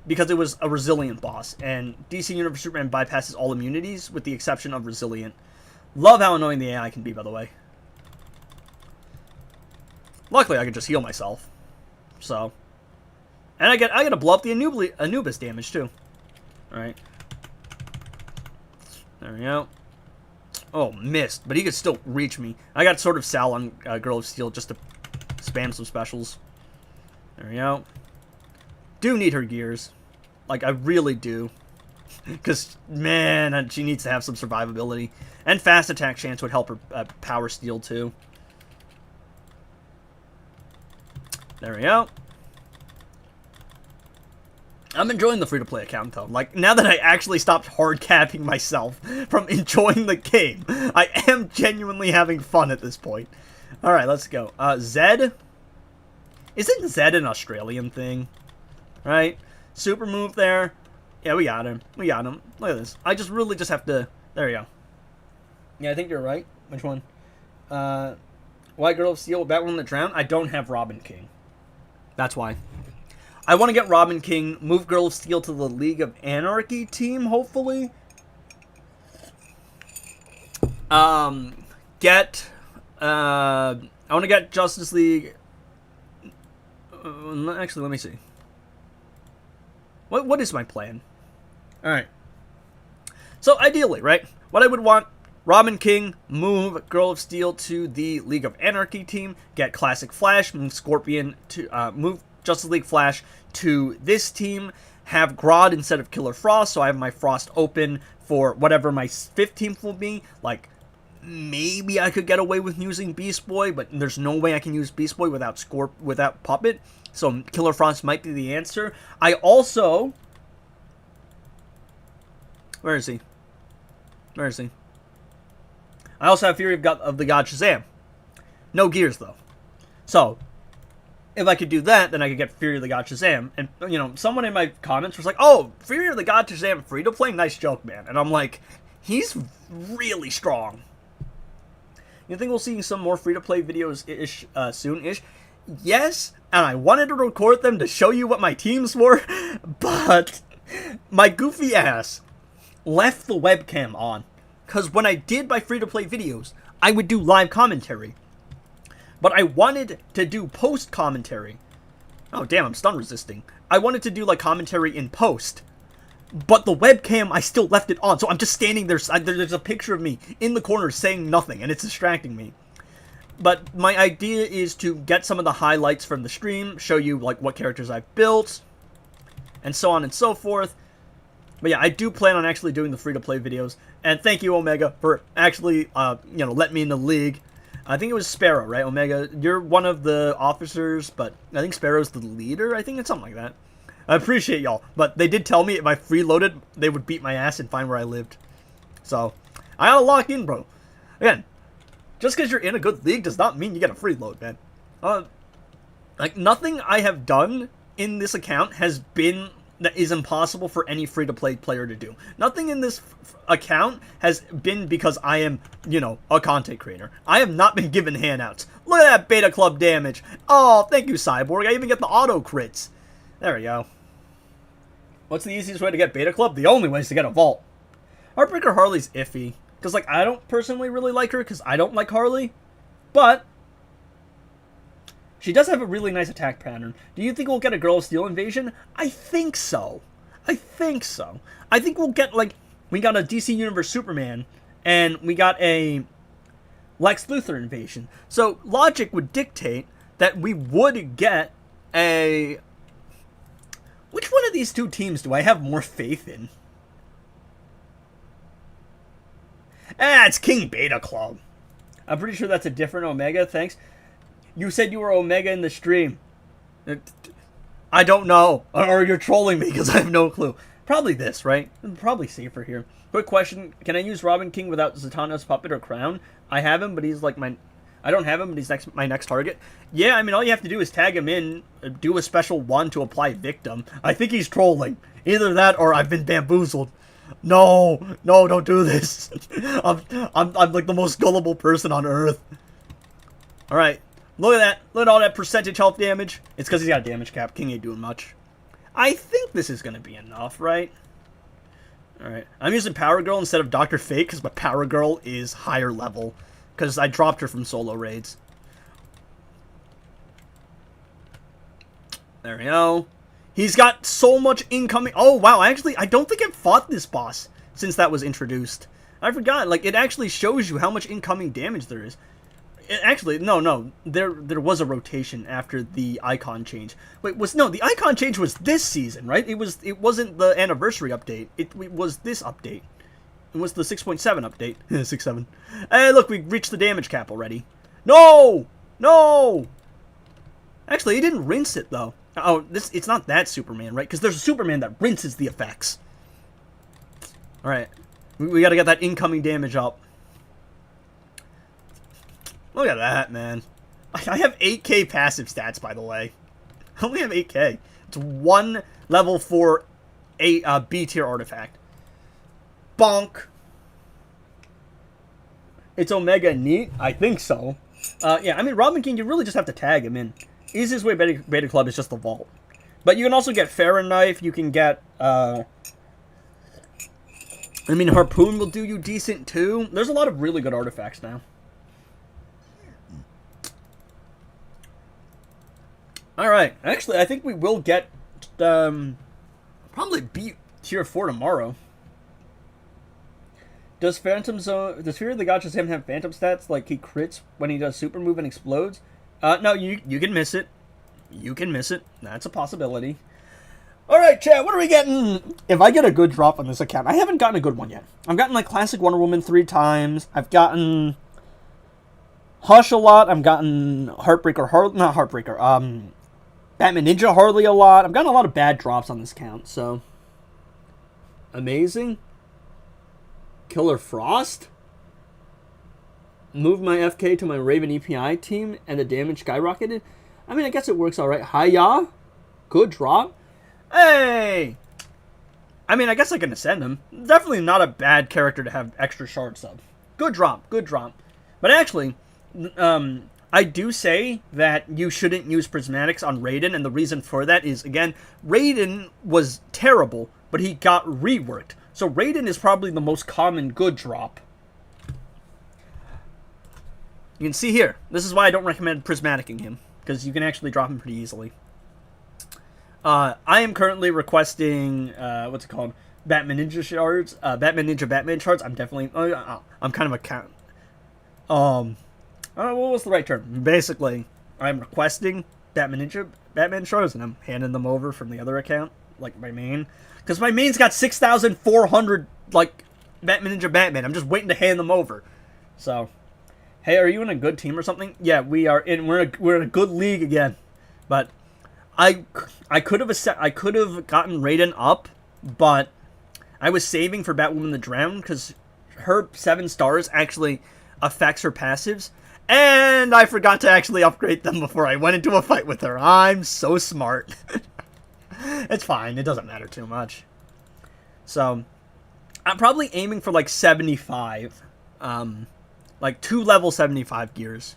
because it was a resilient boss, and DC Universe Superman bypasses all immunities, with the exception of resilient. Love how annoying the AI can be, by the way. Luckily, I can just heal myself. So. And I get to blow up the Anubis damage, too. Alright. There we go. Oh, missed. But he could still reach me. I got Sword of Sal on Girl of Steel just to spam some specials. There we go. Do need her gears. Like, I really do. Because, man, she needs to have some survivability. And fast attack chance would help her power steal, too. There we go. I'm enjoying the free-to-play account, though. Like, now that I actually stopped hard-capping myself from enjoying the game, I am genuinely having fun at this point. Alright, let's go. Zed? Isn't Zed an Australian thing? Right? Super move there. Yeah, we got him. We got him. Look at this. I just really just have to... There we go. Yeah, I think you're right. Which one? White Girl of Steel, Batwoman that Drowned? I don't have Robin King. That's why. I want to get Robin King, move Girl of Steel to the League of Anarchy team, hopefully. I want to get Justice League. Actually, let me see. What is my plan? Alright. So, ideally, right? What I would want, Robin King, move Girl of Steel to the League of Anarchy team, get Classic Flash, move Scorpion to, move Justice League Flash to this team, have Grodd instead of Killer Frost, so I have my Frost open for whatever my 15th will be. Like, maybe I could get away with using Beast Boy, but there's no way I can use Beast Boy without Puppet, so Killer Frost might be the answer. I also... Where is he? Where is he? I also have Fury of the God Shazam. No gears, though. So, if I could do that, then I could get Fury of the God Shazam. And, you know, someone in my comments was like, oh, Fury of the God Shazam free-to-play? Nice joke, man. And I'm like, he's really strong. You think we'll see some more free-to-play videos soon-ish? Yes, and I wanted to record them to show you what my teams were, but my goofy ass left the webcam on. Because when I did my free-to-play videos, I would do live commentary. But I wanted to do post-commentary. Oh, damn, I'm stun resisting. I wanted to do, like, commentary in post. But the webcam, I still left it on. So I'm just standing there. There's a picture of me in the corner saying nothing, and it's distracting me. But my idea is to get some of the highlights from the stream, show you, like, what characters I've built, and so on and so forth. But yeah, I do plan on actually doing the free-to-play videos. And thank you, Omega, for actually, letting me in the league. I think it was Sparrow, right, Omega? You're one of the officers, but I think Sparrow's the leader. I think it's something like that. I appreciate y'all. But they did tell me if I freeloaded, they would beat my ass and find where I lived. So, I gotta lock in, bro. Again, just because you're in a good league does not mean you get a freeload, man. Like, nothing I have done in this account has been... that is impossible for any free-to-play player to do. Nothing in this account has been because I am, a content creator. I have not been given handouts. Look at that Beta Club damage. Oh, thank you, Cyborg. I even get the auto crits. There we go. What's the easiest way to get Beta Club? The only way is to get a vault. Heartbreaker Harley's iffy. Because, like, I don't personally really like her because I don't like Harley. But... she does have a really nice attack pattern. Do you think we'll get a Girl of Steel invasion? I think so. I think we'll get, like, we got a DC Universe Superman, and we got a Lex Luthor invasion. So, logic would dictate that we would get a... which one of these two teams do I have more faith in? It's King Beta Club. I'm pretty sure that's a different Omega, thanks. You said you were Omega in the stream. I don't know. Or you're trolling me because I have no clue. Probably this, right? Probably safer here. Quick question. Can I use Robin King without Zatanna's puppet or crown? I have him, but he's like my... I don't have him, but he's my next target. Yeah, I mean, all you have to do is tag him in, do a special one to apply victim. I think he's trolling. Either that or I've been bamboozled. No, don't do this. I'm like the most gullible person on earth. Alright. Look at that. Look at all that percentage health damage. It's because he's got a damage cap. King ain't doing much. I think this is going to be enough, right? Alright. I'm using Power Girl instead of Dr. Fate because my Power Girl is higher level. Because I dropped her from solo raids. There we go. He's got so much incoming... oh, wow. Actually, I don't think I've fought this boss since that was introduced. I forgot. Like, it actually shows you how much incoming damage there is. Actually, no. There was a rotation after the icon change. Wait, the icon change was this season, right? It wasn't the anniversary update. It was this update. It was the 6.7 update. 6.7. Hey, look, we reached the damage cap already. No! Actually, he didn't rinse it, though. Oh, it's not that Superman, right? Because there's a Superman that rinses the effects. Alright. We gotta get that incoming damage up. Look at that, man. I have 8k passive stats, by the way. I only have 8k. It's one level 4 B tier artifact. Bonk. it's Omega neat? I think so. Yeah, I mean, Robin King, you really just have to tag him in. Easiest way Beta Club is just the vault. But you can also get Farron Knife, you can get, I mean, Harpoon will do you decent too. There's a lot of really good artifacts now. Alright, actually, I think we will get, probably beat Tier 4 tomorrow. Does Fear of the God Shazam have phantom stats, like he crits when he does super move and explodes? No, you can miss it. You can miss it. That's a possibility. Alright, chat, what are we getting? If I get a good drop on this account, I haven't gotten a good one yet. I've gotten, like, Classic Wonder Woman 3 times. I've gotten Hush a lot. I've gotten not Heartbreaker, Batman Ninja Harley a lot. I've gotten a lot of bad drops on this account, so. Amazing. Killer Frost? Move my FK to my Raven EPI team and the damage skyrocketed? I mean, I guess it works alright. Hiya? Good drop. Hey! I mean, I guess I can ascend him. Definitely not a bad character to have extra shards of. Good drop, good drop. But actually, I do say that you shouldn't use Prismatics on Raiden, and the reason for that is, again, Raiden was terrible, but he got reworked. So Raiden is probably the most common good drop. You can see here. This is why I don't recommend Prismaticing him, because you can actually drop him pretty easily. I am currently requesting, what's it called? Batman Ninja shards. Batman shards. I'm definitely, I'm kind of a what was the right term? Basically, I'm requesting Batman shards, and I'm handing them over from the other account, like my main. Because my main's got 6,400, like, Batman. I'm just waiting to hand them over. So, hey, are you in a good team or something? Yeah, we are in. We're in a good league again. But I could have gotten Raiden up, but I was saving for Batwoman the Drown because her 7 stars actually affects her passives, and I forgot to actually upgrade them before I went into a fight with her. I'm so smart. It's fine. It doesn't matter too much. So, I'm probably aiming for like 75. Like 2 level 75 gears.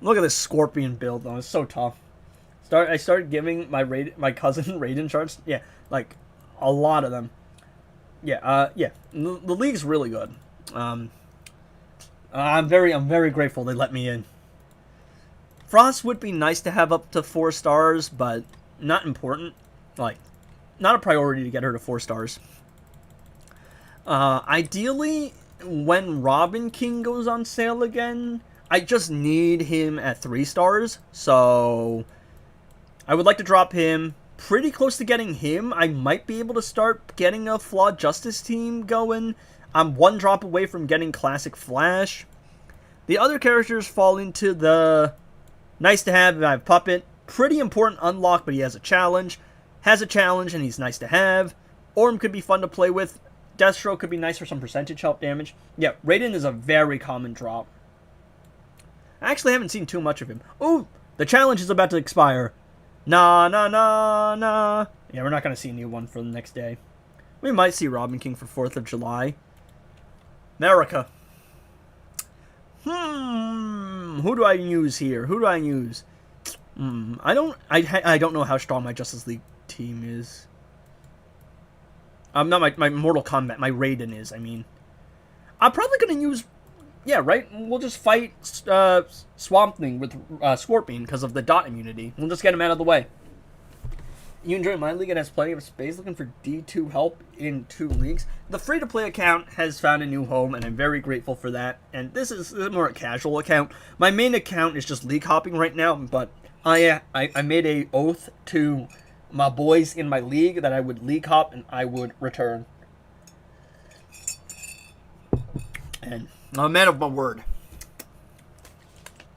Look at this Scorpion build though. It's so tough. I started giving my cousin Raiden shards. Yeah, like a lot of them. Yeah, yeah. The league's really good. I'm very grateful they let me in. Frost would be nice to have up to 4 stars, but not important. Like, not a priority to get her to 4 stars. Ideally, when Robin King goes on sale again, I just need him at 3 stars. So, I would like to drop him. Pretty close to getting him. I might be able to start getting a Flawed Justice team going. I'm 1 drop away from getting Classic Flash. The other characters fall into the nice to have. I have Puppet. Pretty important unlock, but he has a challenge. Has a challenge, and he's nice to have. Orm could be fun to play with. Deathstroke could be nice for some percentage help damage. Yeah, Raiden is a very common drop. I actually haven't seen too much of him. Oh, the challenge is about to expire. Nah. Yeah, we're not going to see a new one for the next day. We might see Robin King for 4th of July. America. Who do I use here? Who do I use? I don't know how strong my Justice League team is. Not my Mortal Kombat, my Raiden is, I mean. I'm probably going to use, yeah, right? We'll just fight Swamp Thing with Scorpion because of the dot immunity. We'll just get him out of the way. You enjoy my league? It has plenty of space. Looking for D2 help in 2 leagues. The free-to-play account has found a new home, and I'm very grateful for that. And this is more a casual account. My main account is just league hopping right now, but I made a oath to my boys in my league that I would league hop and I would return. And I'm a man of my word.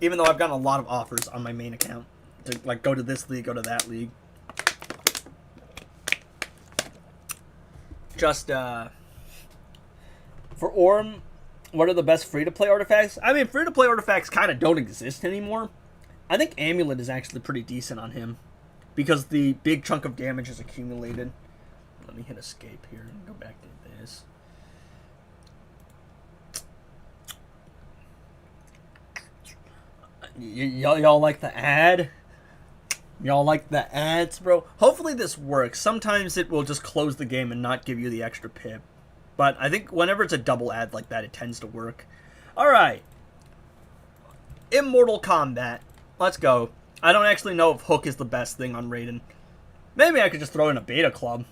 Even though I've gotten a lot of offers on my main account to like go to this league, go to that league. Just for Orm, what are the best free-to-play artifacts? I mean, free-to-play artifacts kind of don't exist anymore. I think Amulet is actually pretty decent on him because the big chunk of damage is accumulated. Let me hit escape here and go back to this. Y'all like the ad? Y'all like the ads, bro? Hopefully this works. Sometimes it will just close the game and not give you the extra pip. But I think whenever it's a double ad like that, it tends to work. Alright. Immortal Combat. Let's go. I don't actually know if Hook is the best thing on Raiden. Maybe I could just throw in a Beta Club.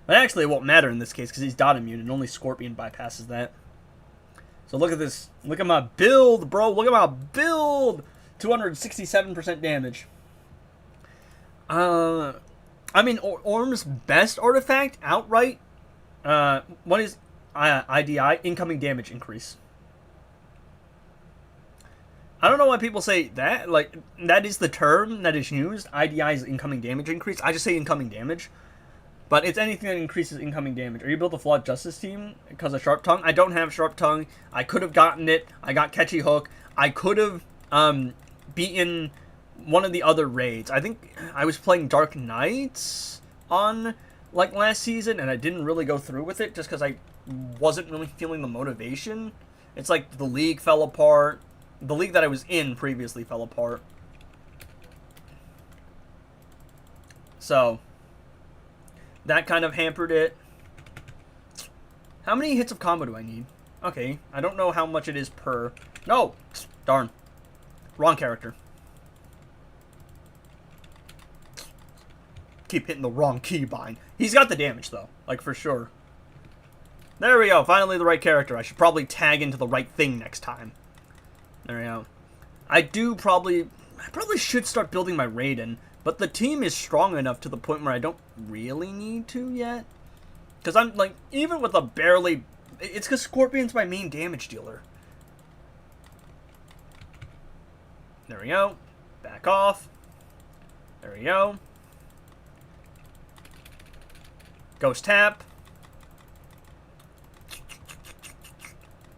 But actually it won't matter in this case because he's dot immune and only Scorpion bypasses that. So look at this. Look at my build, bro. Look at my build. 267% damage. I mean, Orm's best artifact outright. What is IDI? Incoming damage increase. I don't know why people say that. Like, that is the term that is used. IDI is incoming damage increase. I just say incoming damage. But it's anything that increases incoming damage. Are you built a Flawed Justice team because of Sharp Tongue? I don't have Sharp Tongue. I could have gotten it. I got Catchy Hook. I could have beaten one of the other raids. I think I was playing Dark Knights on, like, last season, and I didn't really go through with it just because I wasn't really feeling the motivation. It's like the league fell apart. The league that I was in previously fell apart. So that kind of hampered it. How many hits of combo do I need? Okay, I don't know how much it is per... No! Darn. Wrong character. Keep hitting the wrong keybind. He's got the damage, though. Like, for sure. There we go. Finally the right character. I should probably tag into the right thing next time. There we go. I probably should start building my Raiden. But the team is strong enough to the point where I don't really need to yet. Because I'm, like, even with a barely... It's because Scorpion's my main damage dealer. There we go. Back off. There we go. Ghost tap.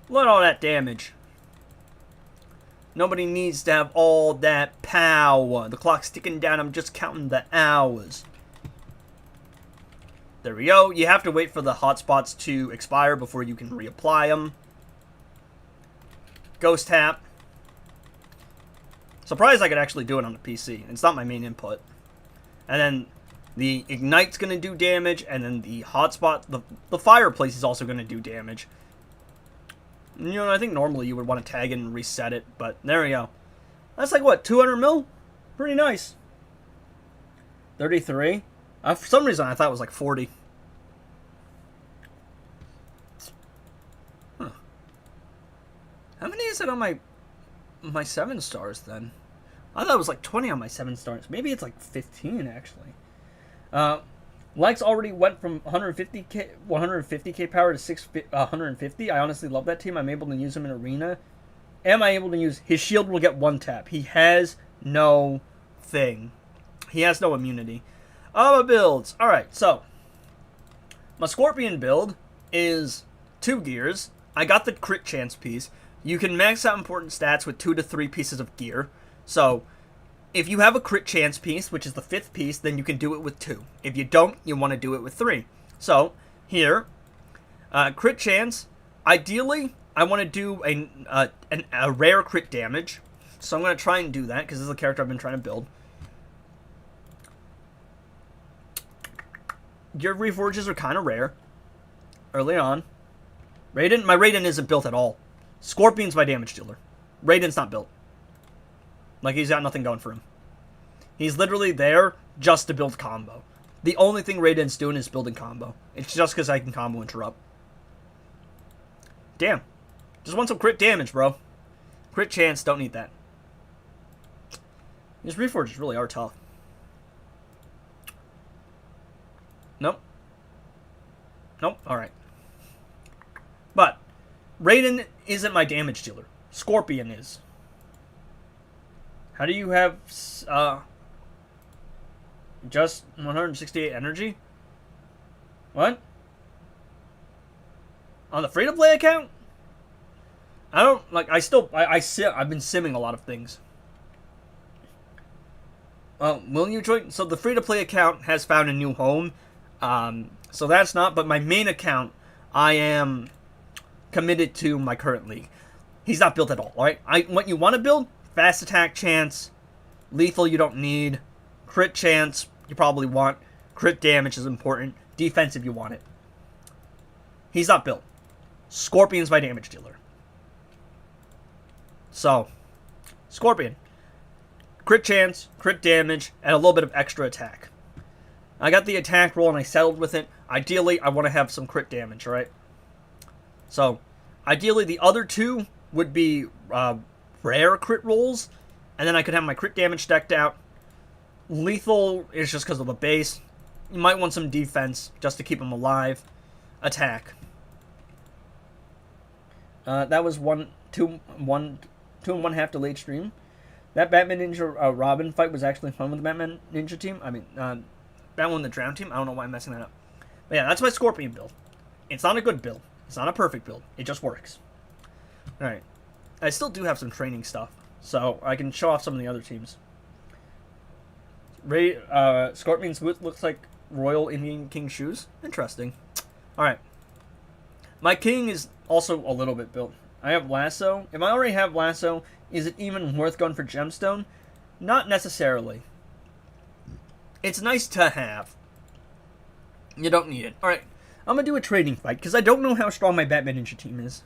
Look at all that damage. Nobody needs to have all that power. The clock's ticking down. I'm just counting the hours. There we go. You have to wait for the hotspots to expire before you can reapply them. Ghost tap. Surprised I could actually do it on the PC. It's not my main input. And then the Ignite's going to do damage. And then the hotspot, the fireplace is also going to do damage. You know, I think normally you would want to tag it and reset it, but there we go. That's like, what, 200 mil? Pretty nice. 33? For some reason, I thought it was like 40. Huh. How many is it on my 7 stars, then? I thought it was like 20 on my 7 stars. Maybe it's like 15, actually. Lex already went from 150k power to 150. I honestly love that team. I'm able to use him in arena. Am I able to use... His shield will get 1 tap. He has no thing. He has no immunity. My builds. Alright, so. My Scorpion build is 2 gears. I got the crit chance piece. You can max out important stats with 2 to 3 pieces of gear. So... If you have a crit chance piece, which is the 5th piece, then you can do it with 2. If you don't, you want to do it with 3. So, here, crit chance, ideally, I want to do a rare crit damage. So I'm going to try and do that, because this is a character I've been trying to build. Your reforges are kind of rare, early on. My Raiden isn't built at all. Scorpion's my damage dealer. Raiden's not built. Like, he's got nothing going for him. He's literally there just to build combo. The only thing Raiden's doing is building combo. It's just because I can combo interrupt. Damn. Just want some crit damage, bro. Crit chance, don't need that. These reforges really are tough. Nope. Nope, alright. But, Raiden isn't my damage dealer. Scorpion is. How do you have, just 168 energy? What? On the free-to-play account? I don't, like, I've been simming a lot of things. Will you join? So the free-to-play account has found a new home. So that's not, but my main account, I am committed to my current league. He's not built at all, alright? What you want to build? Fast attack chance, lethal you don't need, crit chance you probably want, crit damage is important, defensive you want it. He's not built. Scorpion's my damage dealer. So, Scorpion. Crit chance, crit damage, and a little bit of extra attack. I got the attack roll and I settled with it. Ideally, I want to have some crit damage, right? So, ideally, the other two would be rare crit rolls, and then I could have my crit damage decked out. Lethal is just because of the base. You might want some defense just to keep him alive. Attack. That was 2 1/2 delayed stream. That Batman Ninja Robin fight was actually fun with the Batman Ninja team. I mean, Batman the Drown team. I don't know why I'm messing that up. But yeah, that's my Scorpion build. It's not a good build. It's not a perfect build. It just works. Alright. I still do have some training stuff, so I can show off some of the other teams. Scorpion's boot looks like Royal Indian King shoes. Interesting. Alright. My King is also a little bit built. I have Lasso. If I already have Lasso, is it even worth going for Gemstone? Not necessarily. It's nice to have. You don't need it. Alright, I'm going to do a trading fight, because I don't know how strong my Batman Ninja team is.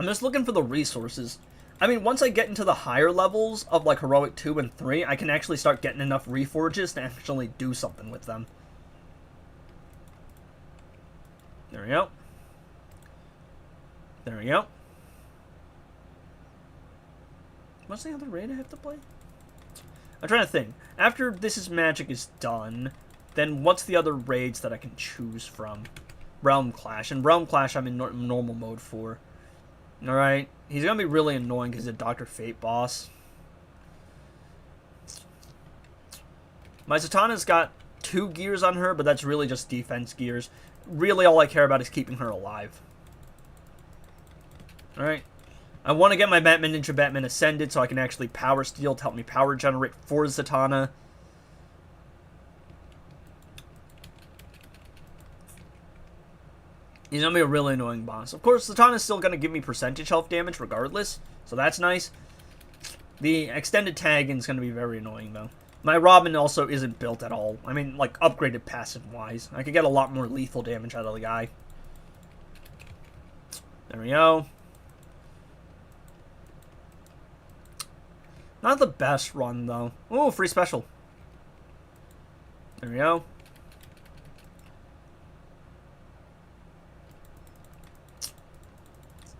I'm just looking for the resources. I mean, once I get into the higher levels of, like, Heroic 2 and 3, I can actually start getting enough Reforges to actually do something with them. There we go. There we go. What's the other raid I have to play? I'm trying to think. After This Is Magic is done, then what's the other raids that I can choose from? Realm Clash. And Realm Clash I'm in normal mode for. Alright. He's going to be really annoying because he's a Dr. Fate boss. My Zatanna's got 2 gears on her, but that's really just defense gears. Really all I care about is keeping her alive. Alright. I want to get my Batman Ninja Batman Ascended so I can actually power steal to help me power generate for Zatanna. He's going to be a really annoying boss. Of course, Zatanna's still going to give me percentage health damage regardless, so that's nice. The extended tagging is going to be very annoying, though. My Robin also isn't built at all. I mean, like, upgraded passive-wise. I could get a lot more lethal damage out of the guy. There we go. Not the best run, though. Ooh, free special. There we go.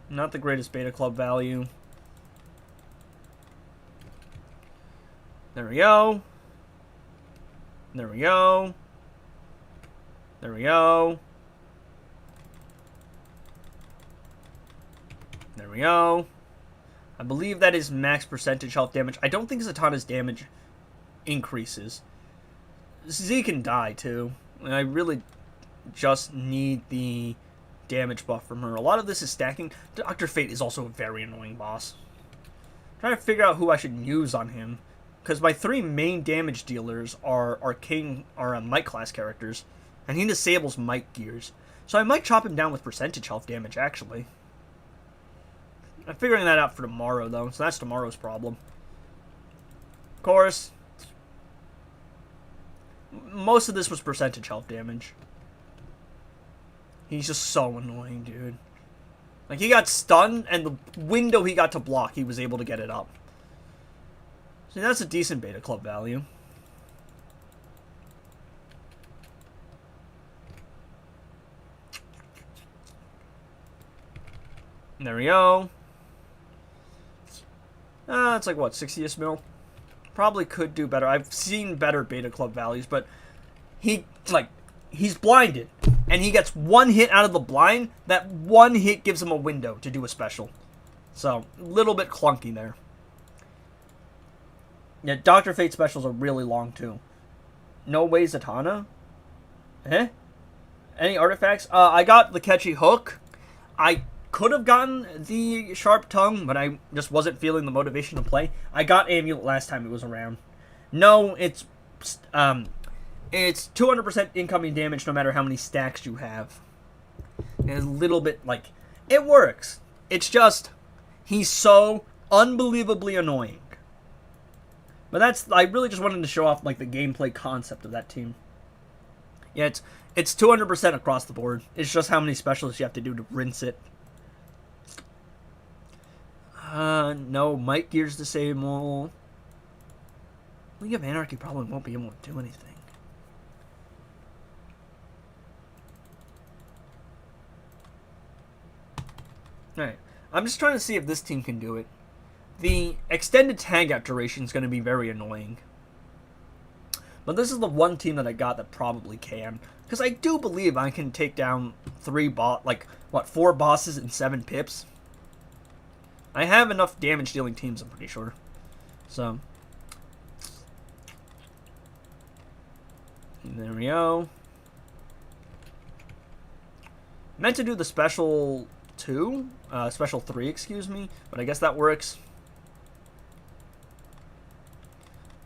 Not the greatest beta club value. There we go. There we go. There we go. There we go. I believe that is max percentage health damage. I don't think Zatanna's damage increases. Z can die, too. And I really just need the damage buff from her. A lot of this is stacking. Dr. Fate is also a very annoying boss. I'm trying to figure out who I should use on him. Because my 3 main damage dealers are Might class characters. And he disables Might gears. So I might chop him down with percentage health damage, actually. I'm figuring that out for tomorrow, though. So that's tomorrow's problem. Of course, most of this was percentage health damage. He's just so annoying, dude. Like, he got stunned, and the window he got to block, he was able to get it up. See, that's a decent beta club value. There we go. It's like, what, 60th mil? Probably could do better. I've seen better beta club values, but he's blinded. And he gets 1 hit out of the blind. That 1 hit gives him a window to do a special. So, a little bit clunky there. Yeah, Dr. Fate specials are really long, too. No way Zatanna? Eh? Any artifacts? I got the catchy hook. I could have gotten the sharp tongue, but I just wasn't feeling the motivation to play. I got Amulet last time it was around. No, it's 200% incoming damage no matter how many stacks you have. And a little bit, like, it works. It's just, he's so unbelievably annoying. But I really just wanted to show off, like, the gameplay concept of that team. Yeah, it's 200% across the board. It's just how many specialists you have to do to rinse it. No, Might Gear's disable. League of Anarchy probably won't be able to do anything. Alright, I'm just trying to see if this team can do it. The extended tag out duration is going to be very annoying. But this is the one team that I got that probably can. Because I do believe I can take down 4 bosses in 7 pips. I have enough damage dealing teams, I'm pretty sure. So. There we go. Meant to do the special 2, special 3, excuse me, but I guess that works.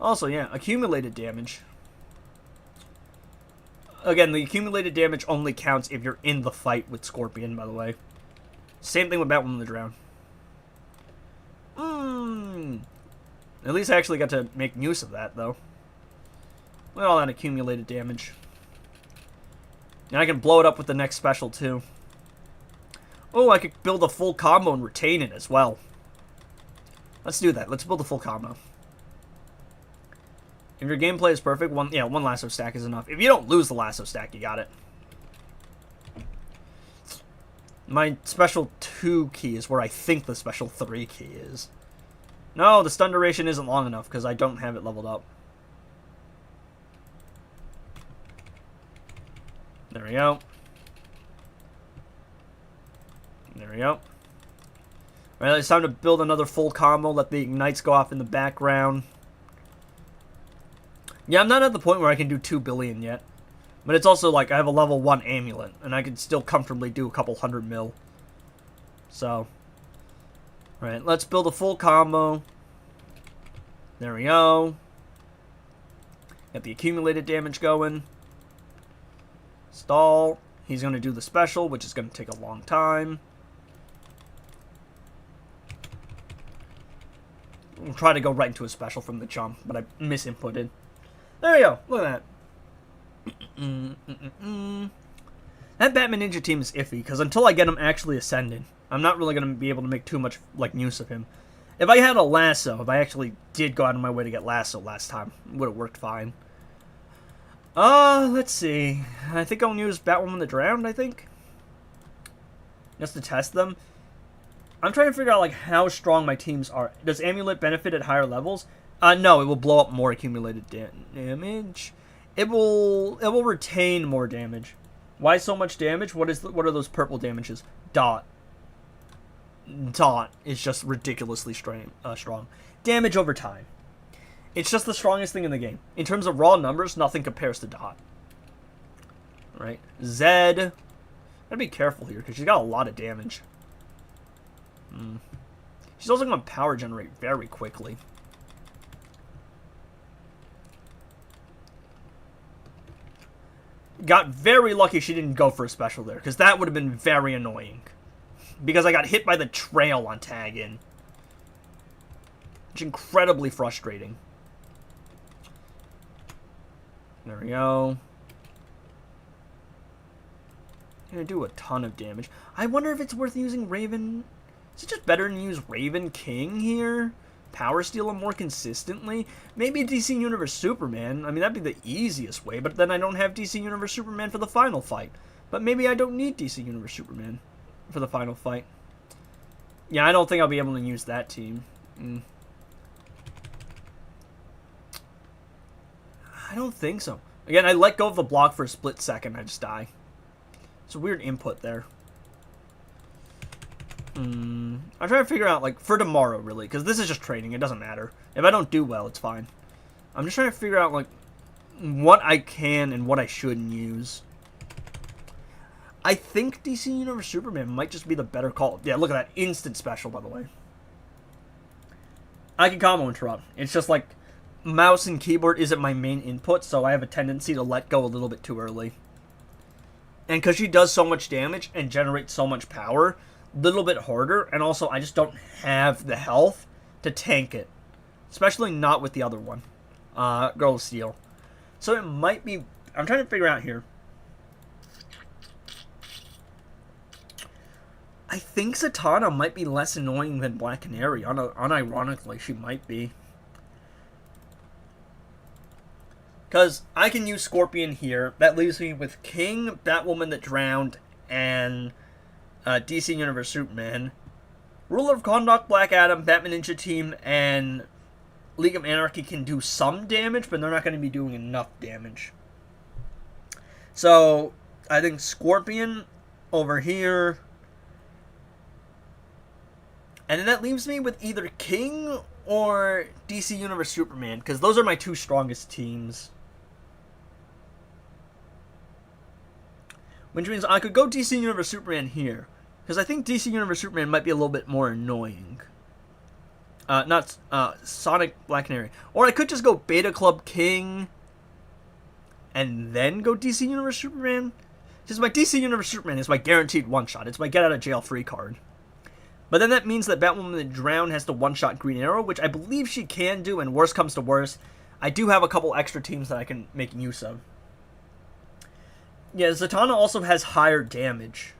Also, yeah, accumulated damage. Again, the accumulated damage only counts if you're in the fight with Scorpion, by the way. Same thing with Batwoman the Drown. At least I actually got to make use of that, though. Look at all that accumulated damage. And I can blow it up with the next special, too. Oh, I could build a full combo and retain it as well. Let's do that. Let's build a full combo. If your gameplay is perfect, one lasso stack is enough. If you don't lose the lasso stack, you got it. My special 2 key is where I think the special 3 key is. No, the stun duration isn't long enough because I don't have it leveled up. There we go. There we go. Alright, it's time to build another full combo. Let the ignites go off in the background. Yeah, I'm not at the point where I can do 2 billion yet. But it's also like I have a level 1 amulet. And I can still comfortably do a couple 100 mil. So. Alright, let's build a full combo. There we go. Get the accumulated damage going. Stall. He's going to do the special, which is going to take a long time. We'll try to go right into a special from the jump, but I misinputted. There we go. Look at that. That Batman Ninja team is iffy, because until I get him actually ascended, I'm not really going to be able to make too much use of him. If I had a lasso, if I actually did go out of my way to get lasso last time, it would have worked fine. Let's see. I think I'll use Batwoman the Drowned, I think. Just to test them. I'm trying to figure out, like, how strong my teams are. Does Amulet benefit at higher levels? No, it will blow up more accumulated damage. It will retain more damage. Why so much damage? What are those purple damages? Dot is just ridiculously strong. Damage over time. It's just the strongest thing in the game. In terms of raw numbers, nothing compares to Dot. Right? Zed. Gotta be careful here, because she's got a lot of damage. She's also going to power generate very quickly. Got very lucky she didn't go for a special there, because that would have been very annoying. Because I got hit by the trail on tag in. Which is incredibly frustrating. There we go. Gonna do a ton of damage. I wonder if it's worth using Raven. Is it just better to use Raven King here? Power steal him more consistently? Maybe DC Universe Superman. I mean, that'd be the easiest way, but then I don't have DC Universe Superman for the final fight. But maybe I don't need DC Universe Superman for the final fight. Yeah, I don't think I'll be able to use that team. I don't think so. Again, I let go of the block for a split second. I just die. It's a weird input there. I'm trying to figure out, like, for tomorrow, really. Because this is just training. It doesn't matter. If I don't do well, it's fine. I'm just trying to figure out, like, what I can and what I shouldn't use. I think DC Universe Superman might just be the better call. Yeah, look at that instant special, by the way. I can combo interrupt. It's just, like, mouse and keyboard isn't my main input, so I have a tendency to let go a little bit too early. And because she does so much damage and generates so much power, little bit harder, and also I just don't have the health to tank it. Especially not with the other one, Girl of Steel. So it might be... I'm trying to figure out here. I think Zatanna might be less annoying than Black Canary. Unironically, she might be. Because I can use Scorpion here. That leaves me with King, Batwoman that drowned, and DC Universe Superman. Ruler of Conduct, Black Adam, Batman Ninja Team, and League of Anarchy can do some damage, but they're not going to be doing enough damage. So, I think Scorpion over here. And then that leaves me with either King or DC Universe Superman, because those are my two strongest teams. Which means I could go DC Universe Superman here, because I think DC Universe Superman might be a little bit more annoying. Not Sonic Black Canary. Or I could just go Beta Club King, and then go DC Universe Superman. Because my DC Universe Superman is my guaranteed one-shot. It's my get-out-of-jail-free card. But then that means that Batwoman that Drown has to one-shot Green Arrow, which I believe she can do, and worst comes to worst, I do have a couple extra teams that I can make use of. Yeah, Zatanna also has higher damage.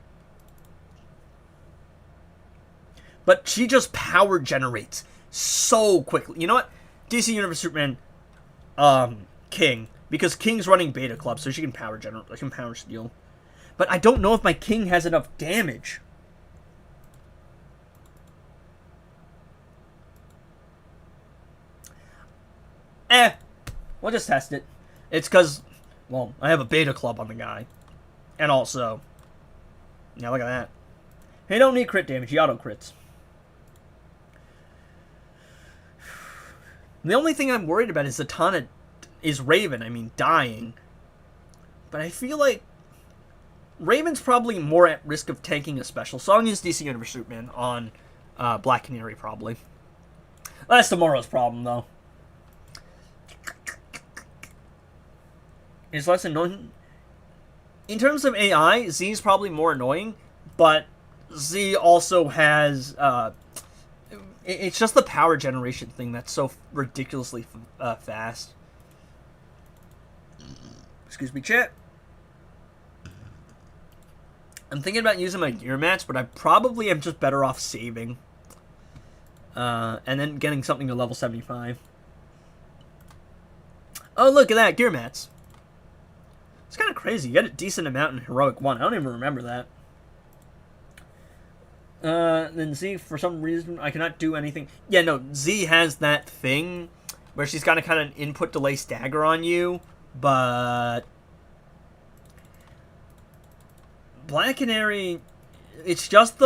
But she just power generates so quickly. You know what? DC Universe Superman, King. Because King's running Beta Club, so she can power generate, she can power steal. But I don't know if my King has enough damage. We'll just test it. It's because, well, I have a Beta Club on the guy. And also, yeah, look at that. He don't need crit damage, he auto crits. The only thing I'm worried about is Zatanna is Raven, dying. But I feel like Raven's probably more at risk of tanking a special. So I'll use DC Universe Superman on Black Canary, probably. That's tomorrow's problem, though. It's less annoying. In terms of AI, Z is probably more annoying, but Z also has... it's just the power generation thing that's so ridiculously fast. Excuse me, chat. I'm thinking about using my gear mats, but I probably am just better off saving. And then getting something to level 75. Oh, look at that, gear mats. It's kind of crazy. You get a decent amount in Heroic 1. I don't even remember that. Then Z, for some reason, I cannot do anything. Yeah, no, Z has that thing where she's got a kind of input delay stagger on you, but Black Canary, it's just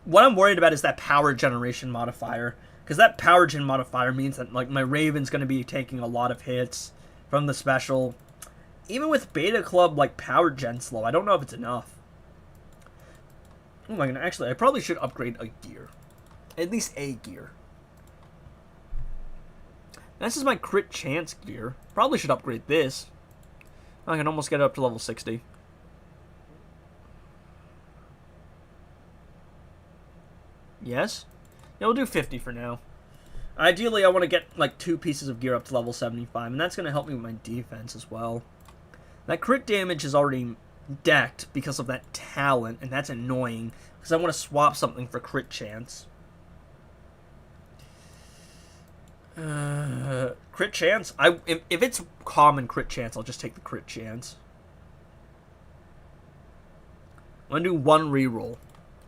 what I'm worried about is that power generation modifier, because that power gen modifier means that like my Raven's going to be taking a lot of hits from the special. Even with Beta Club like power gen slow, I don't know if it's enough. Oh my god, actually, I probably should upgrade a gear. At least a gear. This is my crit chance gear. Probably should upgrade this. I can almost get it up to level 60. Yes? Yeah, we'll do 50 for now. Ideally, I want to get like 2 pieces of gear up to level 75, and that's going to help me with my defense as well. That crit damage is already decked because of that talent, and that's annoying because I want to swap something for crit chance. Crit chance? If it's common crit chance, I'll just take the crit chance. I'm going to do 1 reroll,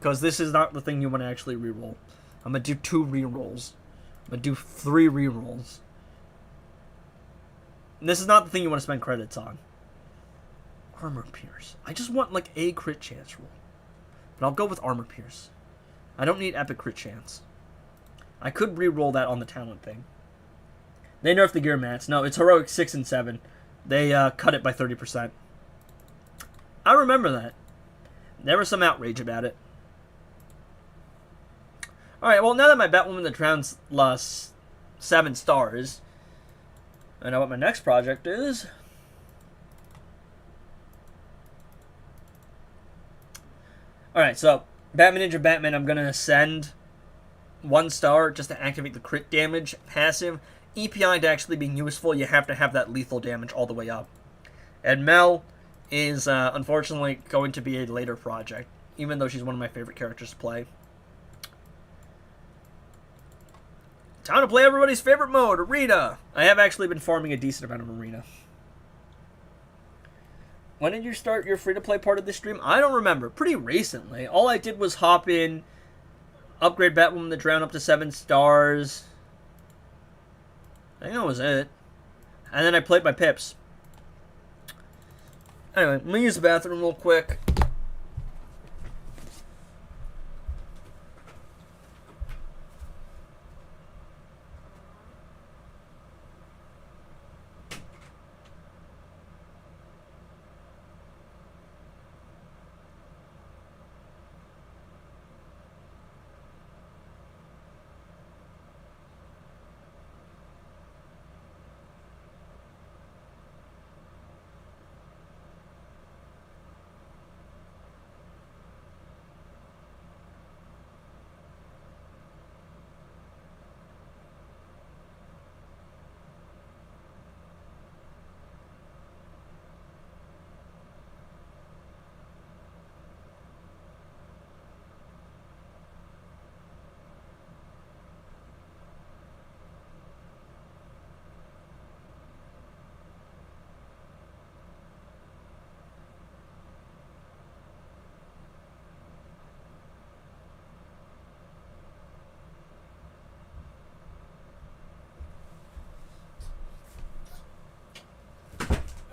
because this is not the thing you want to actually reroll. I'm going to do 2 rerolls. I'm going to do 3 rerolls. And this is not the thing you want to spend credits on. Armor Pierce. I just want like a crit chance roll. But I'll go with Armor Pierce. I don't need epic crit chance. I could re-roll that on the talent thing. They nerfed the gear mats. No, it's Heroic 6 and 7. They cut it by 30%. I remember that. There was some outrage about it. Alright, well now that my Batwoman that Drowns lost 7 stars, I know what my next project is. Alright, so Batman Ninja Batman, I'm going to ascend 1 star just to activate the crit damage passive. EPI to actually being useful, you have to have that lethal damage all the way up. And Mel is unfortunately going to be a later project, even though she's one of my favorite characters to play. Time to play everybody's favorite mode, Arena. I have actually been farming a decent amount of Arena. When did you start your free-to-play part of this stream? I don't remember. Pretty recently. All I did was hop in, upgrade Batwoman the Drown up to 7 stars. I think that was it. And then I played my pips. Anyway, let me use the bathroom real quick.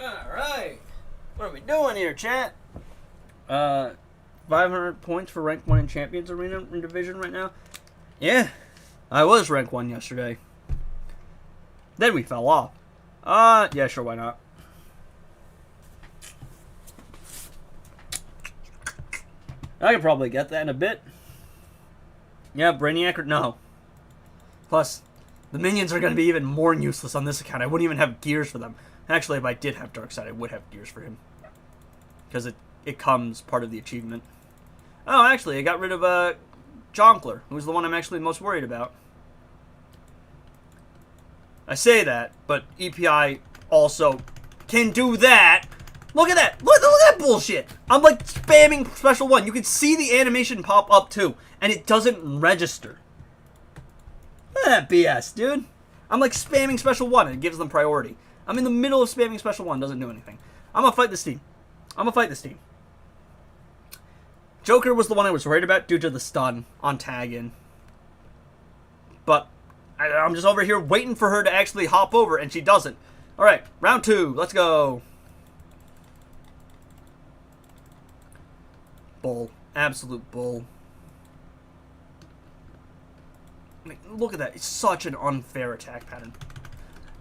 Alright. What are we doing here, chat? 500 points for rank 1 in Champions Arena in Division right now. Yeah, I was rank 1 yesterday. Then we fell off. Yeah, sure, why not? I could probably get that in a bit. Yeah, Brainiac or no. Plus, the minions are going to be even more useless on this account. I wouldn't even have gears for them. Actually, if I did have Darkseid, I would have gears for him. Because it comes part of the achievement. Oh, actually, I got rid of Jonkler, who's the one I'm actually most worried about. I say that, but EPI also can do that. Look at that! Look at that bullshit! I'm like spamming special 1. You can see the animation pop up too, and it doesn't register. Look at that BS, dude. I'm like spamming special 1 and it gives them priority. I'm in the middle of spamming special 1, doesn't do anything. I'm gonna fight this team. Joker was the one I was worried about due to the stun on tag-in. But I'm just over here waiting for her to actually hop over, and she doesn't. Alright, round 2. Let's go. Bull. Absolute bull. I mean, look at that. It's such an unfair attack pattern.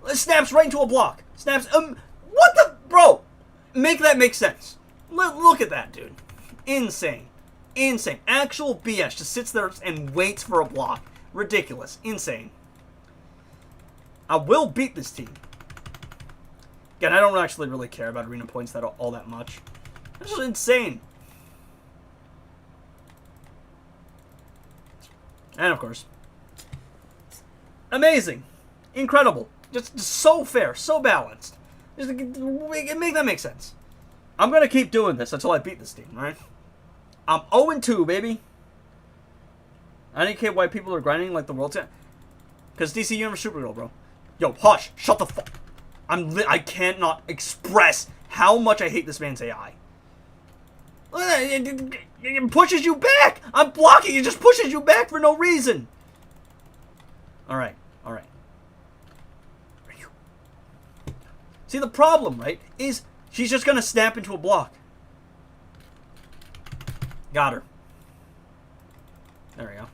It snaps right into a block. Snaps. What the? Bro! Make that make sense. Look at that, dude. Insane. Insane. Actual BS. Just sits there and waits for a block. Ridiculous. Insane. I will beat this team. Again, I don't actually really care about arena points all that much. That's just insane. And of course, amazing. Incredible. Just so fair. So balanced. Just make that make sense. I'm going to keep doing this until I beat this team, right? I'm 0-2, baby. I don't care why people are grinding like the world champ. Because DC Universe Supergirl, bro. Yo, hush. Shut the fuck. I can't not express how much I hate this man's AI. Look at that. It pushes you back. I'm blocking. It just pushes you back for no reason. Alright. Alright. See, the problem, right, is she's just going to snap into a block. Got her. There we go.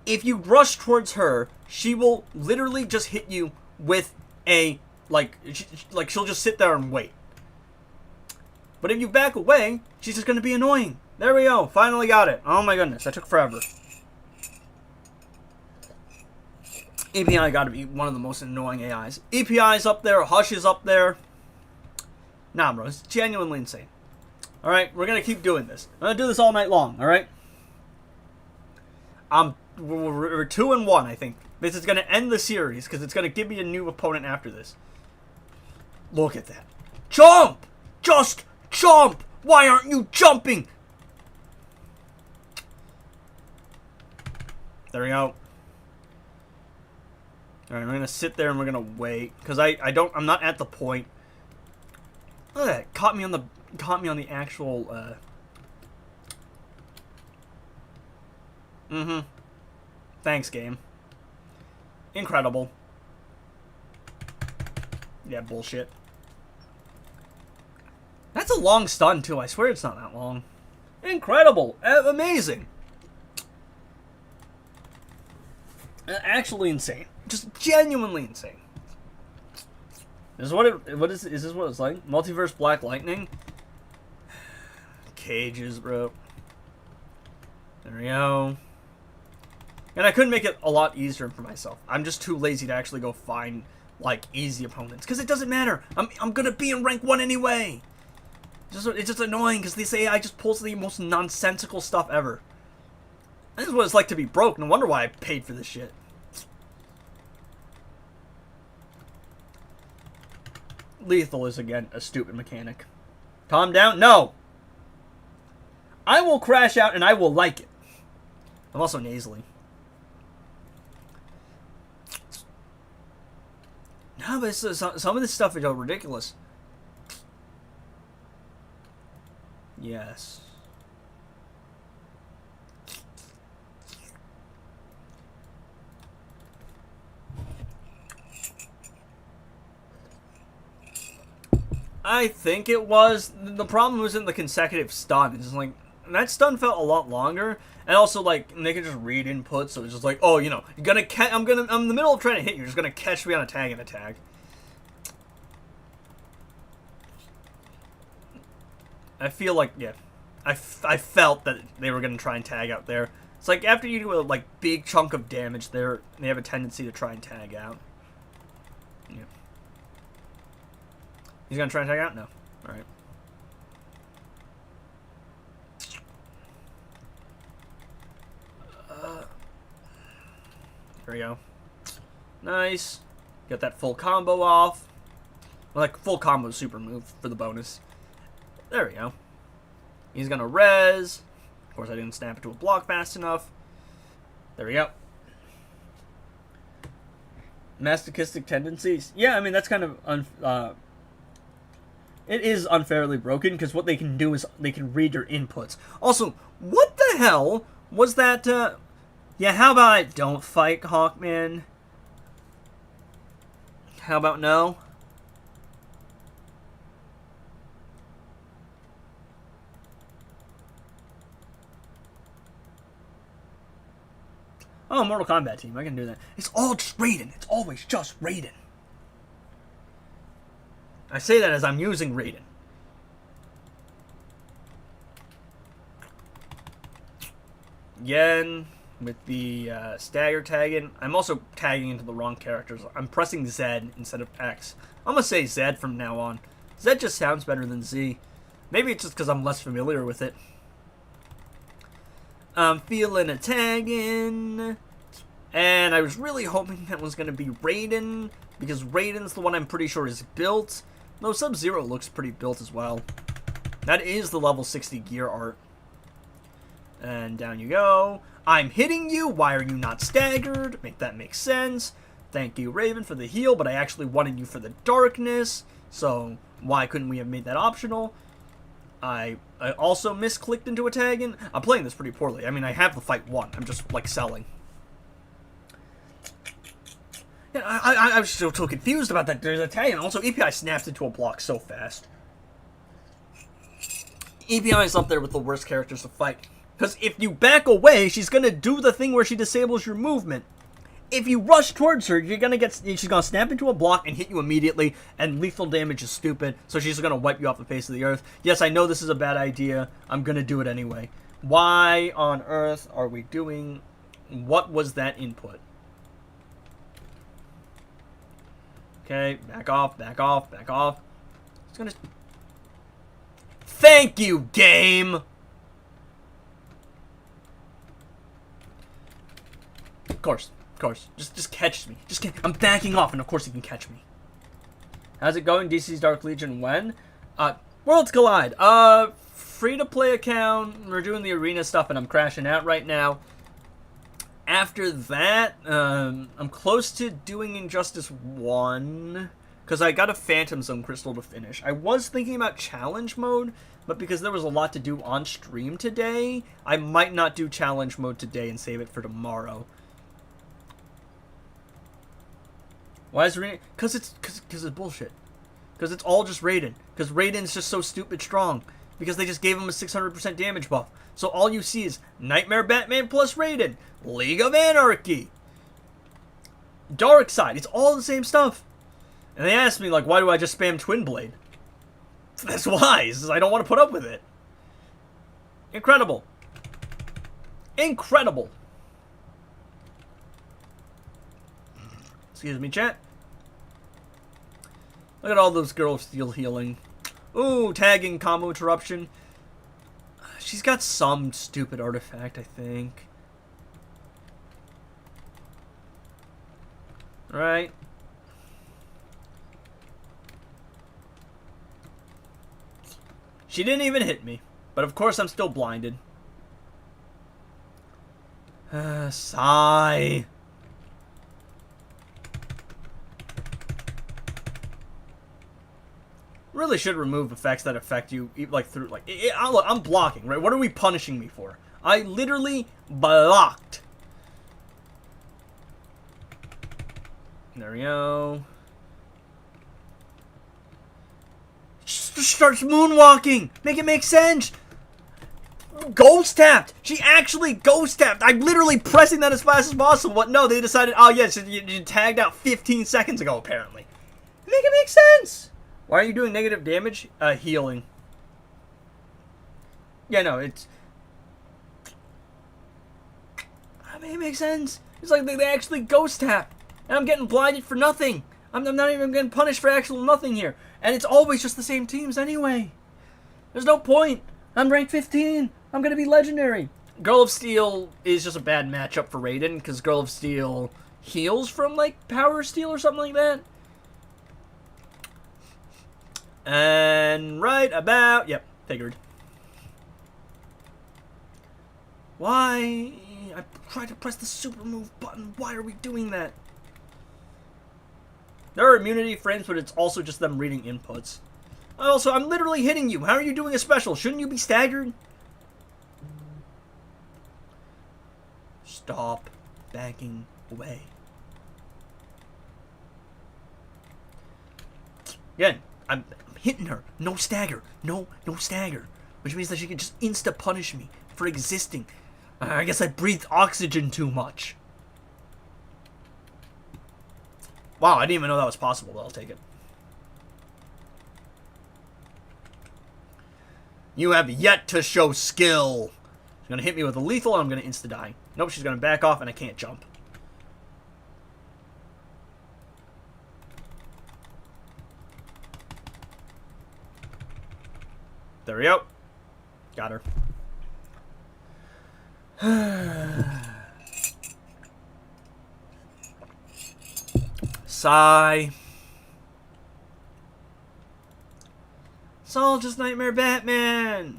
If you rush towards her, she will literally just hit you with a, like she'll just sit there and wait. But if you back away, she's just going to be annoying. There we go. Finally got it. Oh my goodness. That took forever. EPI got to be one of the most annoying AIs. EPI's up there. Hush is up there. Nah, bro. It's genuinely insane. Alright, we're gonna keep doing this. I'm gonna do this all night long, alright? We're 2-1, I think. This is gonna end the series, because it's gonna give me a new opponent after this. Look at that. Jump! Just jump! Why aren't you jumping? There we go. Alright, we're gonna sit there and we're gonna wait. Because I'm not at the point. Look at that. Caught me on the actual, Thanks, game. Incredible. Yeah, bullshit. That's a long stun, too. I swear it's not that long. Incredible. Amazing. Actually insane. Just genuinely insane. Is this what it's like? Multiverse Black Lightning? Cages, bro. There we go. And I couldn't make it a lot easier for myself. I'm just too lazy to actually go find, like, easy opponents. Because it doesn't matter. I'm gonna be in rank 1 anyway. It's just annoying because this AI just pulls the most nonsensical stuff ever. This is what it's like to be broke. No wonder why I paid for this shit. Lethal is, again, a stupid mechanic. Calm down? No! I will crash out and I will like it. I'm also nasally. No, but some of this stuff is ridiculous. Yes. I think it was. The problem was in the consecutive stun. It's just like, that stun felt a lot longer. And also, like, they could just read input, so it's just like, oh, you know, I'm in the middle of trying to hit you, you're just gonna catch me on a tag and attack. I feel like, yeah, I felt that they were gonna try and tag out there. It's like, after you do a, like, big chunk of damage, they have a tendency to try and tag out. Yeah. He's gonna try and tag out? No. Alright. There we go. Nice. Get that full combo off. Well, like, full combo super move for the bonus. There we go. He's gonna res. Of course, I didn't snap it to a block fast enough. There we go. Masochistic tendencies. Yeah, I mean, that's kind of it is unfairly broken, because what they can do is they can read your inputs. Also, what the hell was that, yeah, how about I don't fight Hawkman? How about no? Oh, Mortal Kombat team, I can do that. It's all just Raiden. It's always just Raiden. I say that as I'm using Raiden. Again, with the stagger tagging. I'm also tagging into the wrong characters. I'm pressing Z instead of X. I'm going to say Z from now on. Z just sounds better than Z. Maybe it's just because I'm less familiar with it. I'm feeling a tagging. And I was really hoping that was going to be Raiden, because Raiden's the one I'm pretty sure is built. Though Sub-Zero looks pretty built as well. That is the level 60 gear art. And down you go. I'm hitting you. Why are you not staggered? Make that make sense. Thank you, Raven, for the heal, but I actually wanted you for the darkness. So why couldn't we have made that optional? I also misclicked into a tag-in. I'm playing this pretty poorly. I mean, I have the fight won. I'm just, like, selling. Yeah, I was so confused about that. There's a tag-in. Also, EPI snaps into a block so fast. EPI is up there with the worst characters to fight. Because if you back away, she's going to do the thing where she disables your movement. If you rush towards her, she's going to snap into a block and hit you immediately, and lethal damage is stupid, so she's going to wipe you off the face of the earth. Yes, I know this is a bad idea. I'm going to do it anyway. Why on earth are we doing... What was that input? Okay, back off, back off, back off. It's going to... Thank you, game! Of course. Just catches me. I'm backing off, and of course he can catch me. How's it going? DC's Dark Legion when? Worlds Collide. Free-to-play account. We're doing the arena stuff, and I'm crashing out right now. After that, I'm close to doing Injustice 1. Because I got a Phantom Zone Crystal to finish. I was thinking about challenge mode, but because there was a lot to do on stream today, I might not do challenge mode today and save it for tomorrow. Why is Raiden? Because it's bullshit. Because it's all just Raiden. Because Raiden's just so stupid strong. Because they just gave him a 600% damage buff. So all you see is Nightmare Batman plus Raiden. League of Anarchy. Darkseid. It's all the same stuff. And they asked me, like, why do I just spam Twin Blade? That's why. I don't want to put up with it. Incredible. Incredible. Excuse me, chat. Look at all those girls still healing. Ooh, tagging, combo interruption. She's got some stupid artifact, I think. Right. She didn't even hit me. But of course I'm still blinded. Sigh. Really should remove effects that affect you, like, through, like, look, I'm blocking, right? What are we punishing me for? I literally blocked. There we go. She starts moonwalking. Make it make sense. Ghost tapped. She actually ghost tapped. I'm literally pressing that as fast as possible, but no, they decided, oh yes, you tagged out 15 seconds ago, apparently. Make it make sense. Why are you doing negative damage? Healing. Yeah, no, it's... I mean, it makes sense. It's like they actually ghost tap. And I'm getting blinded for nothing. I'm not even getting punished for actual nothing here. And it's always just the same teams anyway. There's no point. I'm rank 15. I'm going to be legendary. Girl of Steel is just a bad matchup for Raiden, because Girl of Steel heals from, like, Power Steel or something like that. And right about... Yep, figured. Why? I tried to press the super move button. Why are we doing that? There are immunity frames, but it's also just them reading inputs. Also, I'm literally hitting you. How are you doing a special? Shouldn't you be staggered? Stop backing away. Again, I'm hitting her. No stagger. No stagger. Which means that she can just insta-punish me for existing. I guess I breathed oxygen too much. Wow, I didn't even know that was possible, but I'll take it. You have yet to show skill. She's going to hit me with a lethal, and I'm going to insta-die. Nope, she's going to back off, and I can't jump. There we go. Got her. Sigh. It's all just Nightmare Batman.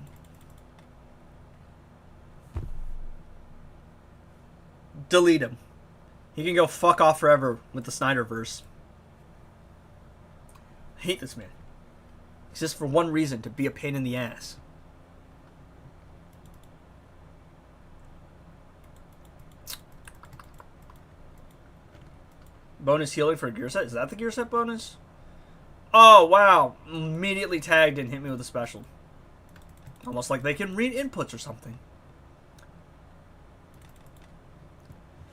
Delete him. He can go fuck off forever with the Snyderverse. I hate this man. He's just for one reason, to be a pain in the ass. Bonus healing for a gear set? Is that the gear set bonus? Oh, wow. Immediately tagged and hit me with a special. Almost like they can read inputs or something.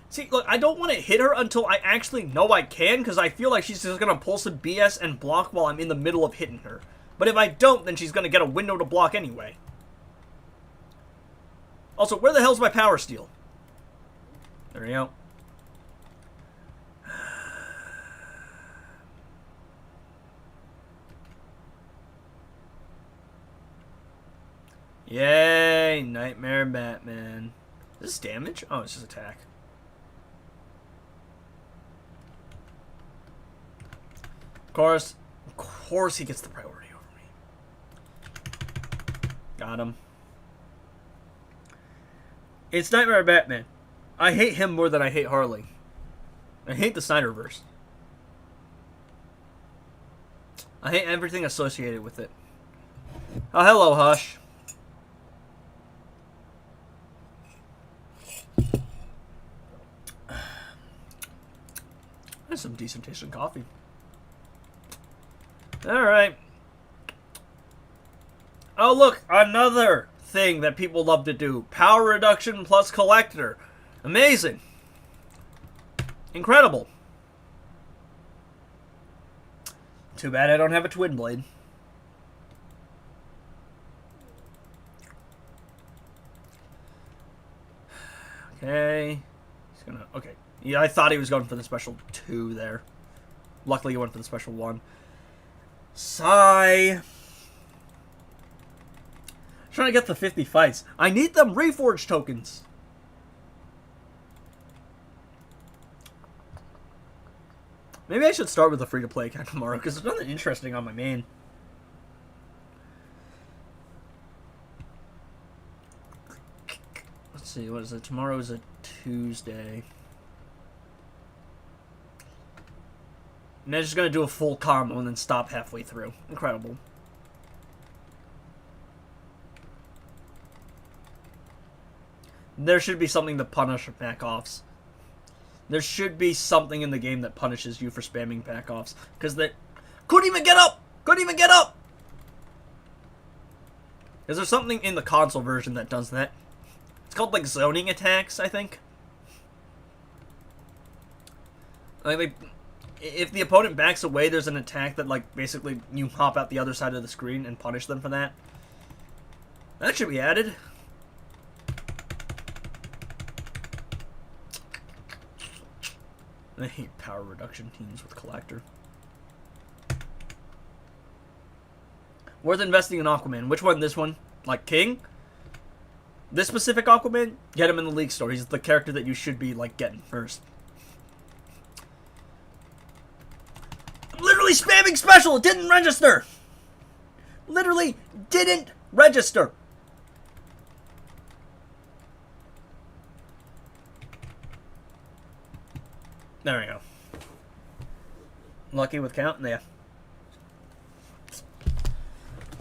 See, look, I don't want to hit her until I actually know I can, because I feel like she's just going to pull some BS and block while I'm in the middle of hitting her. But if I don't, then she's going to get a window to block anyway. Also, where the hell's my power steal? There we go. Yay, Nightmare Batman. Is this damage? Oh, it's just attack. Of course he gets the priority over me. Got him. It's Nightmare Batman. I hate him more than I hate Harley. I hate the Snyderverse. I hate everything associated with it. Oh, hello, Hush. That's some decent tasting coffee. Alright. Oh, look, another thing that people love to do. Power reduction plus collector. Amazing. Incredible. Too bad I don't have a twin blade. Okay. He's gonna... Okay. Yeah, I thought he was going for the special 2 there. Luckily, he went for the special 1. Sigh. Trying to get the 50 fights. I need them Reforged tokens. Maybe I should start with the free-to-play account tomorrow, because there's nothing interesting on my main. Let's see, what is it? Tomorrow is a Tuesday. And they're just going to do a full combo and then stop halfway through. Incredible. There should be something to punish back-offs. There should be something in the game that punishes you for spamming back-offs. Because they couldn't even get up! Couldn't even get up! Is there something in the console version that does that? It's called, like, zoning attacks, I think. Like, if the opponent backs away, there's an attack that, like, basically you hop out the other side of the screen and punish them for that. That should be added. I hate power reduction teams with collector. Worth investing in Aquaman. Which one? This one? Like King? This specific Aquaman? Get him in the League store. He's the character that you should be, like, getting first. I'm literally spamming special! It didn't register! Literally didn't register! There we go. Lucky with count? Yeah.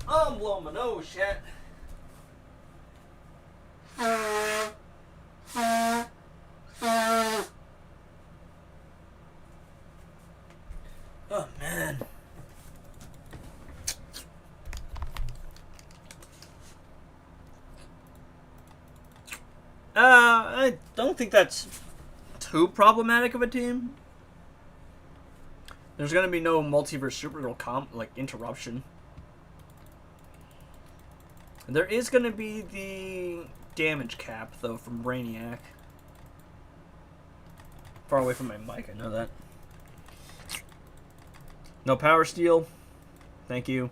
I'm blowing my nose, shit. Oh, man. I don't think that's too problematic of a team. There's gonna be no multiverse Supergirl interruption. There is gonna be the damage cap though from Brainiac. Far away from my mic, I know that. No power steal. Thank you.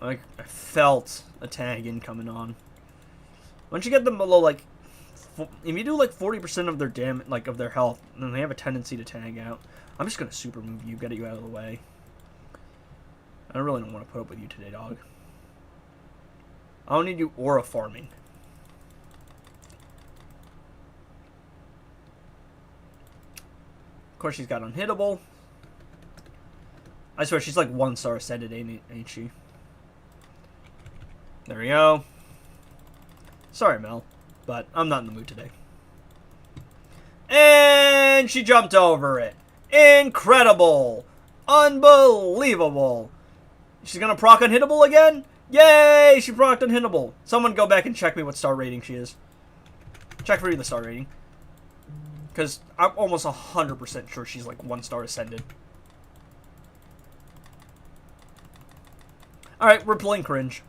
I felt a tag incoming on. Once you get them below, like, if you do like 40% of their damage, like of their health, then they have a tendency to tag out. I'm just gonna super move you, get you out of the way. I really don't want to put up with you today, dog. I don't need you aura farming. Of course, she's got unhittable. I swear, she's like 1-star ascended, ain't she? There we go. Sorry, Mel, but I'm not in the mood today. And she jumped over it. Incredible! Unbelievable! She's gonna proc unhittable again? Yay! She procced unhittable. Someone go back and check me what star rating she is. Check for me the star rating. Because I'm almost 100% sure she's like 1-star ascended. Alright, we're playing cringe.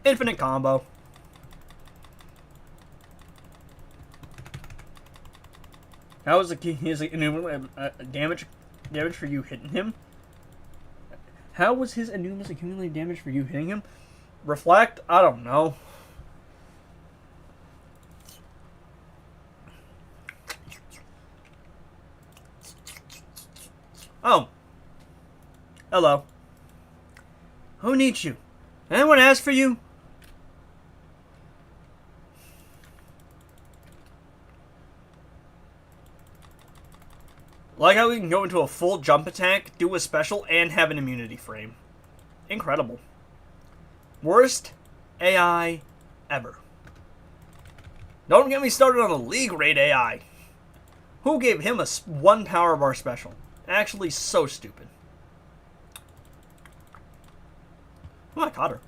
Infinite combo. How is the key? Is it damage for you hitting him? How was his enormous accumulated damage for you hitting him? Reflect? I don't know. Oh. Hello. Who needs you? Anyone ask for you? Like how we can go into a full jump attack, do a special, and have an immunity frame. Incredible. Worst AI ever. Don't get me started on the league rate AI. Who gave him a 1 power bar special? Actually, so stupid. Oh, I caught her.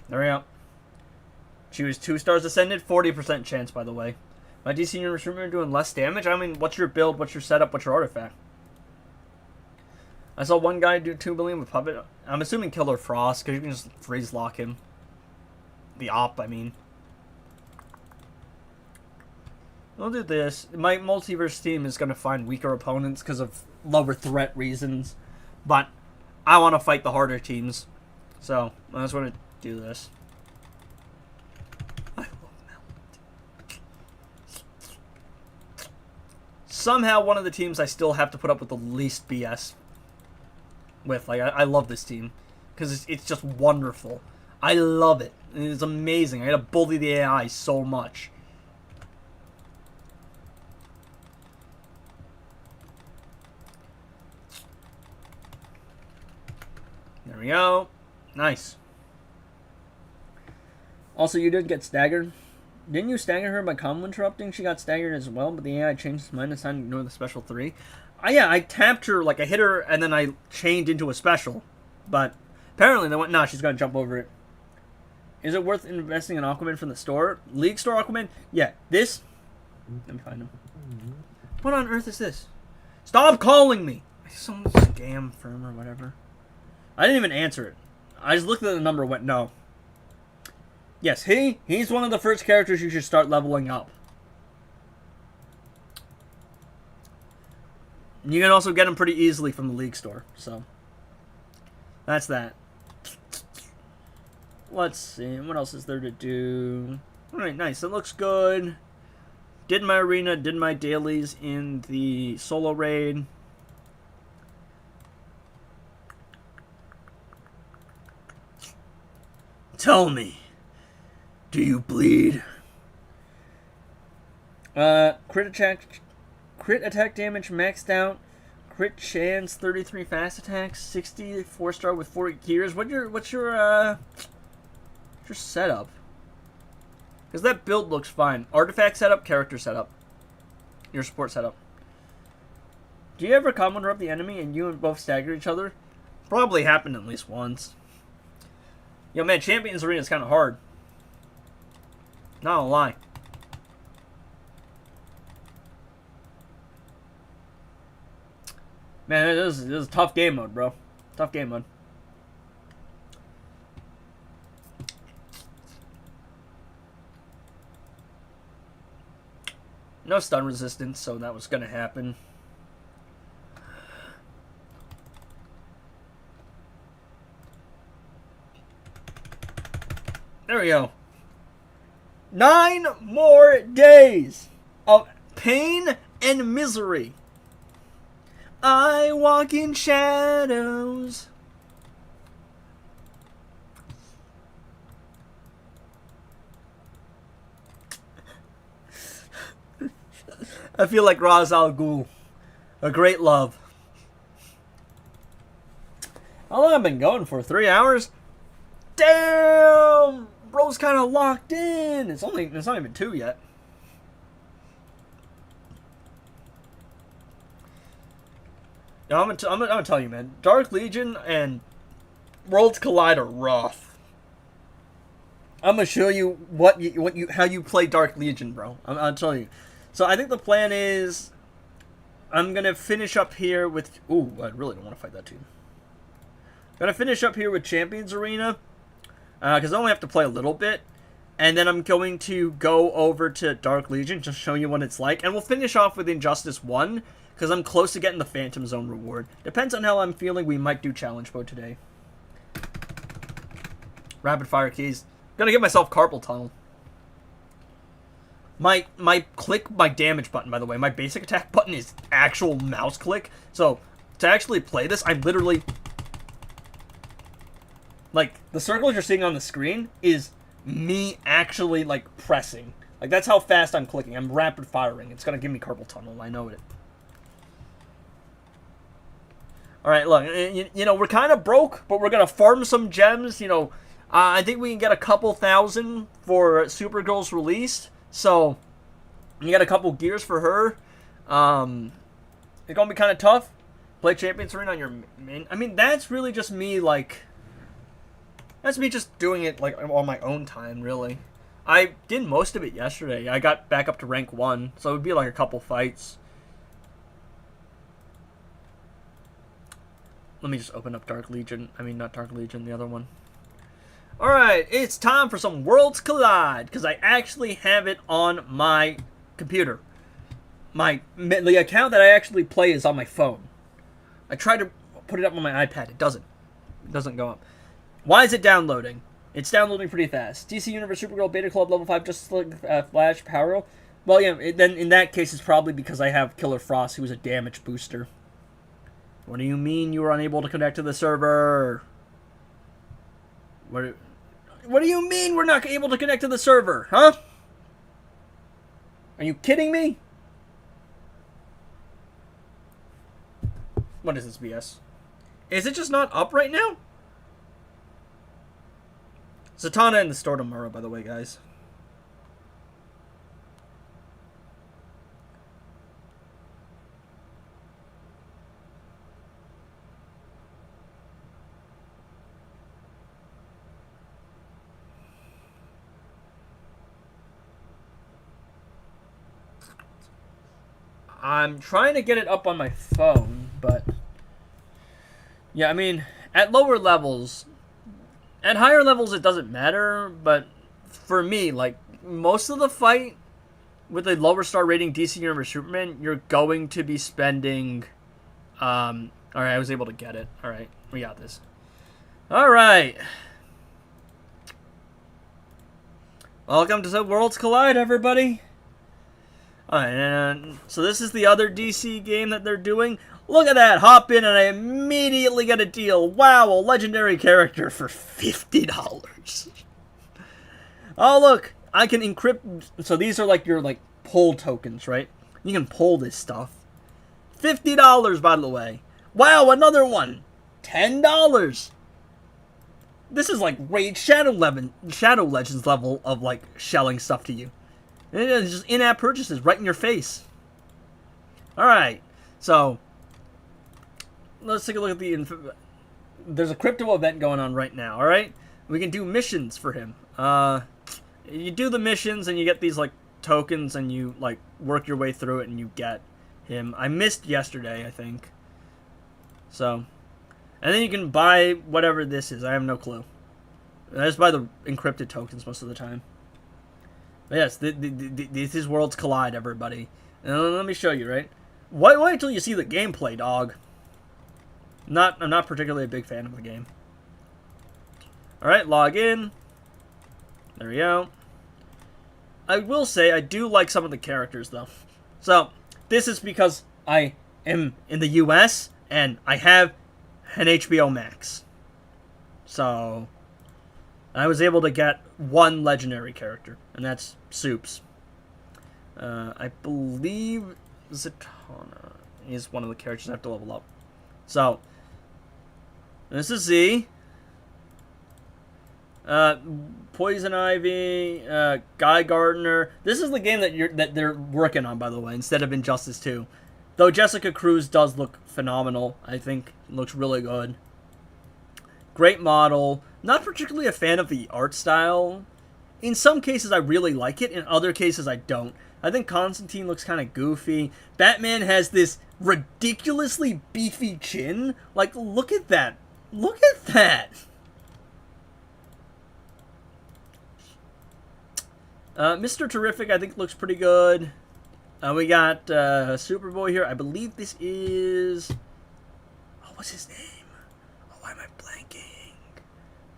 There we go. She was 2 stars ascended, 40% chance, by the way. My DC units are doing less damage? I mean, what's your build, what's your setup, what's your artifact? I saw one guy do 2 billion with Puppet. I'm assuming Killer Frost, because you can just freeze lock him. The op, I mean. We'll do this. My multiverse team is going to find weaker opponents because of lower threat reasons. But I want to fight the harder teams. So, I just want to do this. I love Mount. Somehow one of the teams I still have to put up with the least BS with. Like, I love this team. Because it's just wonderful. I love it. It's amazing. I gotta bully the AI so much. There we go. Nice. Also, you did get staggered. Didn't you stagger her by combo interrupting? She got staggered as well, but the AI changed its mind and decided to ignore the special 3. Yeah, I tapped her, like I hit her, and then I chained into a special. But apparently they went, nah, she's gonna jump over it. Is it worth investing in Aquaman from the store? League store Aquaman? Yeah, this. Let me find him. What on earth is this? Stop calling me! Some scam firm or whatever. I didn't even answer it. I just looked at the number and went, no. Yes, he's one of the first characters you should start leveling up. You can also get him pretty easily from the League store, so. That's that. Let's see, what else is there to do? Alright, nice, it looks good. Did my arena, did my dailies in the solo raid. Tell me, do you bleed? Crit attack damage maxed out. Crit chance 33 fast attacks, 60 4-star with 4 gears. What's your setup? Because that build looks fine. Artifact setup, character setup. Your support setup. Do you ever combo interrupt the enemy and you and both stagger each other? Probably happened at least once. Yo, man, Champions Arena is kind of hard. Not gonna lie. Man, this is a tough game mode, bro. Tough game mode. No stun resistance, so that was gonna happen. There we go. 9 more days of pain and misery. I walk in shadows. I feel like Ra's al Ghul. A great love. How long have I been going for? 3 hours? Damn! Bro's kind of locked in. It's not even 2 yet. Now, I'm gonna tell you, man. Dark Legion and Worlds Collide are rough. I'm gonna show you how you play Dark Legion, bro. I'll tell you. So I think the plan is, I'm gonna finish up here with. Ooh, I really don't want to fight that team. I'm gonna finish up here with Champions Arena, because I only have to play a little bit, And then I'm going to go over to Dark Legion, just show you what it's like. And we'll finish off with Injustice 1, because I'm close to getting the Phantom Zone reward. Depends on how I'm feeling, we might do challenge mode today. Rapid fire keys. Gonna get myself carpal tunnel. My damage button, by the way, my basic attack button is actual mouse click. So, to actually play this, I'm literally... Like, the circles you're seeing on the screen is me actually, like, pressing. Like, that's how fast I'm clicking. I'm rapid firing. It's gonna give me carpal tunnel. I know it. Alright, look, you know, we're kind of broke, but we're gonna farm some gems, you know. I think we can get a couple thousand for Supergirl's release. So, you got a couple gears for her. It's gonna be kind of tough. Play Champions Arena on your main. I mean, that's really just me, like... That's me just doing it, like, on my own time, really. I did most of it yesterday. I got back up to rank 1, so it would be like a couple fights. Let me just open up Dark Legion. I mean, not Dark Legion, the other one. Alright, it's time for some Worlds Collide, because I actually have it on my computer. The account that I actually play is on my phone. I tried to put it up on my iPad. It doesn't go up. Why is it downloading? It's downloading pretty fast. DC Universe Supergirl Beta Club Level 5 Justice League Flash Power Girl. Well, yeah, then in that case, it's probably because I have Killer Frost, who is a damage booster. What do you mean you were unable to connect to the server? What do you mean we're not able to connect to the server, huh? Are you kidding me? What is this BS? Is it just not up right now? Zatanna in the store tomorrow, by the way, guys. I'm trying to get it up on my phone, but... Yeah, I mean, at lower levels... At higher levels, it doesn't matter, but for me, like, most of the fight with a lower star rating DC Universe Superman, you're going to be spending... Alright, I was able to get it. Alright, we got this. Alright. Welcome to Worlds Collide, everybody. Alright, and so this is the other DC game that they're doing. Look at that, hop in and I immediately get a deal. Wow, a legendary character for $50. Oh, look, I can encrypt. So these are like your pull tokens, right? You can pull this stuff. $50, by the way. Wow, another one. $10. This is like Raid Shadow Legends level of like shelling stuff to you. And it's just in-app purchases right in your face. Alright, so let's take a look at the... There's a crypto event going on right now, alright? We can do missions for him. You do the missions and you get these, like, tokens and you, like, work your way through it and you get him. I missed yesterday, I think. So, and then you can buy whatever this is. I have no clue. I just buy the encrypted tokens most of the time. But yes, this is Worlds Collide, everybody. And let me show you, right? Wait until you see the gameplay, dog. I'm not particularly a big fan of the game. Alright, log in. There we go. I will say I do like some of the characters, though. So, this is because I am in the US, and I have an HBO Max. So, I was able to get one legendary character, and that's Soups. I believe Zatanna is one of the characters I have to level up. So, this is Z. Poison Ivy, Guy Gardner. This is the game that they're working on, by the way, instead of Injustice 2. Though Jessica Cruz does look phenomenal. I think it looks really good. Great model. Not particularly a fan of the art style. In some cases, I really like it. In other cases, I don't. I think Constantine looks kind of goofy. Batman has this ridiculously beefy chin. Like, look at that. Look at that. Mr. Terrific, I think, looks pretty good. We got Superboy here. I believe this is... Oh, what's his name? Oh, why am I blanking?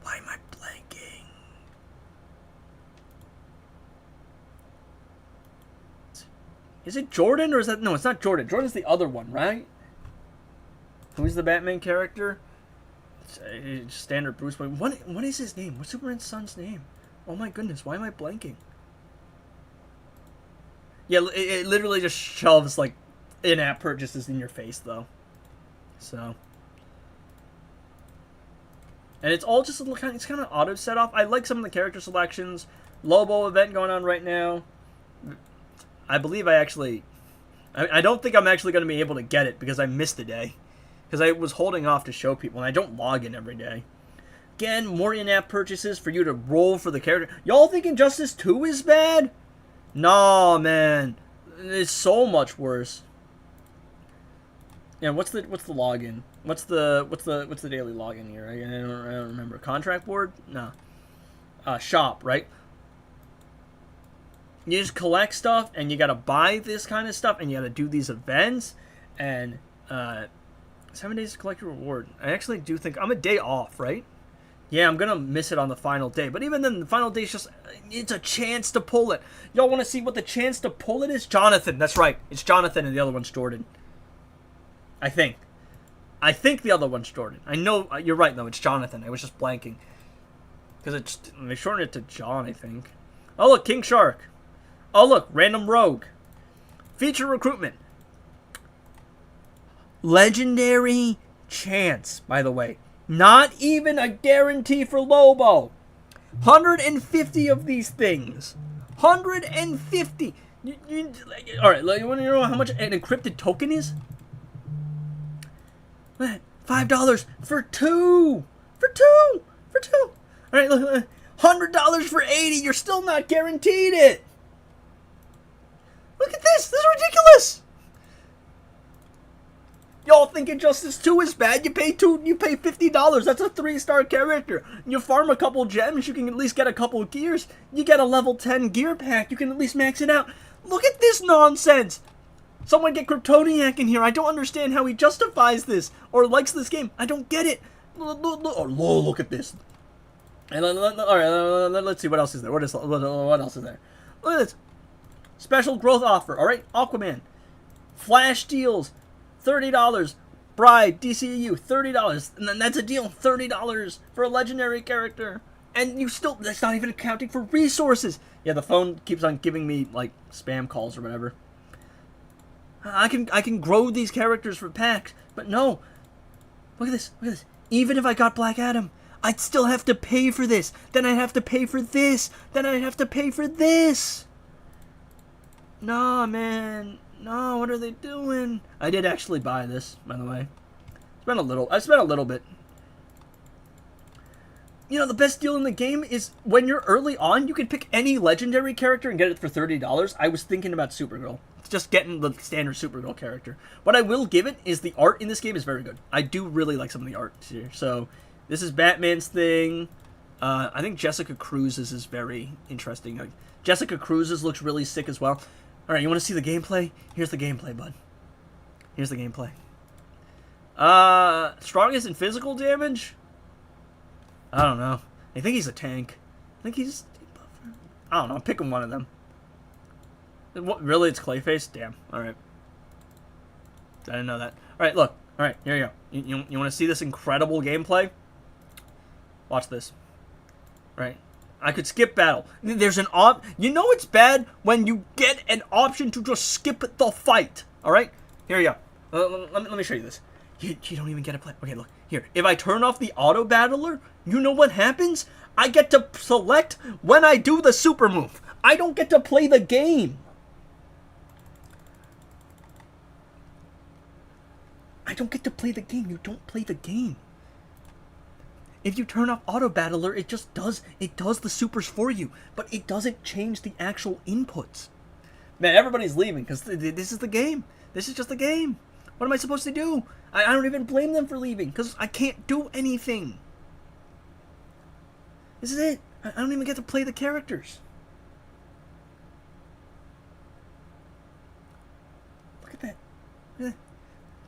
Why am I blanking? Is it Jordan or is that... No, it's not Jordan. Jordan's the other one, right? Who's the Batman character? It's standard Bruce Wayne. What is his name? What's Superman's son's name? Oh my goodness, why am I blanking? Yeah, it literally just shoves, like, in-app purchases in your face, though. So. And it's all just, it's kind of auto-set off. I like some of the character selections. Lobo event going on right now. I believe I actually... I don't think I'm actually going to be able to get it because I missed a day. Because I was holding off to show people, and I don't log in every day. Again, more in-app purchases for you to roll for the character. Y'all think Injustice 2 is bad? Nah, man, it's so much worse. Yeah, what's the login? What's the daily login here? I don't remember. Contract board? No. Shop, right? You just collect stuff, and you gotta buy this kind of stuff, and you gotta do these events, and 7 days to collect your reward. I actually do think I'm a day off, right? Yeah, I'm going to miss it on the final day. But even then, the final day is just... It's a chance to pull it. Y'all want to see what the chance to pull it is? Jonathan. That's right. It's Jonathan and the other one's Jordan. I think. I think the other one's Jordan. I know... You're right, though. It's Jonathan. I was just blanking. Because they shortened it to John, I think. Oh, look. King Shark. Oh, look. Random Rogue. Feature recruitment. Legendary chance, by the way. Not even a guarantee for Lobo. 150 of these things. 150. Alright, you want to know how much an encrypted token is? $5 for two. For two. For two. Alright, look. $100 for 80. You're still not guaranteed it. Look at this. This is ridiculous. Y'all think Injustice 2 is bad? You pay $50. That's a 3-star character. You farm a couple gems, you can at least get a couple of gears. You get a level 10 gear pack, you can at least max it out. Look at this nonsense. Someone get Kryptoniac in here. I don't understand how he justifies this or likes this game. I don't get it. Look at this. And alright, let's see what else is there. What else is there? Look at this. Special growth offer. Alright, Aquaman. Flash deals. $30. Bride, DCU, $30. And then that's a deal. $30 for a legendary character. And you still, that's not even accounting for resources. Yeah, the phone keeps on giving me, like, spam calls or whatever. I can grow these characters for packs, but no. Look at this. Look at this. Even if I got Black Adam, I'd still have to pay for this. Then I'd have to pay for this. Then I'd have to pay for this. Nah, man. No, what are they doing? I did actually buy this, by the way. I spent a little bit. You know, the best deal in the game is when you're early on, you can pick any legendary character and get it for $30. I was thinking about Supergirl. Just getting the standard Supergirl character. What I will give it is the art in this game is very good. I do really like some of the art here. So, this is Batman's thing. I think Jessica Cruz's is very interesting. Like, Jessica Cruz's looks really sick as well. Alright, you want to see the gameplay? Here's the gameplay, bud. Here's the gameplay. Strongest in physical damage? I don't know. I think he's a tank. I think he's... I don't know. I'm picking one of them. What, really? It's Clayface? Damn. Alright. I didn't know that. Alright, look. Alright, here you go. You want to see this incredible gameplay? Watch this. Right. I could skip battle. There's an you know it's bad when you get an option to just skip the fight. Alright? Here you go. Let me show you this. You don't even get to play. Okay, look. Here. If I turn off the auto battler, you know what happens? I get to select when I do the super move. I don't get to play the game. I don't get to play the game. You don't play the game. If you turn off auto battler, it just does the supers for you, but it doesn't change the actual inputs. Man, everybody's leaving because this is the game. This is just the game. What am I supposed to do? I don't even blame them for leaving because I can't do anything. This is it. I don't even get to play the characters.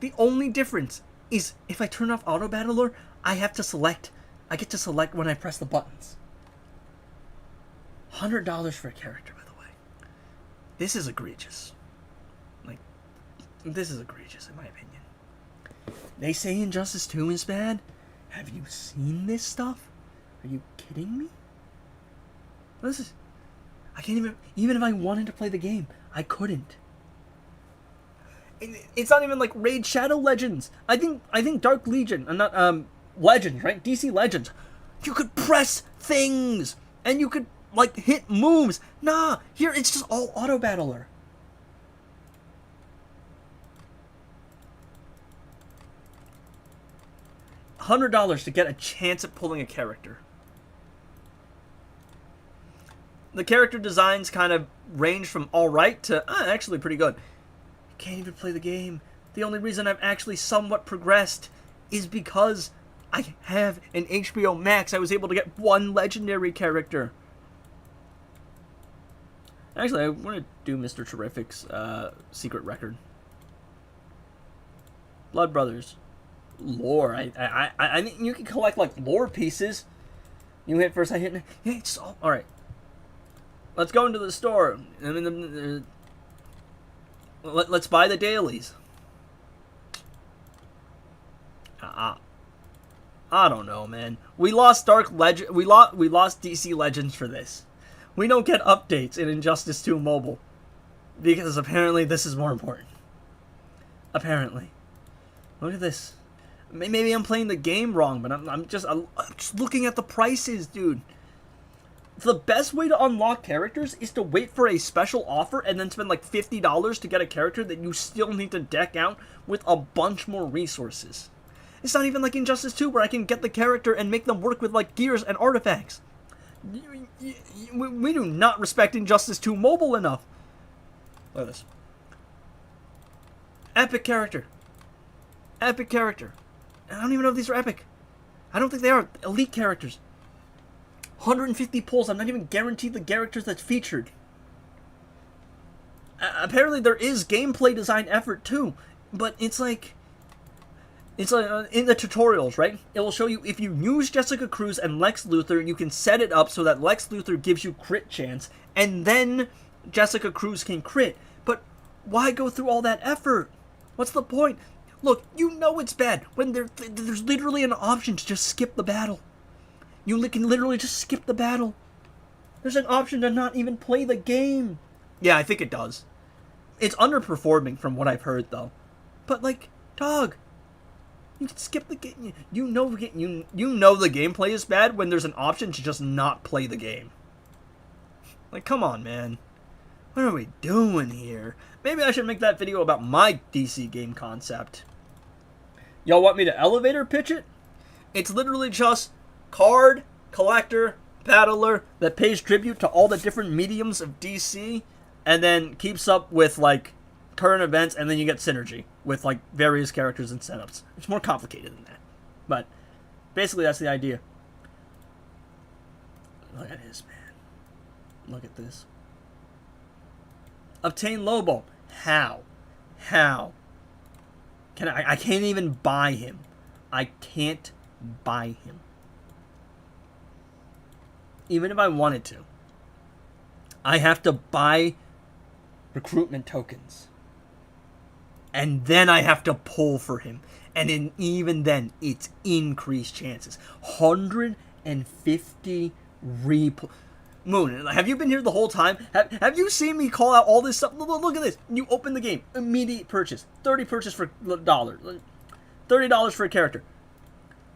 The only difference is if I turn off Auto Battler, I have to select. I get to select when I press the buttons. $100 for a character, by the way. This is egregious. Like, this is egregious in my opinion. They say Injustice 2 is bad. Have you seen this stuff? Are you kidding me? This is... I can't even if I wanted to play the game, I couldn't. It's not even like Raid Shadow Legends. I think Dark Legion, not Legends, right? DC Legends. You could press things and you could like hit moves. Nah, here it's just all auto battler. $100 to get a chance at pulling a character. The character designs kind of range from alright to actually pretty good. You can't even play the game. The only reason I've actually somewhat progressed is because I have an HBO Max. I was able to get one legendary character. Actually, I want to do Mr. Terrific's secret record. Blood Brothers. Lore. I think you can collect like lore pieces. You hit first, I hit. Yeah, it's all right. Let's go into the store. I mean, let's buy the dailies. I don't know, man. We lost Dark Legend. We lost DC Legends for this. We don't get updates in Injustice 2 Mobile because apparently this is more important. Apparently, look at this. Maybe I'm playing the game wrong, but I'm just looking at the prices, dude. The best way to unlock characters is to wait for a special offer and then spend like $50 to get a character that you still need to deck out with a bunch more resources. It's not even like Injustice 2 where I can get the character and make them work with like gears and artifacts. We do not respect Injustice 2 Mobile enough. Look at this. Epic character. Epic character. I don't even know if these are epic. I don't think they are. Elite characters. 150 pulls. I'm not even guaranteed the characters that's featured. Apparently there is gameplay design effort too, but it's like in the tutorials, right? It will show you if you use Jessica Cruz and Lex Luthor, you can set it up so that Lex Luthor gives you crit chance, and then Jessica Cruz can crit. But why go through all that effort? What's the point? Look, you know it's bad when there's literally an option to just skip the battle. You can literally just skip the battle. There's an option to not even play the game. Yeah, I think it does. It's underperforming from what I've heard, though. But, like, dog, you can skip the game. You know the gameplay is bad when there's an option to just not play the game. Like, come on, man. What are we doing here? Maybe I should make that video about my DC game concept. Y'all want me to elevator pitch it? It's literally just card, collector, battler that pays tribute to all the different mediums of DC and then keeps up with, like, current events, and then you get synergy with, like, various characters and setups. It's more complicated than that. But basically that's the idea. Look at this, man. Look at this. Obtain Lobo. How? I can't even buy him. I can't buy him. Even if I wanted to. I have to buy recruitment tokens. And then I have to pull for him. And even then, it's increased chances. 150 repull. Moon, have you been here the whole time? Have you seen me call out all this stuff? Look at this. You open the game. Immediate purchase. 30 purchase for $1. $30 for a character.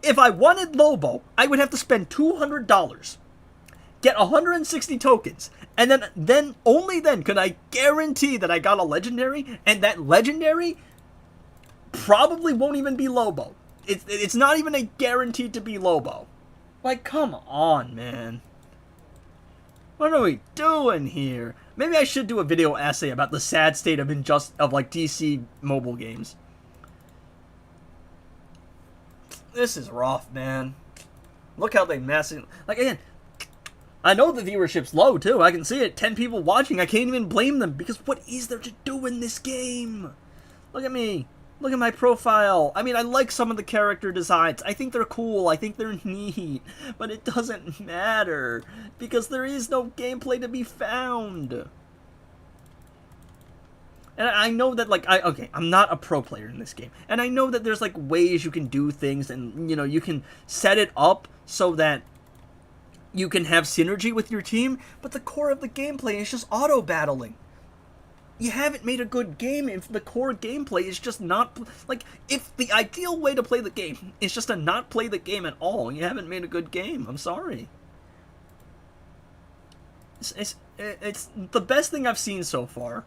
If I wanted Lobo, I would have to spend $200. Get 160 tokens. And then only then could I guarantee that I got a legendary. And that legendary probably won't even be Lobo. It's not even a guaranteed to be Lobo. Like, come on, man. What are we doing here? Maybe I should do a video essay about the sad state of like DC mobile games. This is rough, man. Look how they massive. Like, again, I know the viewership's low too. I can see it. 10 people watching. I can't even blame them because what is there to do in this game? Look at me. Look at my profile. I mean, I like some of the character designs. I think they're cool. I think they're neat. But it doesn't matter. Because there is no gameplay to be found. And I know that, like, I'm not a pro player in this game. And I know that there's, like, ways you can do things. And, you know, you can set it up so that you can have synergy with your team. But the core of the gameplay is just auto-battling. You haven't made a good game if the core gameplay is just not... Like, if the ideal way to play the game is just to not play the game at all, you haven't made a good game. I'm sorry. It's the best thing I've seen so far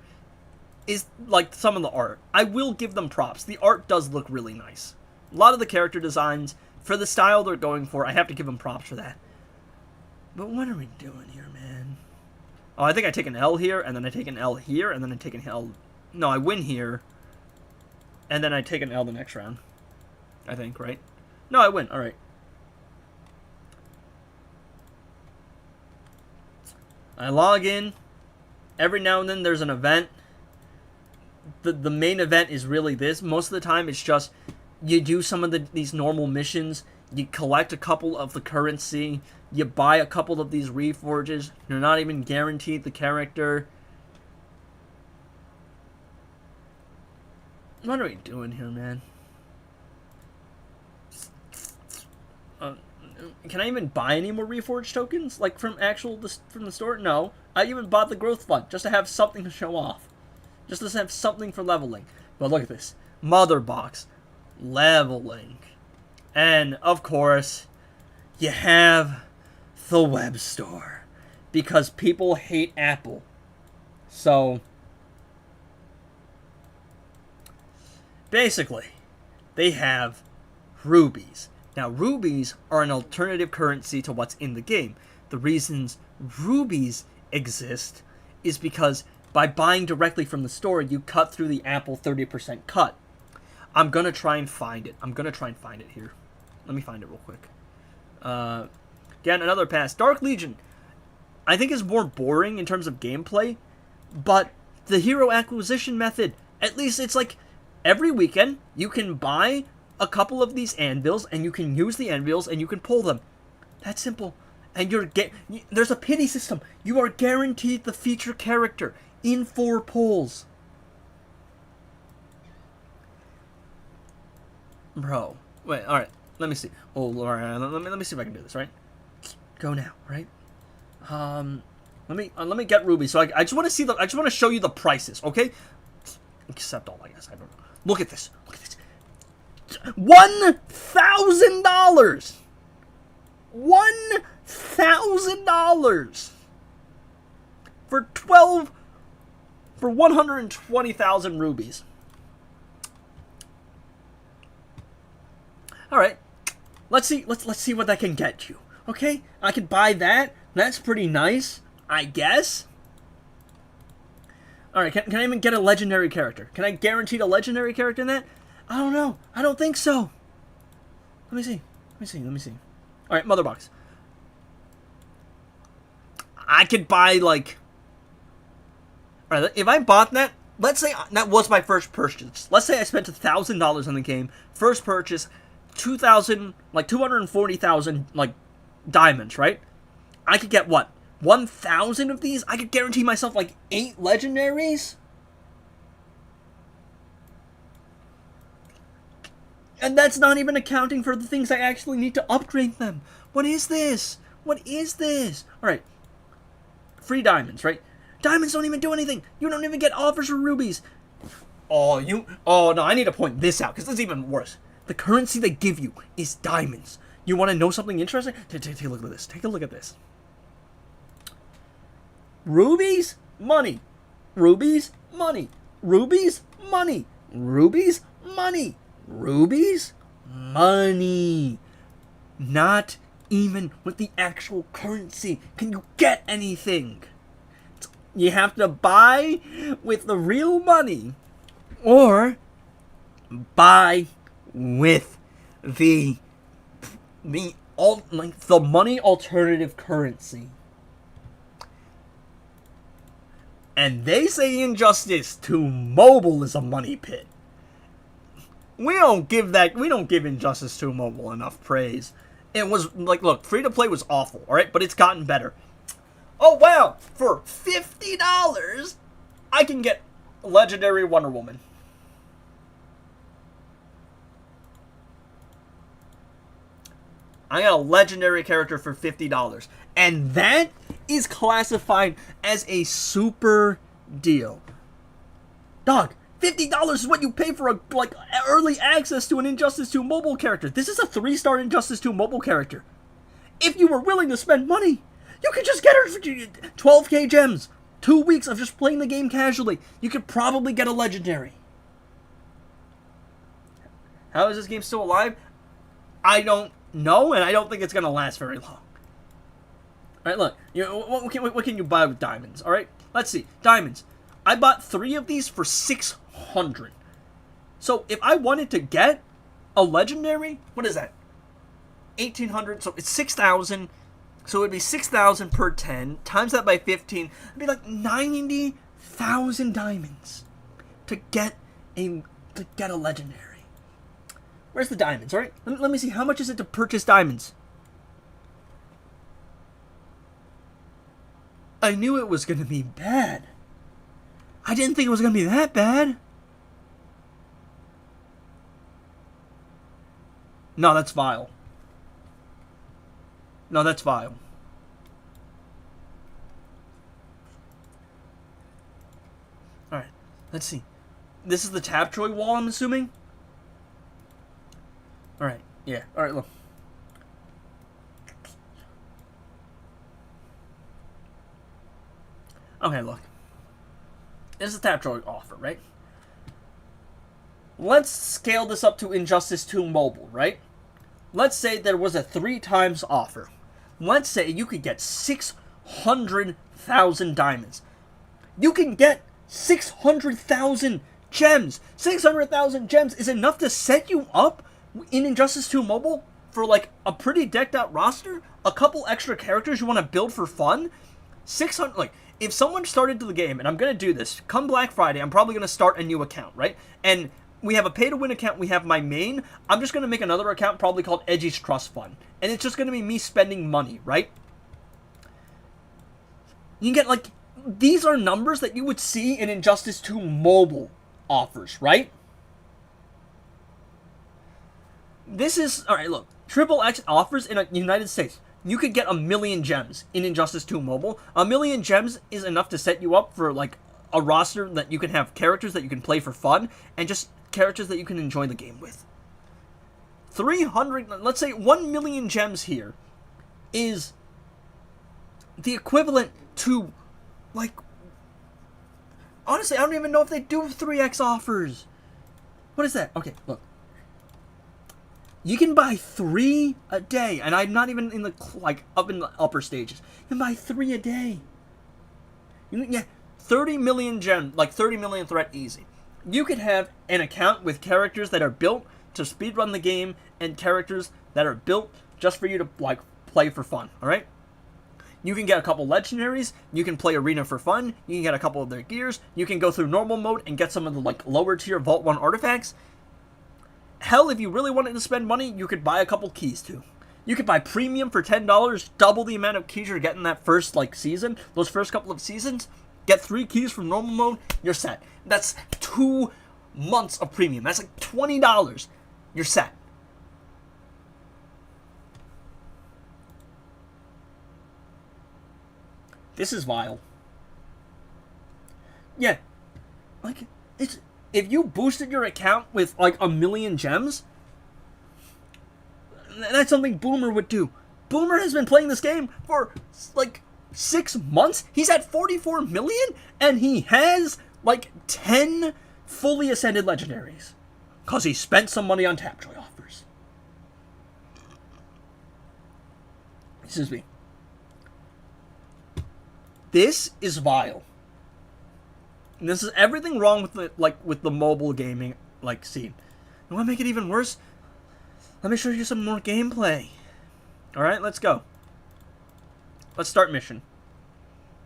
is, like, some of the art. I will give them props. The art does look really nice. A lot of the character designs, for the style they're going for, I have to give them props for that. But what are we doing here, man? Oh, I think I take an L here, and then I take an L here, and then I take an L... No, I win here, and then I take an L the next round. I think, right? No, I win. All right. I log in. Every now and then there's an event. The main event is really this. Most of the time it's just you do some of these normal missions. You collect a couple of the currency. You buy a couple of these reforges. You're not even guaranteed the character. What are we doing here, man? Can I even buy any more reforged tokens? Like from the store? No. I even bought the growth fund just to have something to show off. Just to have something for leveling. But look at this. Mother box. Leveling. And, of course, you have the web store. Because people hate Apple. So, basically, they have rubies. Now, rubies are an alternative currency to what's in the game. The reasons rubies exist is because by buying directly from the store, you cut through the Apple 30% cut. I'm going to try and find it. Here. Let me find it real quick. Again, another pass. Dark Legion, I think, is more boring in terms of gameplay, but the hero acquisition method, at least it's like every weekend you can buy a couple of these anvils and you can use the anvils and you can pull them. That's simple. And there's a pity system. You are guaranteed the feature character in 4 pulls. Bro. Wait, alright. Let me see. Oh, Laura, let me see if I can do this, right? Go now, right? Let me get ruby. So I just want to see I just want to show you the prices, okay? Except all, I guess. I don't know. Look at this. Look at this. $1,000. $1,000 for 120,000 rubies. All right. Let's see what that can get you. Okay? I can buy that. That's pretty nice, I guess. All right, can I even get a legendary character? Can I guarantee a legendary character in that? I don't know. I don't think so. Let me see. All right, mother box. I could buy, like... All right, if I bought that, let's say that was my first purchase. Let's say I spent $1,000 on the game. First purchase, 240,000, like, diamonds, right? I could get, what, 1,000 of these? I could guarantee myself, like, 8 legendaries? And that's not even accounting for the things I actually need to upgrade them. What is this? What is this? Alright. Free diamonds, right? Diamonds don't even do anything. You don't even get offers for rubies. Oh, no, I need to point this out, because this is even worse. The currency they give you is diamonds. You want to know something interesting? Take a look at this. Take a look at this. Rubies? Money. Rubies? Money. Rubies? Money. Rubies? Money. Rubies? Money. Not even with the actual currency can you get anything. You have to buy with the real money or buy with the money alternative currency. And they say Injustice 2 Mobile is a money pit. we don't give Injustice 2 Mobile enough praise. It was like, look, free to play was awful, all right, but it's gotten better. Oh wow, for $50, I can get Legendary Wonder Woman. I got a legendary character for $50. And that is classified as a super deal. Dog, $50 is what you pay for a early access to an Injustice 2 mobile character. This is a 3-star Injustice 2 mobile character. If you were willing to spend money, you could just get her for 12k gems. 2 weeks of just playing the game casually. You could probably get a legendary. How is this game still alive? I don't know, and I don't think it's going to last very long. Alright, look. What can you buy with diamonds? Alright, let's see. Diamonds. I bought 3 of these for 600. So, if I wanted to get a legendary, what is that? 1,800, so it's 6,000. So, it would be 6,000 per 10. Times that by 15. It'd be like 90,000 diamonds to get a legendary. Where's the diamonds, alright? Let me see, how much is it to purchase diamonds? I knew it was going to be bad. I didn't think it was going to be that bad. No, that's vile. No, that's vile. Alright, let's see. This is the Tapjoy wall, I'm assuming? Alright, yeah. Alright, look. Okay, look. This is the Tapjoy offer, right? Let's scale this up to Injustice 2 Mobile, right? Let's say there was a 3 times offer. Let's say you could get 600,000 diamonds. You can get 600,000 gems. 600,000 gems is enough to set you up in Injustice 2 Mobile for like a pretty decked out roster, a couple extra characters you want to build for fun. 600, like, if someone started the game, and I'm going to do this, come Black Friday, I'm probably going to start a new account, right? And we have a pay-to-win account, we have my main. I'm just going to make another account probably called Edgy's Trust Fund. And it's just going to be me spending money, right? You can get, like, these are numbers that you would see in Injustice 2 Mobile offers, right? This is, alright, look, Triple X offers in the United States. You could get 1,000,000 gems in Injustice 2 Mobile. 1,000,000 gems is enough to set you up for, like, a roster that you can have characters that you can play for fun, and just characters that you can enjoy the game with. 300, let's say 1,000,000 gems here is the equivalent to, like, honestly, I don't even know if they do 3X offers. What is that? Okay, look. You can buy 3 a day, and I'm not even in the, like, up in the upper stages. You can buy 3 a day. You can get 30 million gems, like 30 million threat easy. You could have an account with characters that are built to speedrun the game, and characters that are built just for you to, like, play for fun, alright? You can get a couple legendaries, you can play arena for fun, you can get a couple of their gears, you can go through normal mode and get some of the, like, lower tier Vault 1 artifacts. Hell, if you really wanted to spend money, you could buy a couple keys too. You could buy premium for $10, double the amount of keys you're getting that first, like, season, those first couple of seasons. Get 3 keys from normal mode, you're set. That's 2 months of premium. That's like $20. You're set. This is vile. Yeah. Like, it's, if you boosted your account with like 1,000,000 gems, that's something Boomer would do. Boomer has been playing this game for like 6 months. He's at 44 million, and he has like 10 fully ascended legendaries because he spent some money on Tapjoy offers. Excuse me. This is vile. And this is everything wrong with the, like, with the mobile gaming, like, scene. You want to make it even worse? Let me show you some more gameplay. Alright, let's go. Let's start mission.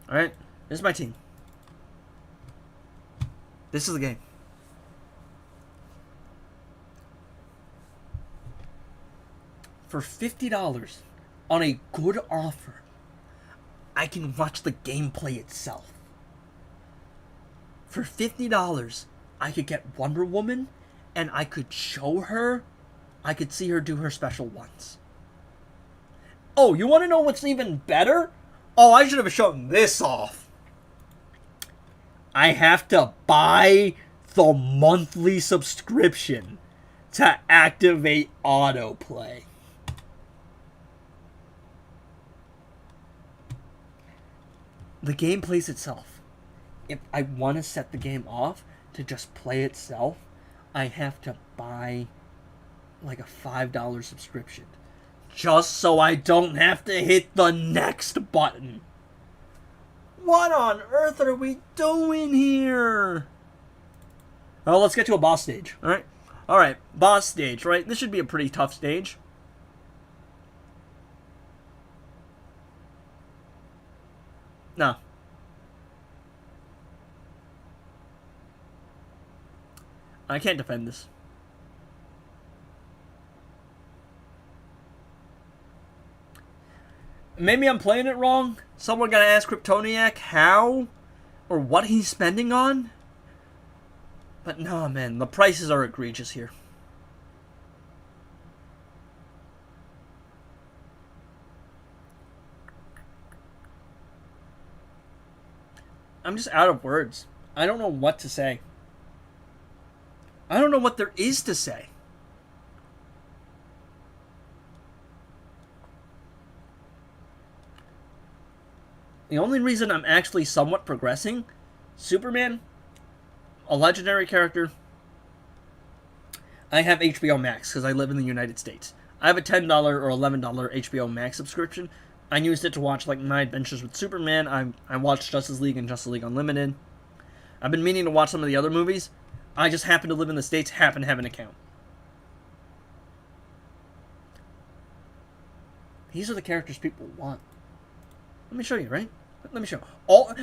Alright, this is my team. This is the game. for $50 on a good offer, I can watch the gameplay itself. For $50, I could get Wonder Woman, and I could show her, I could see her do her special once. Oh, you want to know what's even better? Oh, I should have shown this off. I have to buy the monthly subscription to activate autoplay. The game plays itself. If I want to set the game off to just play itself, I have to buy like a $5 subscription. Just so I don't have to hit the next button. What on earth are we doing here? Oh, let's get to a boss stage, alright? Alright, boss stage, right? This should be a pretty tough stage. No. I can't defend this. Maybe I'm playing it wrong. Someone gotta ask Kryptoniac how or what he's spending on. But no, man, the prices are egregious here. I'm just out of words. I don't know what to say. I don't know what there is to say. The only reason I'm actually somewhat progressing, Superman, a legendary character. I have HBO Max because I live in the United States. I have a $10 or $11 HBO Max subscription. I used it to watch like My Adventures with Superman. I watched Justice League and Justice League Unlimited. I've been meaning to watch some of the other movies. I just happen to live in the States, happen to have an account. These are the characters people want. Let me show you, right? Let me show you.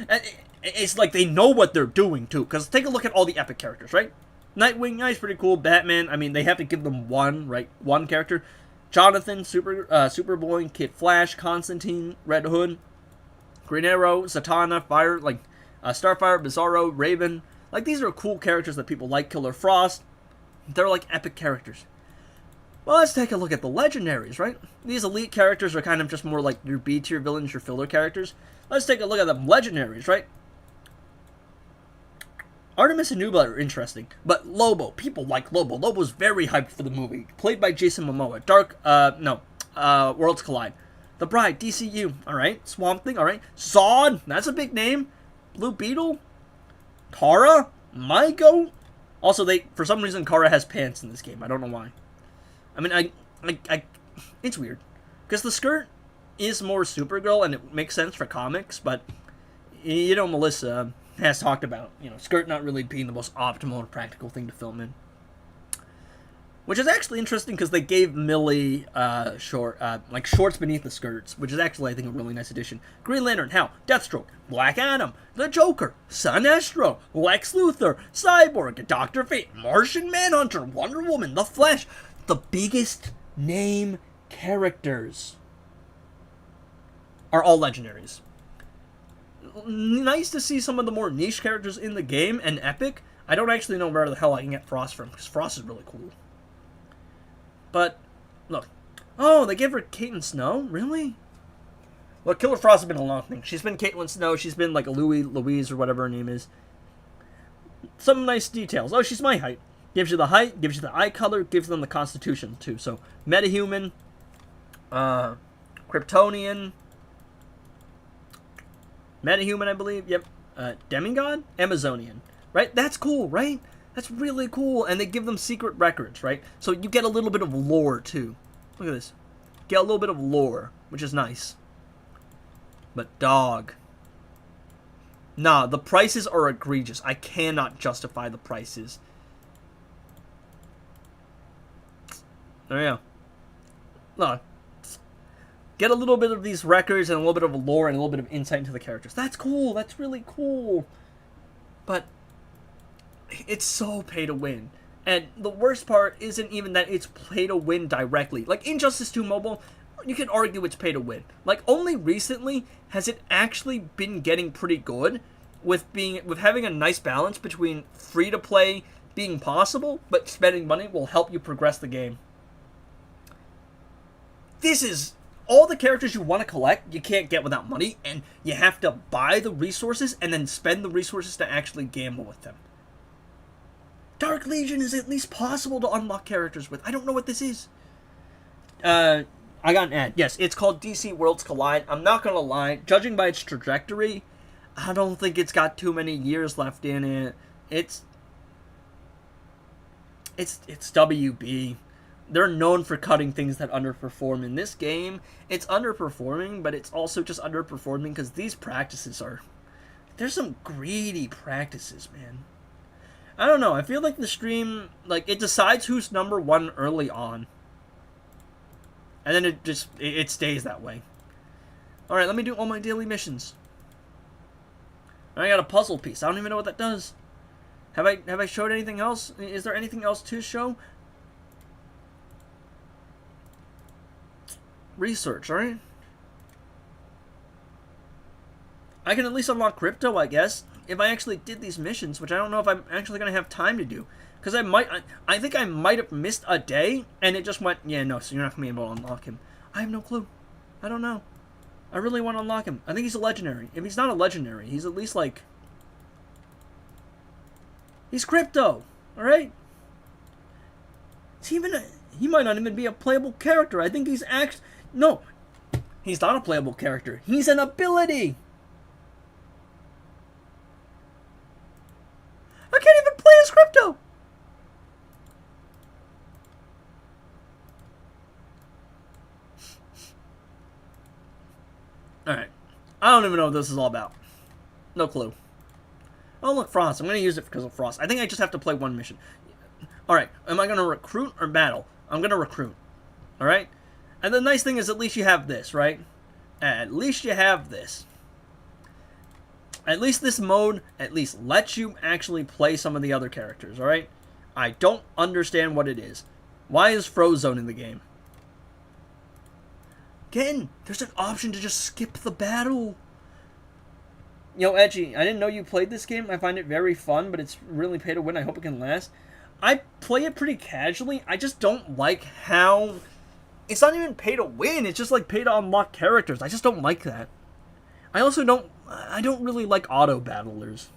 It's like they know what they're doing, too. Because take a look at all the epic characters, right? Nightwing, yeah, he's pretty cool. Batman, I mean, they have to give them one, right? One character. Jonathan, Superboy, Kid Flash, Constantine, Red Hood, Green Arrow, Zatanna, Starfire, Bizarro, Raven. Like, these are cool characters that people like. Killer Frost. They're like epic characters. Well, let's take a look at the legendaries, right? These elite characters are kind of just more like your B-tier villains, your filler characters. Let's take a look at the legendaries, right? Artemis and Nubla are interesting, but Lobo, people like Lobo. Lobo's very hyped for the movie. Played by Jason Momoa. Worlds Collide. The Bride, DCU, alright. Swamp Thing, alright. Zod, that's a big name. Blue Beetle. Kara, Maiko. Also, for some reason, Kara has pants in this game. I don't know why. I mean, it's weird. Because the skirt is more Supergirl, and it makes sense for comics, but, you know, Melissa has talked about, you know, skirt not really being the most optimal or practical thing to film in. Which is actually interesting, because they gave Millie, shorts beneath the skirts, which is actually, I think, a really nice addition. Green Lantern, Hal, Deathstroke, Black Adam, the Joker, Sinestro, Lex Luthor, Cyborg, Dr. Fate, Martian Manhunter, Wonder Woman, The Flash. The biggest name characters are all legendaries. Nice to see some of the more niche characters in the game and epic. I don't actually know where the hell I can get Frost from, because Frost is really cool. But, look. Oh, they gave her Caitlin Snow? Really? Look, Killer Frost has been a long thing. She's been Caitlin Snow, she's been like a Louise, or whatever her name is. Some nice details. Oh, she's my height. Gives you the height, gives you the eye color, gives them the constitution, too. So, metahuman, Kryptonian, metahuman, I believe, yep, demigod, Amazonian, right? That's cool, right? That's really cool, and they give them secret records, right? So you get a little bit of lore, too. Look at this. Get a little bit of lore, which is nice. But, dog. Nah, the prices are egregious. I cannot justify the prices. There you go. Look. Get a little bit of these records and a little bit of lore and a little bit of insight into the characters. That's cool. That's really cool. But it's so pay to win. And the worst part isn't even that it's pay to win directly. Like Injustice 2 Mobile, you can argue it's pay to win. Like only recently has it actually been getting pretty good with having a nice balance between free to play being possible, but spending money will help you progress the game. This is all the characters you want to collect, you can't get without money, and you have to buy the resources and then spend the resources to actually gamble with them. Dark Legion is at least possible to unlock characters with. I don't know what this is. I got an ad. Yes, it's called DC Worlds Collide. I'm not gonna lie, judging by its trajectory, I don't think it's got too many years left in it. It's WB. They're known for cutting things that underperform. In this game, it's underperforming, but it's also just underperforming because these practices are... There's some greedy practices, man. I don't know. I feel like the stream, like, it decides who's number one early on. And then it stays that way. Alright, let me do all my daily missions. I got a puzzle piece. I don't even know what that does. Have I showed anything else? Is there anything else to show? Research, alright? I can at least unlock crypto, I guess, if I actually did these missions, which I don't know if I'm actually going to have time to do. Because I think I might have missed a day, and it just went, yeah, no, so you're not going to be able to unlock him. I have no clue. I don't know. I really want to unlock him. I think he's a legendary. If he's not a legendary, he's at least like... He's crypto, alright? He might not even be a playable character. I think he's actually... No, he's not a playable character. He's an ability! I can't even play as crypto! Alright. I don't even know what this is all about. No clue. Oh, look, Frost. I'm going to use it because of Frost. I think I just have to play one mission. Alright. Am I going to recruit or battle? I'm going to recruit. Alright? And the nice thing is at least you have this, right? At least you have this. At least this mode at least lets you actually play some of the other characters, alright? I don't understand what it is. Why is Frozone in the game? Again, there's an option to just skip the battle. Yo, Edgy, I didn't know you played this game. I find it very fun, but it's really pay to win. I hope it can last. I play it pretty casually. I just don't like how... It's not even pay to win. It's just like pay to unlock characters. I just don't like that. I also don't... I don't really like auto battlers.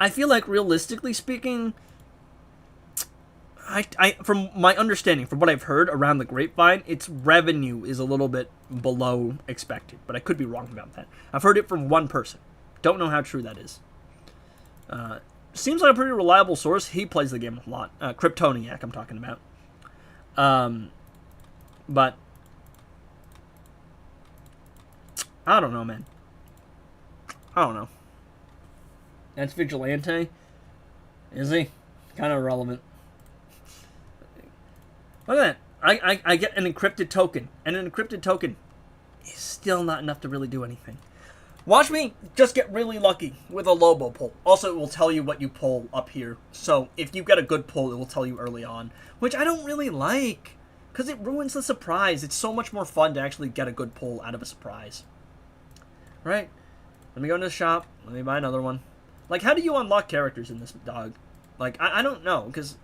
I feel like, realistically speaking... from my understanding, from what I've heard around the grapevine, its revenue is a little bit below expected, but I could be wrong about that. I've heard it from one person. Don't know how true that is. Seems like a pretty reliable source. He plays the game a lot. Kryptoniac, I'm talking about. But I don't know, man. I don't know. That's Vigilante. Is he? Kind of irrelevant. Look at that. I get an encrypted token. And an encrypted token is still not enough to really do anything. Watch me just get really lucky with a Lobo pull. Also, it will tell you what you pull up here. So, if you get a good pull, it will tell you early on. Which I don't really like. Because it ruins the surprise. It's so much more fun to actually get a good pull out of a surprise. Right? Let me go into the shop. Let me buy another one. Like, how do you unlock characters in this, dog? Like, I don't know. Because...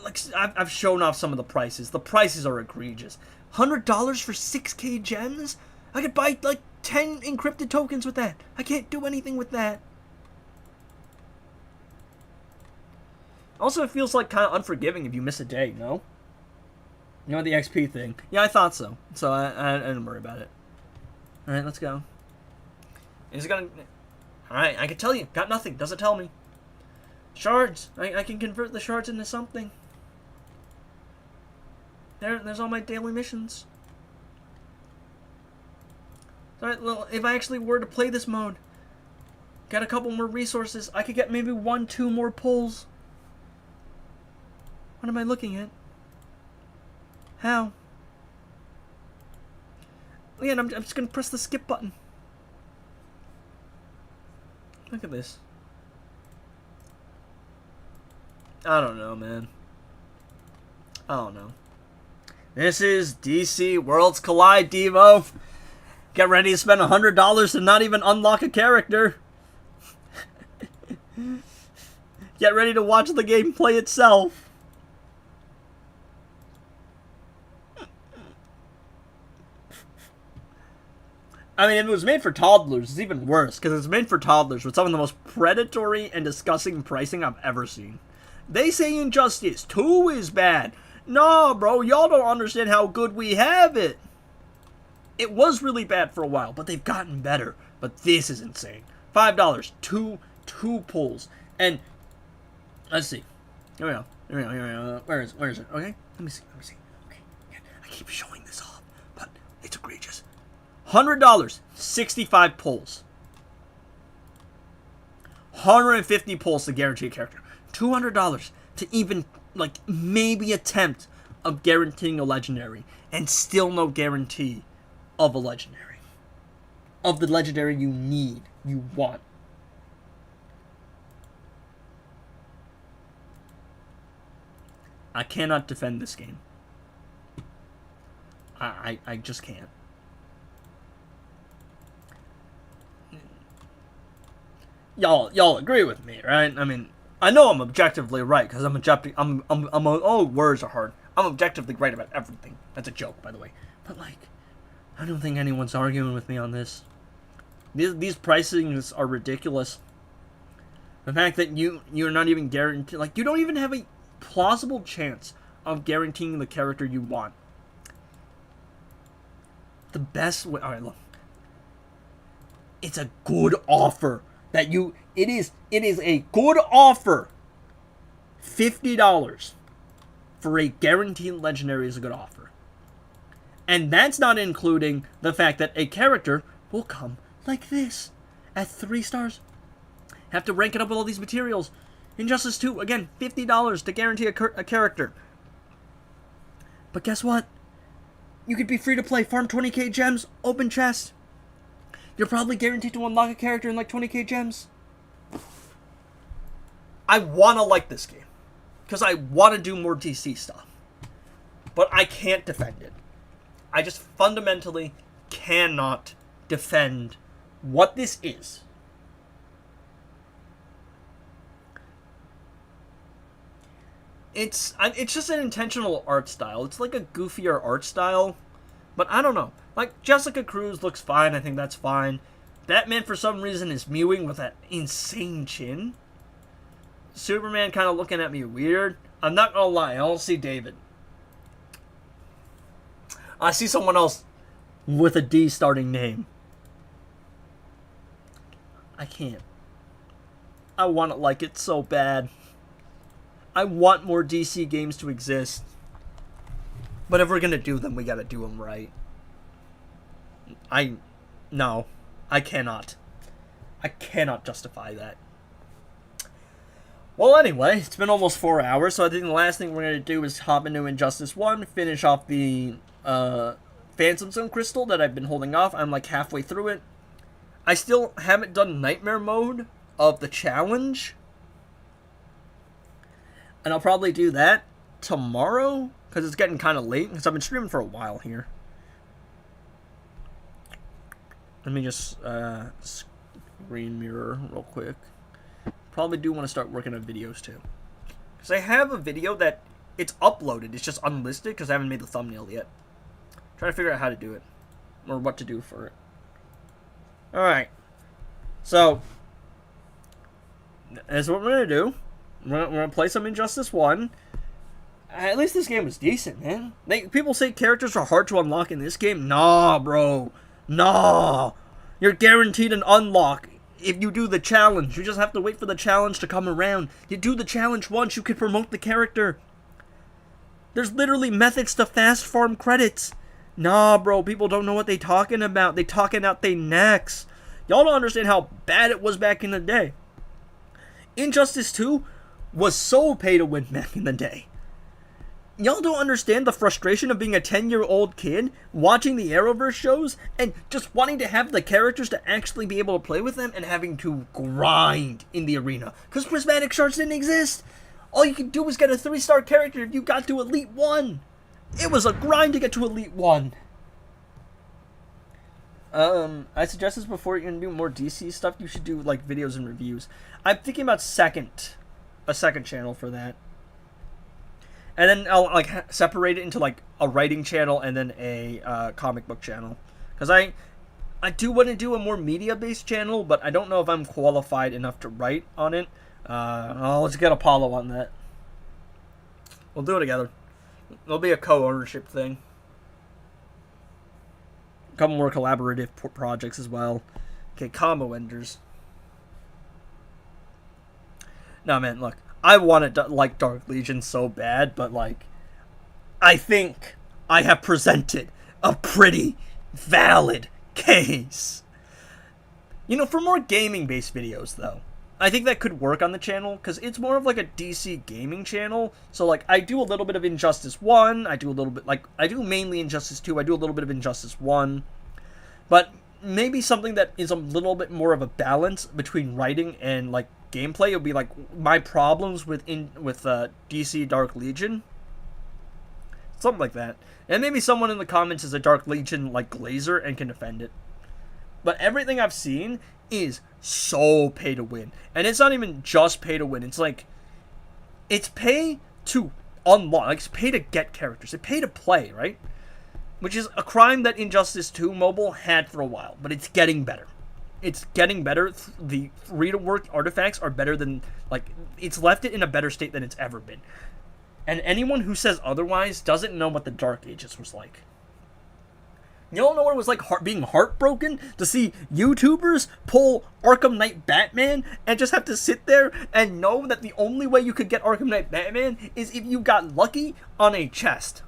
Like, I've shown off some of the prices. The prices are egregious. $100 for 6k gems? I could buy, like, 10 encrypted tokens with that. I can't do anything with that. Also, it feels, like, kind of unforgiving if you miss a day, no? You know, the XP thing. Yeah, I thought so. So, I didn't worry about it. Alright, let's go. Is it gonna... Alright, I can tell you. Got nothing. Doesn't tell me. Shards. I can convert the shards into something. There's all my daily missions. Alright, well, if I actually were to play this mode, got a couple more resources, I could get maybe 1-2 more pulls. What am I looking at? How? Again, I'm just gonna press the skip button. Look at this. I don't know, man. I don't know. This is DC Worlds Collide, Devo. Get ready to spend $100 to not even unlock a character. Get ready to watch the gameplay itself. I mean, if it was made for toddlers, it's even worse, because it's made for toddlers with some of the most predatory and disgusting pricing I've ever seen. They say Injustice 2 is bad. No, bro, y'all don't understand how good we have it. It was really bad for a while, but they've gotten better. But this is insane. $5, two pulls. And, let's see. Here we go. Where is it? Okay, let me see. Okay, I keep showing this off, but it's egregious. $100, 65 pulls. 150 pulls to guarantee a character. $200 to even, like, maybe attempt of guaranteeing a legendary. And still no guarantee of a legendary. Of the legendary you need, you want. I cannot defend this game. I just can't. Y'all agree with me, right? I mean, I know I'm objectively right, because oh, words are hard. I'm objectively right about everything. That's a joke, by the way. But, like, I don't think anyone's arguing with me on this. These pricings are ridiculous. The fact that you're not even guaranteed, like, you don't even have a plausible chance of guaranteeing the character you want. The best way, alright, look. It's a good offer. It is a good offer. $50 for a guaranteed legendary is a good offer. And that's not including the fact that a character will come like this. At 3 stars. Have to rank it up with all these materials. Injustice 2, again, $50 to guarantee a character. But guess what? You could be free to play, farm 20k gems, open chest. You're probably guaranteed to unlock a character in like 20k gems. I want to like this game. Because I want to do more DC stuff. But I can't defend it. I just fundamentally cannot defend what this is. It's just an intentional art style. It's like a goofier art style. But I don't know. Like, Jessica Cruz looks fine. I think that's fine. Batman, for some reason, is mewing with that insane chin. Superman kind of looking at me weird. I'm not gonna lie. I don't see David. I see someone else with a D starting name. I can't. I want to like it so bad. I want more DC games to exist. But if we're going to do them, we got to do them right. No. I cannot. I cannot justify that. Well, anyway, it's been almost 4 hours, so I think the last thing we're going to do is hop into Injustice 1, finish off the Phantom Zone Crystal that I've been holding off. I'm like halfway through it. I still haven't done Nightmare Mode of the challenge. And I'll probably do that tomorrow, because it's getting kind of late, because I've been streaming for a while here. Let me just screen mirror real quick. Probably do want to start working on videos too. Because I have a video that it's uploaded, it's just unlisted because I haven't made the thumbnail yet. Trying to figure out how to do it. Or what to do for it. Alright. So, that's what we're going to do. We're going to play some Injustice 1. At least this game was decent, man. People say characters are hard to unlock in this game. Nah, bro. Nah. You're guaranteed an unlock if you do the challenge. You just have to wait for the challenge to come around. You do the challenge once, you can promote the character. There's literally methods to fast farm credits. Nah, bro. People don't know what they talking about. They talking out their necks. Y'all don't understand how bad it was back in the day. Injustice 2 was so pay to win back in the day. Y'all don't understand the frustration of being a 10-year-old kid watching the Arrowverse shows and just wanting to have the characters to actually be able to play with them and having to grind in the arena because prismatic shards didn't exist. All you could do was get a 3-star character if you got to Elite 1. It was a grind to get to Elite 1. I suggest this before you're gonna do more DC stuff. You should do like videos and reviews. I'm thinking about a second channel for that, and then I'll like separate it into like a writing channel and then a comic book channel. Because I do want to do a more media-based channel, but I don't know if I'm qualified enough to write on it. Let's get Apollo on that. We'll do it together. It'll be a co-ownership thing. A couple more collaborative projects as well. Okay, combo enders. No, man, look. I wanted to like Dark Legion so bad, but like, I think I have presented a pretty valid case. You know, for more gaming-based videos, though, I think that could work on the channel, because it's more of like a DC gaming channel. So, like, I do a little bit of Injustice 1, I do a little bit, like, I do mainly Injustice 2, I do a little bit of Injustice 1, but maybe something that is a little bit more of a balance between writing and, like, gameplay would be, like, my problems with DC Dark Legion. Something like that. And maybe someone in the comments is a Dark Legion, like, glazer and can defend it. But everything I've seen is so pay to win. And it's not even just pay to win. It's like, it's pay to unlock. Like, it's pay to get characters. It's pay to play, right? Which is a crime that Injustice 2 Mobile had for a while. But it's getting better. It's getting better. The free-to-work artifacts are better than, like, it's left it in a better state than it's ever been. And anyone who says otherwise doesn't know what the Dark Ages was like. You don't know what it was like being heartbroken to see YouTubers pull Arkham Knight Batman and just have to sit there and know that the only way you could get Arkham Knight Batman is if you got lucky on a chest.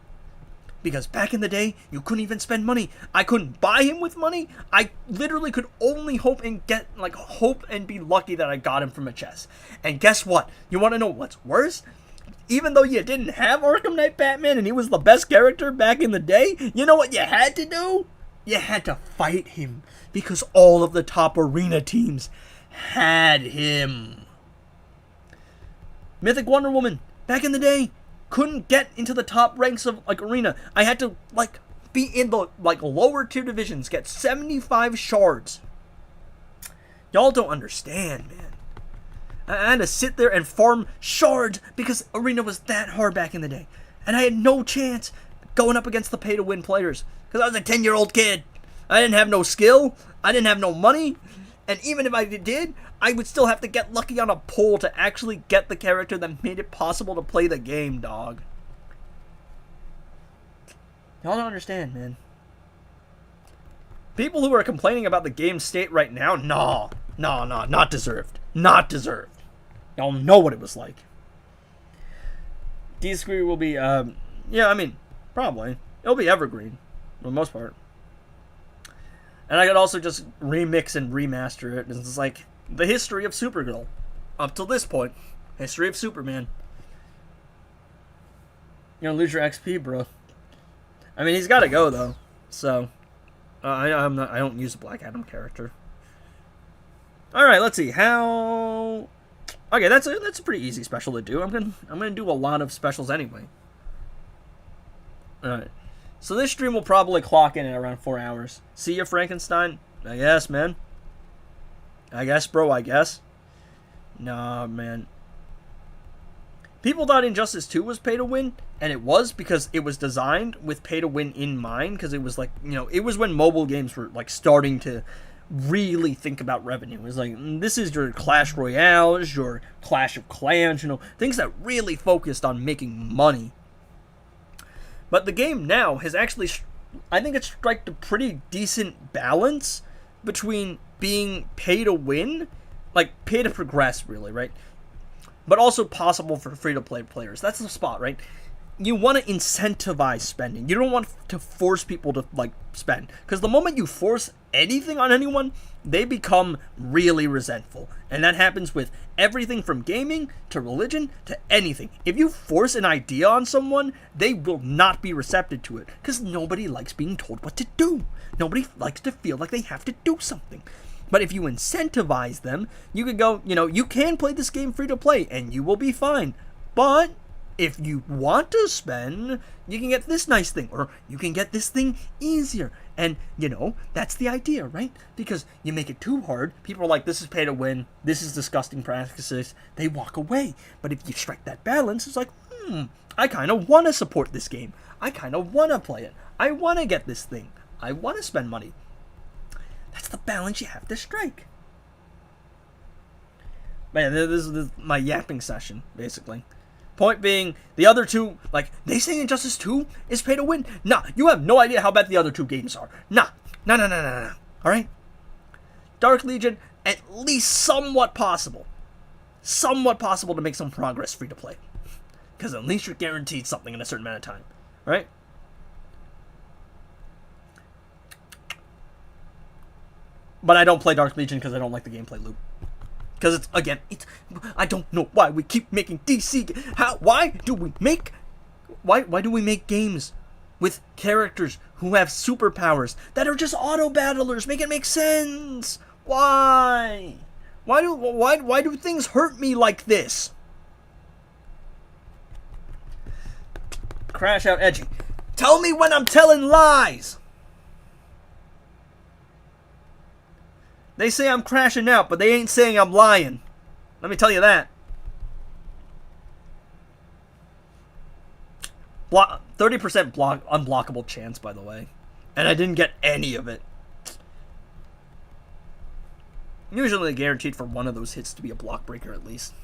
Because back in the day, you couldn't even spend money. I couldn't buy him with money. I literally could only hope and be lucky that I got him from a chest. And guess what? You want to know what's worse? Even though you didn't have Arkham Knight Batman and he was the best character back in the day, you know what you had to do? You had to fight him because all of the top arena teams had him. Mythic Wonder Woman, back in the day, couldn't get into the top ranks of like arena. I had to like be in the like lower tier divisions, get 75 shards. Y'all don't understand, man. I had to sit there and farm shards because arena was that hard back in the day. And I had no chance going up against the pay-to-win players because I was a 10-year-old kid. I didn't have no skill. I didn't have no money. And even if I did, I would still have to get lucky on a pull to actually get the character that made it possible to play the game, dog. Y'all don't understand, man. People who are complaining about the game's state right now, no, not deserved. Not deserved. Y'all know what it was like. D-Scree will be, yeah, I mean, probably. It'll be evergreen, for the most part. And I could also just remix and remaster it. It's like the history of Supergirl. Up till this point. History of Superman. You're gonna lose your XP, bro. I mean, he's gotta go, though. So, I don't use a Black Adam character. Alright, let's see. How... Okay, that's a pretty easy special to do. I'm gonna do a lot of specials anyway. Alright. So this stream will probably clock in at around 4 hours. See ya, Frankenstein? I guess, man. I guess, bro, I guess. Nah, man. People thought Injustice 2 was pay to win, and it was because it was designed with pay to win in mind, because it was like, you know, it was when mobile games were like starting to really think about revenue. It was like, this is your Clash Royales, your Clash of Clans, you know, things that really focused on making money. But the game now has actually, I think it's struck a pretty decent balance between being pay to win, like pay to progress, really, right? But also possible for free-to-play players. That's the spot, right? You want to incentivize spending. You don't want to force people to, like, spend. Because the moment you force anything on anyone, they become really resentful. And that happens with everything from gaming to religion to anything. If you force an idea on someone, they will not be receptive to it. Because nobody likes being told what to do. Nobody likes to feel like they have to do something. But if you incentivize them, you could go, you know, you can play this game free to play and you will be fine. But if you want to spend, you can get this nice thing, or you can get this thing easier. And, you know, that's the idea, right? Because you make it too hard, people are like, this is pay to win, this is disgusting practices, they walk away. But if you strike that balance, it's like, I kind of want to support this game. I kind of want to play it. I want to get this thing. I want to spend money. That's the balance you have to strike. Man, this is my yapping session, basically. Point being, the other two, like, they say Injustice 2 is pay to win. Nah, you have no idea how bad the other two games are. Nah. Alright? Dark Legion, at least somewhat possible. Somewhat possible to make some progress free to play. Because at least you're guaranteed something in a certain amount of time. Right? But I don't play Dark Legion because I don't like the gameplay loop. Because it's, again, I don't know why we keep making DC. Why do we make games with characters who have superpowers that are just auto battlers? Make it make sense. Why? Why do things hurt me like this? Crash out edgy. Tell me when I'm telling lies. They say I'm crashing out, but they ain't saying I'm lying. Let me tell you that. 30% unblockable chance, by the way. And I didn't get any of it. Usually guaranteed for one of those hits to be a block breaker at least.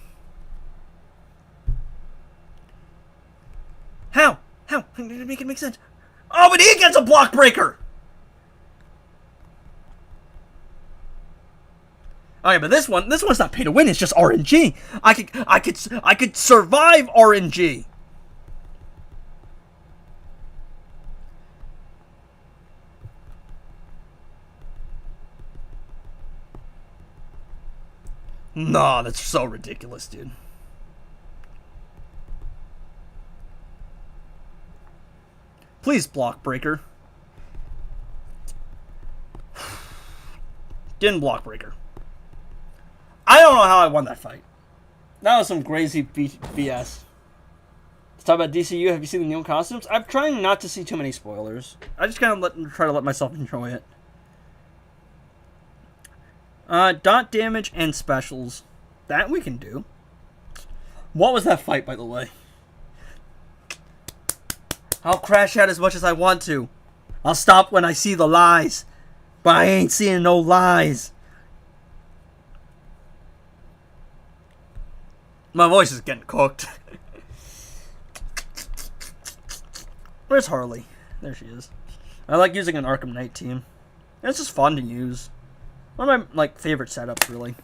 How? Make it make sense. Oh, but he gets a block breaker! Okay, but this one's not pay to win. It's just RNG. I could survive RNG. No, that's so ridiculous, dude. Please, block breaker. Didn't block breaker. I don't know how I won that fight. That was some crazy BS. Let's talk about DCU. Have you seen the new costumes? I'm trying not to see too many spoilers. I just kind of try to let myself enjoy it. Dot damage and specials. That we can do. What was that fight, by the way? I'll crash out as much as I want to. I'll stop when I see the lies. But I ain't seeing no lies. My voice is getting cooked. Where's Harley? There she is. I like using an Arkham Knight team. It's just fun to use. One of my favorite setups, really.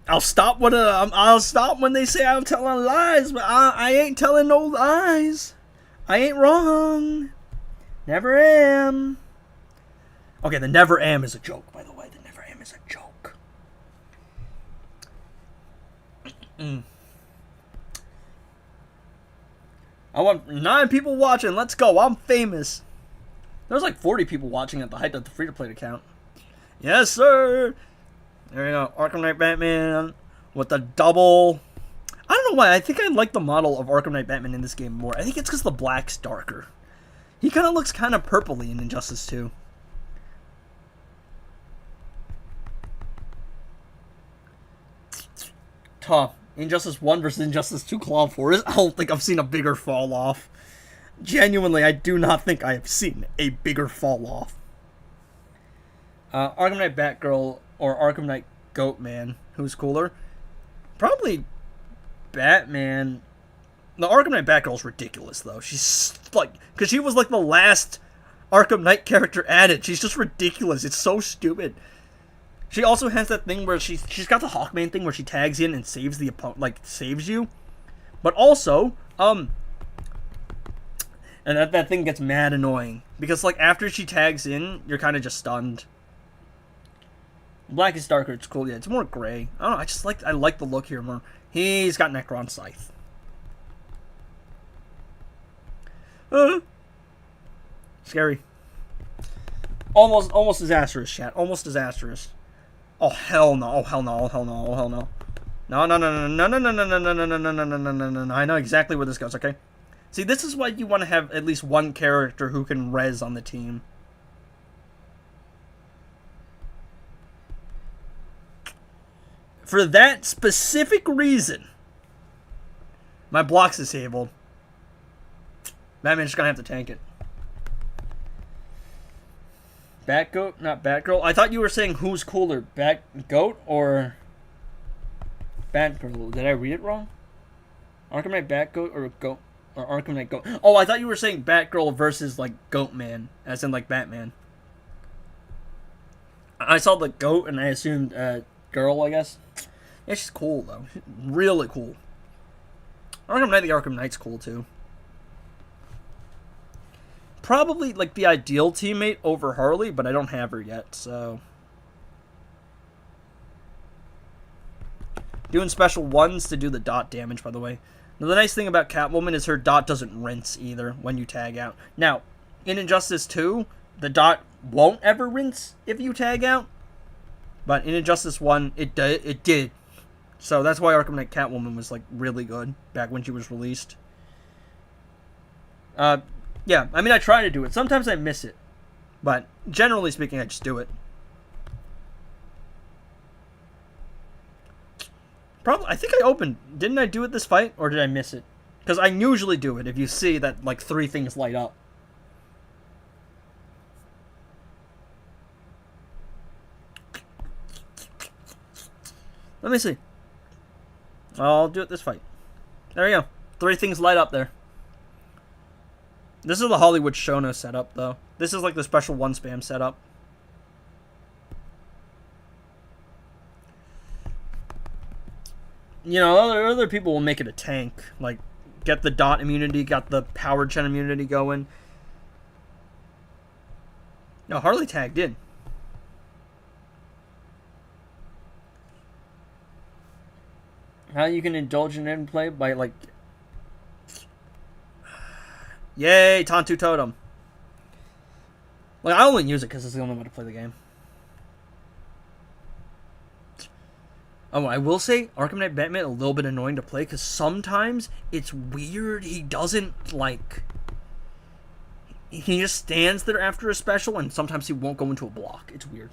I'll stop when they say I'm telling lies, but I ain't telling no lies. I ain't wrong. Never am. Okay, the never am is a joke, by the way. The never am is a joke. I want 9 people watching. Let's go. I'm famous. There's like 40 people watching at the height of the free-to-play account. Yes, sir. There you go. Arkham Knight Batman with the double. I don't know why. I think I like the model of Arkham Knight Batman in this game more. I think it's because the black's darker. He kind of looks kind of purpley in Injustice 2. Tough. Injustice 1 versus Injustice 2 Claw Force. I don't think I've seen a bigger fall off. Genuinely, I do not think I have seen a bigger fall off. Arkham Knight Batgirl or Arkham Knight Goatman. Who's cooler? Probably Batman. The Arkham Knight Batgirl's ridiculous, though. She's like, because she was like the last Arkham Knight character added. She's just ridiculous. It's so stupid. She also has that thing where she's got the Hawkman thing where she tags in and saves the opponent, like saves you. But also, and that thing gets mad annoying because like after she tags in, you're kind of just stunned. Black is darker. It's cool. Yeah, it's more gray. I don't know. I like the look here more. He's got Necron Scythe. Scary. Almost disastrous, chat. Almost disastrous. Oh hell no! Oh hell no! Oh hell no! Oh hell no! No no no no no no no no no no no no no no no no no no! I know exactly where this goes. Okay. See, this is why you want to have at least one character who can res on the team. For that specific reason, my block's disabled. Batman's gonna have to tank it. Batgoat, not Batgirl. I thought you were saying who's cooler, Batgoat or Batgirl. Did I read it wrong? Arkham Knight Batgoat or Goat or Arkham Knight Goat? Oh, I thought you were saying Batgirl versus like Goatman, as in like Batman. I saw the goat and I assumed girl, I guess. Yeah, she's cool though. She's really cool. Arkham Knight, the Arkham Knight's cool too. Probably like the ideal teammate over Harley, but I don't have her yet, so. Doing special ones to do the dot damage, by the way. Now, the nice thing about Catwoman is her dot doesn't rinse either when you tag out. Now, in Injustice 2, the dot won't ever rinse if you tag out. But in Injustice 1, it did. So that's why Arkham Knight Catwoman was like really good back when she was released. Yeah, I mean, I try to do it. Sometimes I miss it. But generally speaking, I just do it. Probably, I think I opened. Didn't I do it this fight? Or did I miss it? Because I usually do it if you see that, like, 3 things light up. Let me see. I'll do it this fight. There you go. 3 things light up there. This is the Hollywood Shono setup, though. This is like the special 1 spam setup. You know, other people will make it a tank. Like, get the dot immunity, got the power gen immunity going. No, Harley tagged in. How you can indulge in end play by, like... Yay, Tantu Totem. Like, I only use it because it's the only way to play the game. Oh, I will say, Arkham Knight Batman a little bit annoying to play because sometimes it's weird. He doesn't, like... He just stands there after a special and sometimes he won't go into a block. It's weird.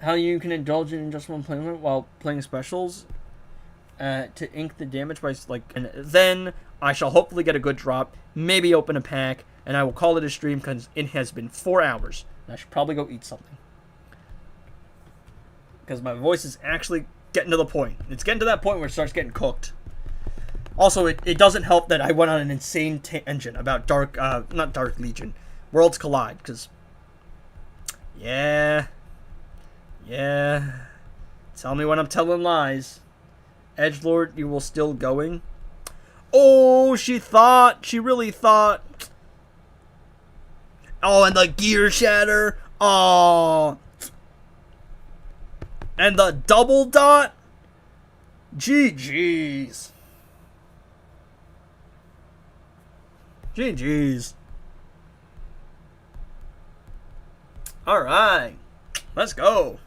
How you can indulge in just one playment while playing specials to ink the damage by, like... And then I shall hopefully get a good drop, maybe open a pack, and I will call it a stream because it has been 4 hours. And I should probably go eat something. Because my voice is actually getting to the point. It's getting to that point where it starts getting cooked. Also, it doesn't help that I went on an insane tangent about not Dark Legion, Worlds Collide, because, yeah, tell me when I'm telling lies. Edgelord, you will still going? Oh, she really thought. Oh, and the gear shatter. Oh. And the double dot? GG's. GG's. Alright. Let's go.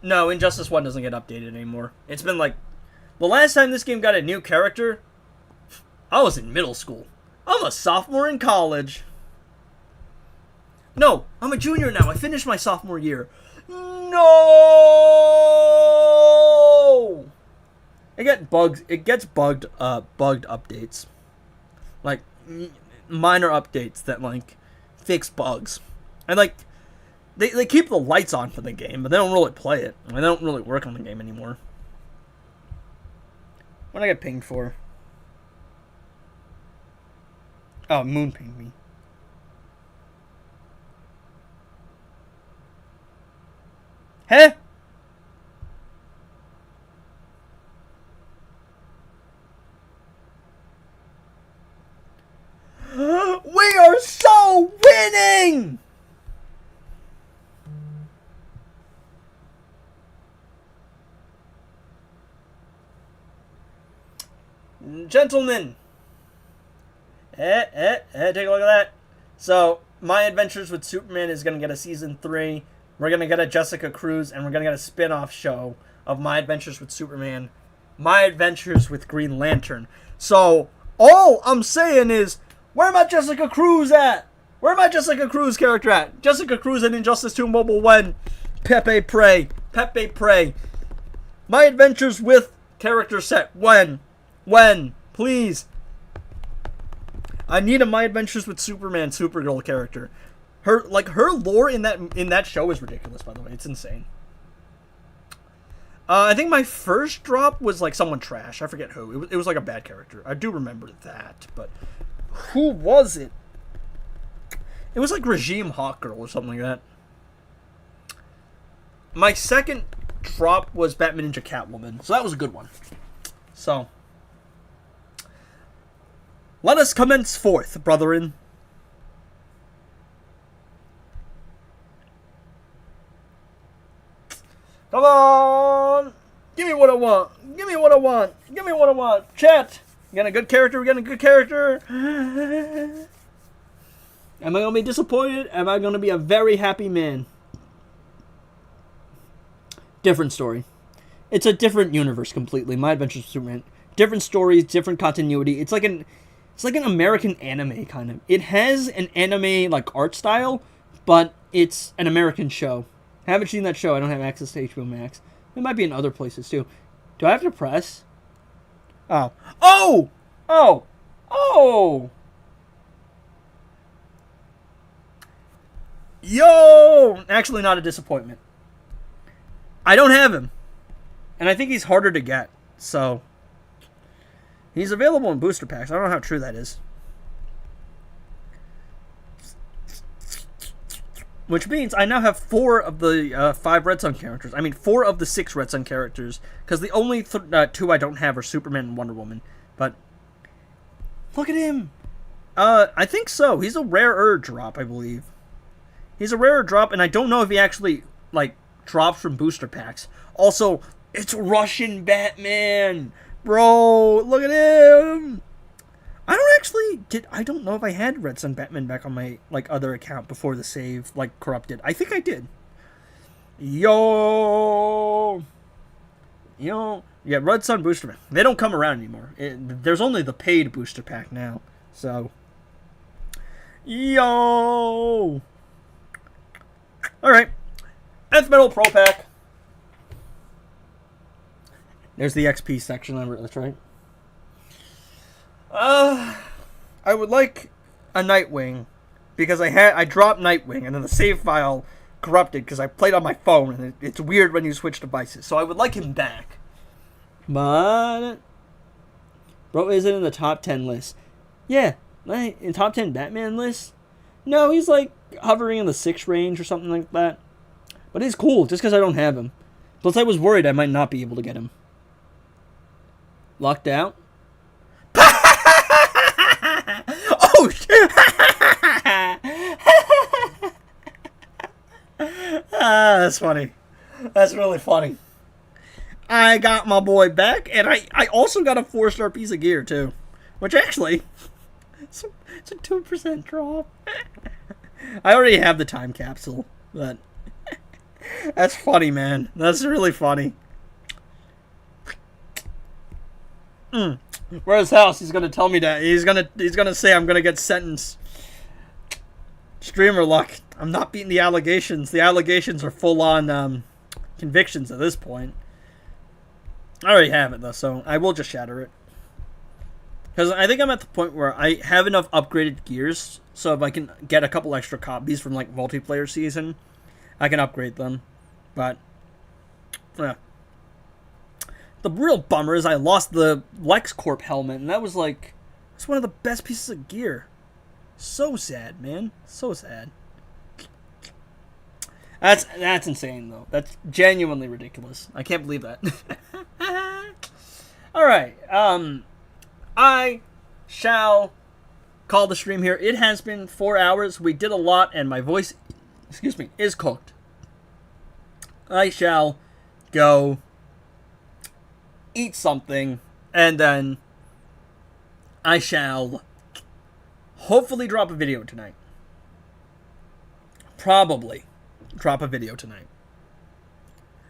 No, Injustice 1 doesn't get updated anymore. It's been like... The last time this game got a new character, I was in middle school. I'm a sophomore in college. No, I'm a junior now. I finished my sophomore year. No! It gets bugged updates. Like, minor updates that, like, fix bugs. And, like, they keep the lights on for the game, but they don't really play it. I mean, they don't really work on the game anymore. What did I get pinged for? Oh, Moon pinged me. Huh? We are so winning! Gentlemen. Take a look at that. So, My Adventures with Superman is going to get a season 3. We're going to get a Jessica Cruz, and we're going to get a spin-off show of My Adventures with Superman, My Adventures with Green Lantern. So, all I'm saying is, where my Jessica Cruz at? Where my Jessica Cruz character at? Jessica Cruz and Injustice 2 Mobile when? Pepe Pray. Pepe Pray. My Adventures with character set. When? When? Please. I need a My Adventures with Superman Supergirl character. Her lore in that show is ridiculous, by the way. It's insane. I think my first drop was like someone trash. I forget who. It was like a bad character. I do remember that, but who was it? It was like Regime Hawk Girl or something like that. My second drop was Batman Ninja Catwoman, so that was a good one. So, let us commence forth, brethren. Come on! Give me what I want! Give me what I want! Give me what I want! Chat! We got a good character, we got a good character! Am I going to be disappointed? Am I going to be a very happy man? Different story. It's a different universe completely. My Adventures with Superman. Different stories, different continuity. It's like an American anime, kind of. It has an anime, like, art style, but it's an American show. I haven't seen that show. I don't have access to HBO Max. It might be in other places, too. Do I have to press? Oh. Oh! Oh! Oh! Yo! Actually, not a disappointment. I don't have him. And I think he's harder to get. So, he's available in booster packs. I don't know how true that is. Which means I now have 4 of the 5 Red Sun characters. I mean, 4 of the 6 Red Sun characters. Because the only 2 I don't have are Superman and Wonder Woman. But, look at him. I think so. He's a rarer drop, I believe. He's a rarer drop, and I don't know if he actually, like, drops from booster packs. Also, it's Russian Batman. Bro, look at him. I don't know if I had Red Sun Batman back on my, like, other account before the save, like, corrupted. I think I did. Yo. Yeah, Red Sun booster pack. They don't come around anymore. There's only the paid booster pack now. So. Yo. Alright. Nth Metal Pro Pack. There's the XP section. That's right. I would like a Nightwing, because I dropped Nightwing, and then the save file corrupted because I played on my phone, and it's weird when you switch devices. So I would like him back. But bro isn't in the top 10 list. Yeah, in top 10 Batman list. No, he's like hovering in the 6 range or something like that. But he's cool, just because I don't have him. Plus, I was worried I might not be able to get him. Locked out? Oh, shit! That's funny. That's really funny. I got my boy back, and I also got a 4-star piece of gear, too. Which, actually, it's a 2% drop. I already have the time capsule, but that's funny, man. That's really funny. Where's House? He's gonna tell me that. He's gonna say I'm gonna get sentenced. Streamer luck. I'm not beating the allegations. The allegations are full on convictions at this point. I already have it though, so I will just shatter it. Because I think I'm at the point where I have enough upgraded gears, so if I can get a couple extra copies from like multiplayer season, I can upgrade them. But yeah. The real bummer is I lost the LexCorp helmet, and that was like, it's one of the best pieces of gear. So sad, man. So sad. That's insane, though. That's genuinely ridiculous. I can't believe that. Alright, I shall call the stream here. It has been 4 hours. We did a lot, and my voice, is cooked. I shall go eat something, and then I shall hopefully drop a video tonight. probably drop a video tonight.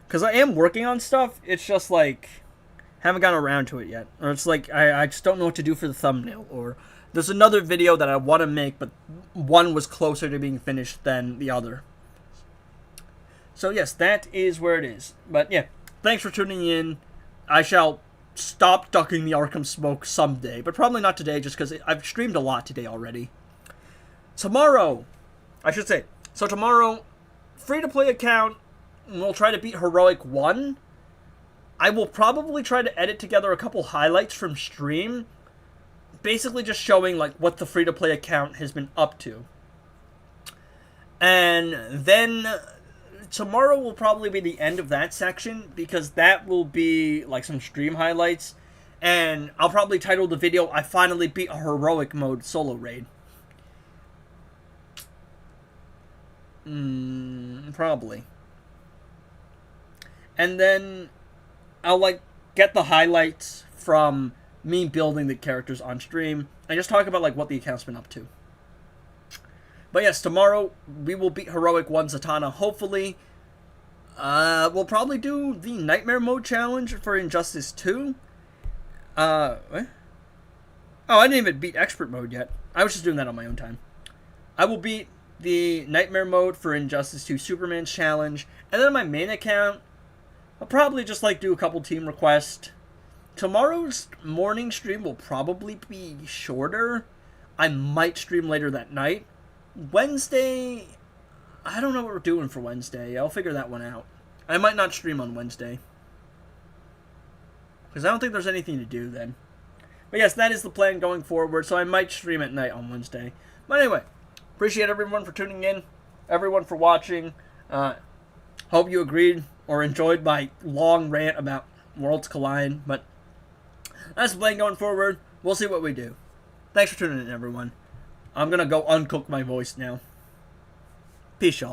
Because I am working on stuff, it's just like, haven't gotten around to it yet. Or it's like, I just don't know what to do for the thumbnail. Or there's another video that I want to make, but one was closer to being finished than the other. So yes, that is where it is. But yeah, thanks for tuning in. I shall stop ducking the Arkham smoke someday, but probably not today, just because I've streamed a lot today already. Tomorrow, I should say, so tomorrow, free-to-play account, we'll try to beat Heroic 1. I will probably try to edit together a couple highlights from stream, basically just showing like what the free-to-play account has been up to. And then tomorrow will probably be the end of that section, because that will be like some stream highlights, and I'll probably title the video, I finally beat a Heroic mode solo raid. Probably. And then I'll like get the highlights from me building the characters on stream and just talk about like what the account's been up to. But yes, tomorrow we will beat Heroic 1 Zatanna, hopefully. We'll probably do the Nightmare Mode challenge for Injustice 2. What? Oh, I didn't even beat Expert Mode yet. I was just doing that on my own time. I will beat the Nightmare Mode for Injustice 2 Superman's challenge. And then on my main account, I'll probably just like do a couple team requests. Tomorrow's morning stream will probably be shorter. I might stream later that night. Wednesday, I don't know what we're doing for Wednesday. I'll figure that one out. I might not stream on Wednesday, because I don't think there's anything to do then. But yes, that is the plan going forward, so I might stream at night on Wednesday. But anyway, appreciate everyone for tuning in, everyone for watching. Hope you agreed or enjoyed my long rant about Worlds Collide, but that's the plan going forward. We'll see what we do. Thanks for tuning in, everyone. I'm gonna go uncook my voice now. Peace, y'all.